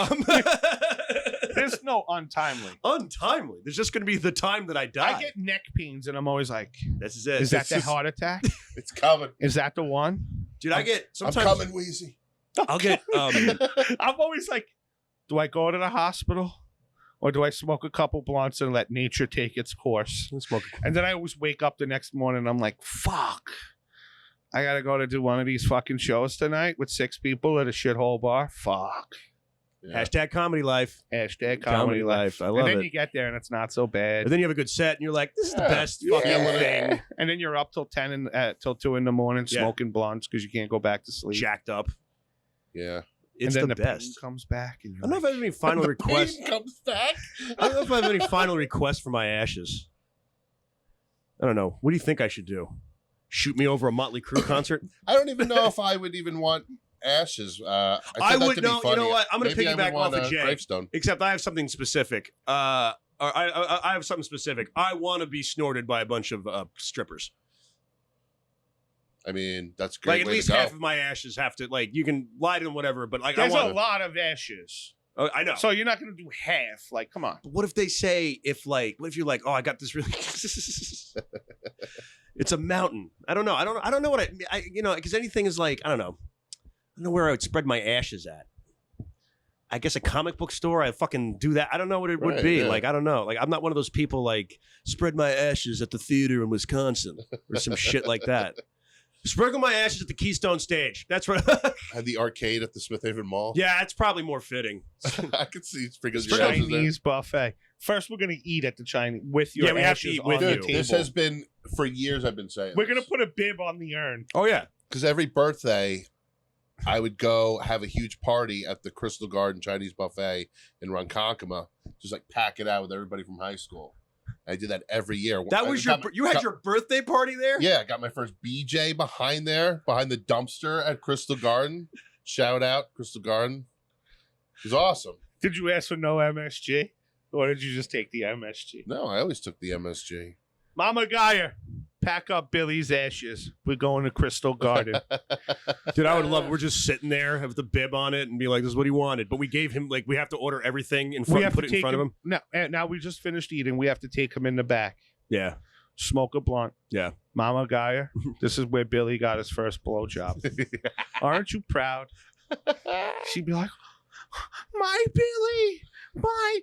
Speaker 3: there's no untimely.
Speaker 1: Untimely. There's just going to be the time that I die.
Speaker 3: I get neck pains, and I'm always like,
Speaker 1: "This is it.
Speaker 3: Is that the heart attack?
Speaker 2: It's coming.
Speaker 3: Is that the one?"
Speaker 1: Dude, I get sometimes.
Speaker 2: I'm coming, Wheezy.
Speaker 1: I'll get.
Speaker 3: I'm always like, do I go to the hospital, or do I smoke a couple blunts and let nature take its course? And then I always wake up the next morning, and I'm like, fuck. I gotta go to do one of these fucking shows tonight with 6 people at a shithole bar. Fuck.
Speaker 1: Yeah. Hashtag comedy life.
Speaker 3: Hashtag comedy life.
Speaker 1: I love it.
Speaker 3: And then you get there and it's not so bad.
Speaker 1: And then you have a good set and you're like, this is the best fucking thing.
Speaker 3: And then you're up till 10 and till 2 in the morning smoking blunts because you can't go back to sleep.
Speaker 1: Jacked up.
Speaker 2: Yeah.
Speaker 1: It's
Speaker 3: and then
Speaker 1: the best.
Speaker 3: Pain comes back. And
Speaker 1: I don't know if I have any final requests.
Speaker 2: Comes back.
Speaker 1: I don't know if I have any final requests for my ashes. I don't know. What do you think I should do? Shoot me over a Motley Crue concert?
Speaker 2: I don't even know if I would even want ashes.
Speaker 1: I would know. You know what? I'm going to piggyback off of Jay.
Speaker 2: Gravestone.
Speaker 1: Except I have something specific. I have something specific. I want to be snorted by a bunch of strippers.
Speaker 2: I mean, that's a great.
Speaker 1: Like at least half of my ashes have to. Like you can lie to them, whatever. But like,
Speaker 3: there's a lot of ashes.
Speaker 1: Oh, I know.
Speaker 3: So you're not going to do half. Like, come on.
Speaker 1: But what if they say what if you're like, oh, I got this really. It's a mountain. I don't know. I don't know what I because anything is like, I don't know. I don't know where I would spread my ashes at. I guess a comic book store. I fucking do that. I don't know what it would be. Yeah. Like, I don't know. Like, I'm not one of those people like spread my ashes at the theater in Wisconsin or some shit like that. Sprinkle my ashes at the Keystone Stage. That's what.
Speaker 2: Had the arcade at the Smith Haven Mall.
Speaker 1: Yeah, it's probably more fitting.
Speaker 2: I could see sprinkles
Speaker 3: Chinese buffet. First, we're gonna eat at the Chinese with your
Speaker 1: we have
Speaker 3: ashes
Speaker 1: to eat
Speaker 3: on
Speaker 1: with
Speaker 3: the
Speaker 1: you.
Speaker 3: table.
Speaker 2: This has been for years. I've been saying
Speaker 3: we're gonna put a bib on the urn.
Speaker 1: Oh yeah,
Speaker 2: because every birthday, I would go have a huge party at the Crystal Garden Chinese buffet in Ronkonkoma. Just like pack it out with everybody from high school. I did that every year.
Speaker 1: That was you had your birthday party there?
Speaker 2: Yeah, I got my first BJ behind the dumpster at Crystal Garden. Shout out, Crystal Garden. It was awesome.
Speaker 3: Did you ask for no MSG? Or did you just take the MSG?
Speaker 2: No, I always took the MSG.
Speaker 3: Mama Geyer, pack up Billy's ashes. We're going to Crystal Garden.
Speaker 1: Dude, I would love it. We're just sitting there, have the bib on it, and be like, this is what he wanted. But we gave him, like, we have to order everything in front and put it in front of him.
Speaker 3: Now we just finished eating. We have to take him in the back.
Speaker 1: Yeah.
Speaker 3: Smoke a blunt.
Speaker 1: Yeah.
Speaker 3: Mama Geyer, this is where Billy got his first blowjob. Aren't you proud? She'd be like, my Billy. My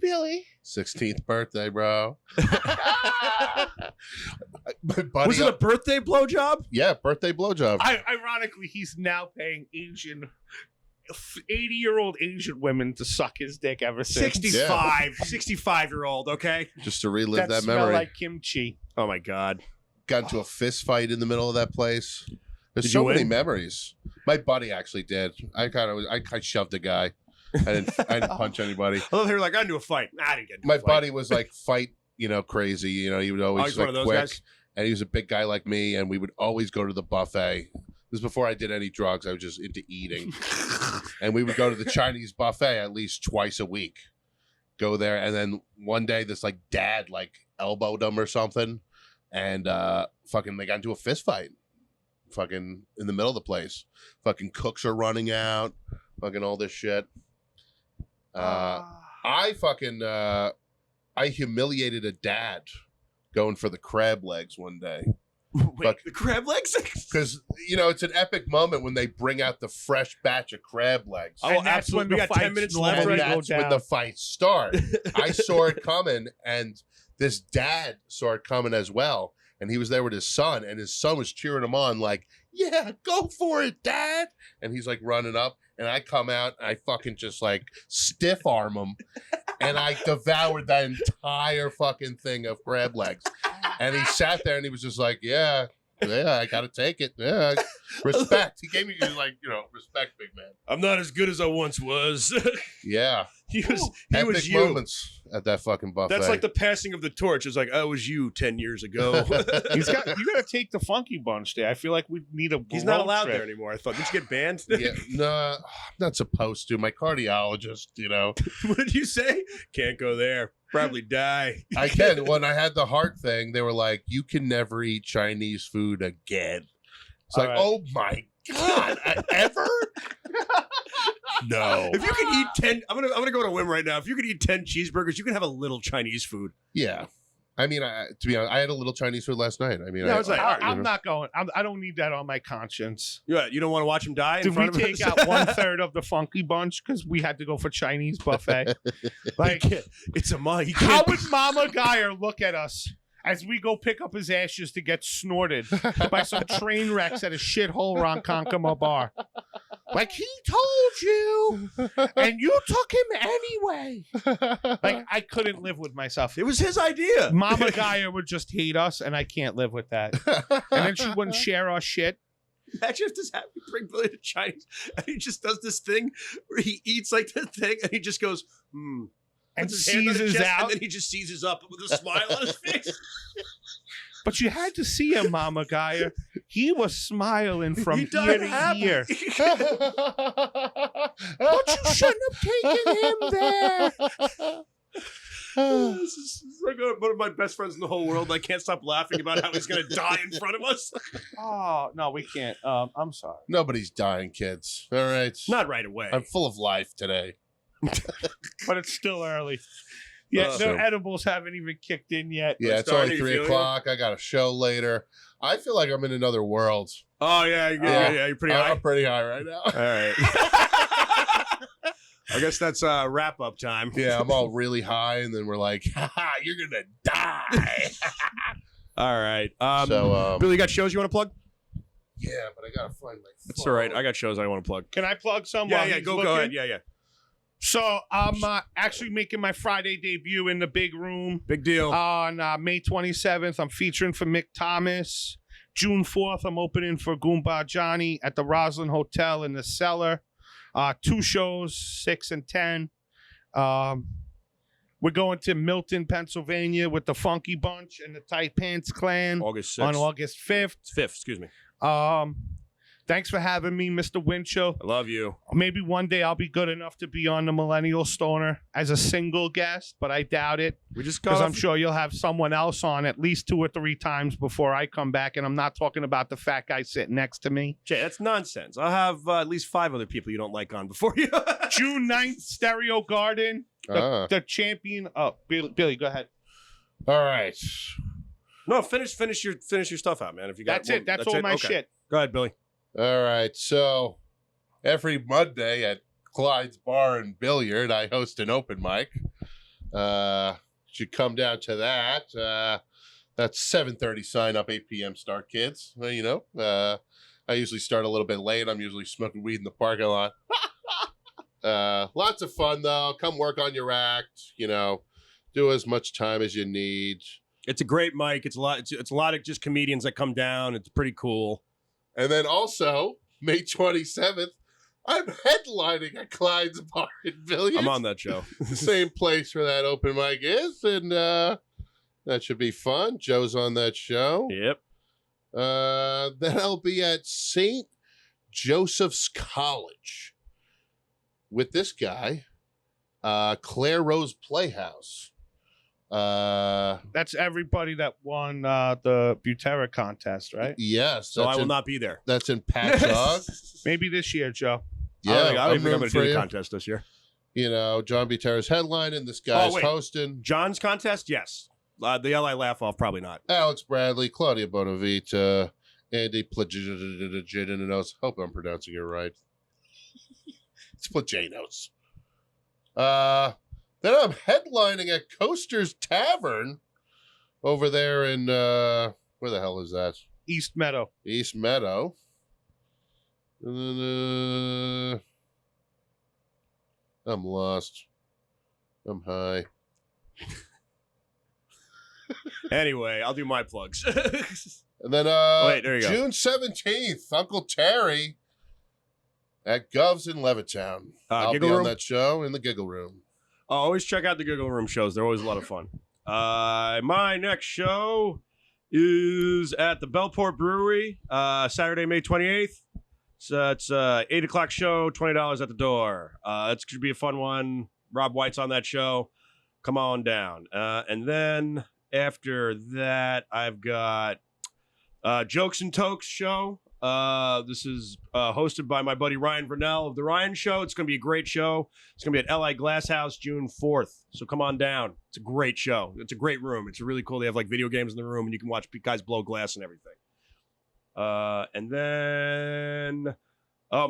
Speaker 3: Billy.
Speaker 2: 16th birthday, bro.
Speaker 1: Was it a birthday blowjob?
Speaker 2: Yeah, birthday blowjob.
Speaker 3: Ironically, he's now paying 80-year-old Asian women to suck his dick ever since.
Speaker 1: 65-year-old, okay?
Speaker 2: Just to relive that
Speaker 3: smell
Speaker 2: memory.
Speaker 3: like kimchi.
Speaker 1: Oh, my God.
Speaker 2: Got into a fist fight in the middle of that place. There's so many memories. My buddy actually did. I shoved a guy. I didn't punch anybody.
Speaker 1: I love they were like, I knew a fight. I didn't get into
Speaker 2: My
Speaker 1: a fight.
Speaker 2: buddy was like fight, crazy. He would always
Speaker 1: one
Speaker 2: like
Speaker 1: of those
Speaker 2: quick.
Speaker 1: guys?
Speaker 2: And he was a big guy like me, and we would always go to the buffet. This was before I did any drugs. I was just into eating. And we would go to the Chinese buffet at least twice a week. go there. And then one day this like dad like elbowed him or something, and fucking they got into a fist fight. Fucking in the middle of the place. Fucking cooks are running out. Fucking all this shit. I humiliated a dad going for the crab legs one day.
Speaker 1: Wait, the crab legs?
Speaker 2: Because, you know, it's an epic moment when they bring out the fresh batch of crab legs.
Speaker 1: Oh,
Speaker 3: And that's
Speaker 1: absolutely.
Speaker 3: when
Speaker 1: We
Speaker 3: the
Speaker 1: got 10
Speaker 3: fights
Speaker 1: minutes
Speaker 3: normally
Speaker 1: left.
Speaker 2: And
Speaker 3: go
Speaker 2: that's when
Speaker 3: down.
Speaker 2: the fights start. I saw it coming, and this dad saw it coming as well. And he was there with his son, and his son was cheering him on like, yeah, go for it, Dad. And he's like running up, and I come out, and I fucking just like stiff arm him, and I devoured that entire fucking thing of crab legs. And he sat there, and he was just like, yeah, I gotta take it. Yeah, respect. He gave me like, you know, respect, big man.
Speaker 1: I'm not as good as I once was.
Speaker 2: Yeah,
Speaker 1: he was
Speaker 2: epic
Speaker 1: you.
Speaker 2: moments at that fucking buffet.
Speaker 1: That's like the passing of the torch. It's like, I was you 10 years ago.
Speaker 3: You got to take the Funky Bunch there. I feel like we need a.
Speaker 1: He's not
Speaker 3: road
Speaker 1: allowed
Speaker 3: trip.
Speaker 1: there anymore. I thought, did you get banned?
Speaker 2: Yeah, no, I'm not supposed to. My cardiologist, you know.
Speaker 1: What did you say? Can't go there. Probably die.
Speaker 2: I can. When I had the heart thing, they were like, you can never eat Chinese food again. It's
Speaker 3: All
Speaker 2: like,
Speaker 3: right.
Speaker 2: oh my God, ever? No.
Speaker 1: If you could eat 10, I'm gonna go on a whim right now. If you could eat 10 cheeseburgers, you can have a little Chinese food.
Speaker 2: Yeah. I mean, to be honest, I had a little Chinese food last night. I mean,
Speaker 1: Yeah, I was like, all right,
Speaker 3: I'm not going. I don't need that on my conscience.
Speaker 1: You don't want to watch him die in
Speaker 3: Did we
Speaker 1: front of
Speaker 3: take
Speaker 1: us?
Speaker 3: out 1/3 of the Funky Bunch because we had to go for Chinese buffet? Like,
Speaker 1: It's a mom. He
Speaker 3: how
Speaker 1: can't.
Speaker 3: would Mama Geyer look at us as we go pick up his ashes to get snorted by some train wrecks at a shithole Ronkonkoma bar? Like, he told you, and you took him anyway. Like, I couldn't live with myself.
Speaker 1: It was his idea.
Speaker 3: Mama Geyer would just hate us, and I can't live with that. And then she wouldn't share our shit.
Speaker 1: Imagine if this happened. Bring Billy to Chinese, and he just does this thing where he eats like the thing, and he just goes,
Speaker 3: And
Speaker 1: puts his hand on his
Speaker 3: seizes
Speaker 1: chest,
Speaker 3: out.
Speaker 1: and then he just seizes up with a smile on his face.
Speaker 3: But you had to see him, Mama Geyer. He was smiling from
Speaker 1: He
Speaker 3: ear
Speaker 1: died
Speaker 3: to
Speaker 1: happy.
Speaker 3: ear. But you shouldn't have taken him there.
Speaker 1: This is like one of my best friends in the whole world. I can't stop laughing about how he's going to die in front of us.
Speaker 3: Oh, no, we can't. I'm sorry.
Speaker 2: Nobody's dying, kids. All right.
Speaker 1: Not right away.
Speaker 2: I'm full of life today.
Speaker 3: But it's still early. Yeah,
Speaker 2: So-
Speaker 3: the edibles haven't even kicked in yet.
Speaker 2: Yeah, it's
Speaker 1: starting,
Speaker 2: only
Speaker 1: you
Speaker 2: 3
Speaker 1: feeling
Speaker 2: o'clock. I got a show later. I feel like I'm in another world.
Speaker 1: Oh, yeah. You're pretty high.
Speaker 2: I'm pretty high right now.
Speaker 1: All right. I guess that's wrap up time.
Speaker 2: Yeah, I'm all really high, and then we're like, ha, you're gonna die.
Speaker 1: All right.
Speaker 2: So,
Speaker 1: Billy, you got shows you want to plug?
Speaker 2: yeah, but I gotta find my.
Speaker 1: That's all right. I got shows I want to plug.
Speaker 3: Can I plug some?
Speaker 1: Yeah,
Speaker 3: while
Speaker 1: yeah.
Speaker 3: he's
Speaker 1: Go
Speaker 3: looking?
Speaker 1: ahead. Yeah, yeah.
Speaker 3: So I'm actually making my Friday debut in the big room
Speaker 1: Big deal.
Speaker 3: on May 27th. I'm featuring for Mick Thomas. June 4th, I'm opening for Goomba Johnny at the Roslyn Hotel in the Cellar. 2 shows, 6 and 10. We're going to Milton, Pennsylvania with the Funky Bunch and the Tight Pants Clan
Speaker 1: August 6th.
Speaker 3: on August 5th.
Speaker 1: 5th, excuse me.
Speaker 3: Thanks for having me, Mr. Winchell.
Speaker 1: I love you.
Speaker 3: Maybe one day I'll be good enough to be on the Millennial Stoner as a single guest, but I doubt it
Speaker 1: We just
Speaker 3: because
Speaker 1: got
Speaker 3: I'm sure you'll have someone else on at least 2 or 3 times before I come back. And I'm not talking about the fat guy sitting next to me.
Speaker 1: Jay, that's nonsense. I'll have at least 5 other people you don't like on before you.
Speaker 3: June 9th, Stereo Garden, the champion. Oh, Billy, go ahead.
Speaker 2: All right.
Speaker 1: No, finish your stuff out, man. If you got
Speaker 3: That's it. That's all my
Speaker 1: Okay.
Speaker 3: shit.
Speaker 1: Go ahead, Billy.
Speaker 2: All right. So every Monday at Clyde's Bar and Billiard, I host an open mic. Should come down to that. That's 7:30 sign up, 8 p.m. start, kids. Well, you know, I usually start a little bit late. I'm usually smoking weed in the parking lot. Lots of fun though. Come work on your act. You know, do as much time as you need.
Speaker 1: It's a great mic. It's a lot. It's a lot of just comedians that come down. It's pretty cool.
Speaker 2: And then also, May 27th, I'm headlining at Clyde's Bar and Billiards.
Speaker 1: I'm on that show.
Speaker 2: Same place where that open mic is. And that should be fun. Joe's on that show.
Speaker 1: Yep.
Speaker 2: Then I'll be at St. Joseph's College with this guy, Clare Rose Playhouse.
Speaker 3: That's everybody that won the Butera contest, right?
Speaker 2: Yes.
Speaker 1: So I will not be there.
Speaker 2: That's in Patchogue.
Speaker 3: Maybe this year, Joe.
Speaker 1: I don't think I'm
Speaker 2: rooting
Speaker 1: going to
Speaker 2: for
Speaker 1: do the
Speaker 2: you.
Speaker 1: contest this year.
Speaker 2: You know, John Butera's headlining. This guy's
Speaker 1: wait.
Speaker 2: hosting.
Speaker 1: John's contest, yes. The LI Laugh Off, probably not.
Speaker 2: Alex Bradley, Claudia Bonavita, Andy Plaginos. Hope I'm pronouncing it right. It's Plaginos. Then I'm headlining at Coaster's Tavern over there in where the hell is that?
Speaker 3: East Meadow.
Speaker 2: East Meadow. And then, I'm lost. I'm high.
Speaker 1: Anyway, I'll do my plugs.
Speaker 2: And then
Speaker 1: Wait, there you go.
Speaker 2: June 17th, Uncle Terry at Gov's in Levittown. I'll
Speaker 1: Giggle
Speaker 2: be on
Speaker 1: Room?
Speaker 2: that show in the Giggle Room.
Speaker 1: Always check out the Giggle Room shows. They're always a lot of fun. My next show is at the Bellport Brewery, Saturday, May 28th. So it's 8 o'clock show, $20 at the door. It's going to be a fun one. Rob White's on that show. Come on down. And then after that, I've got Jokes and Tokes show. This is hosted by my buddy Ryan Vernell of The Ryan Show. It's going to be a great show. It's going to be at LI Glass House June 4th. So come on down. It's a great show. It's a great room. It's really cool. They have like video games in the room and you can watch guys blow glass and everything. And then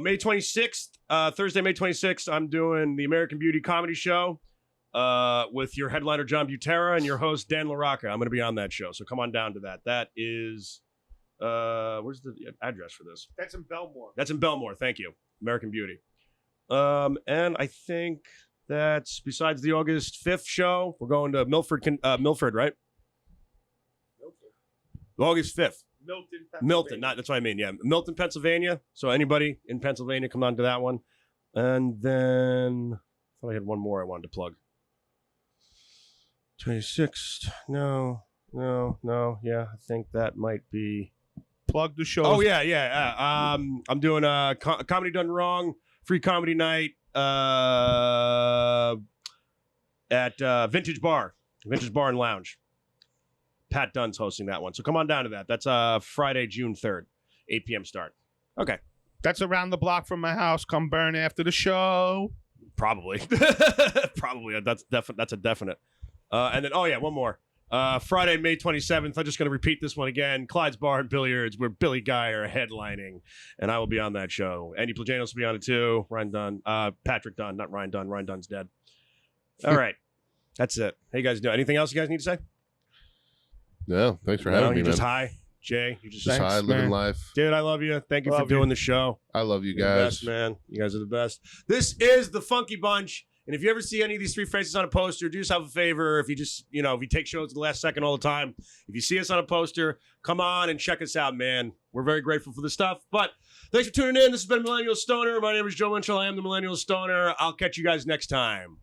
Speaker 1: May 26th, Thursday, May 26th, I'm doing the American Beauty Comedy Show with your headliner John Butera and your host Dan LaRocca. I'm going to be on that show. So come on down to that. That is... where's the address for this?
Speaker 3: That's in Bellmore.
Speaker 1: That's in Bellmore. Thank you. American Beauty. And I think that's besides the August 5th show, we're going to Milford, right? August 5th. Milton, that's what I mean. Yeah. Milton, Pennsylvania. So anybody in Pennsylvania, come on to that one. And then I thought I had one more I wanted to plug. 26th. No. Yeah, I think that might be.
Speaker 3: Plug the show.
Speaker 1: Oh yeah. I'm doing a Comedy Done Wrong free comedy night at Vintage Bar and Lounge. Pat Dunn's hosting that one, so come on down to that. That's Friday, June 3rd, 8 p.m. start. Okay,
Speaker 3: That's around the block from my house. Come burn after the show.
Speaker 1: probably. That's a definite. And then one more. Friday, May 27th. I'm just going to repeat this one again. Clyde's Bar and Billiards, where Billy Geyer are headlining, and I will be on that show. Andy Plaginos will be on it too. Ryan Dunn, Patrick Dunn, not Ryan Dunn. Ryan Dunn's dead. All right, that's it. Hey, you guys, do anything else you guys need to say?
Speaker 2: No, thanks for having me,
Speaker 1: you
Speaker 2: man.
Speaker 1: just hi, Jay. You just
Speaker 2: Just high, living life.
Speaker 1: dude. I love you. Thank you for doing the show.
Speaker 2: I love you
Speaker 1: You're the
Speaker 2: guys.
Speaker 1: best, man. You guys are the best. This is the Funky Bunch. And if you ever see any of these three faces on a poster, do yourself a favor. If you just, if you take shows at the last second all the time, if you see us on a poster, come on and check us out, man. We're very grateful for the stuff. But thanks for tuning in. This has been Millennial Stoner. My name is Joe Winchell. I am the Millennial Stoner. I'll catch you guys next time.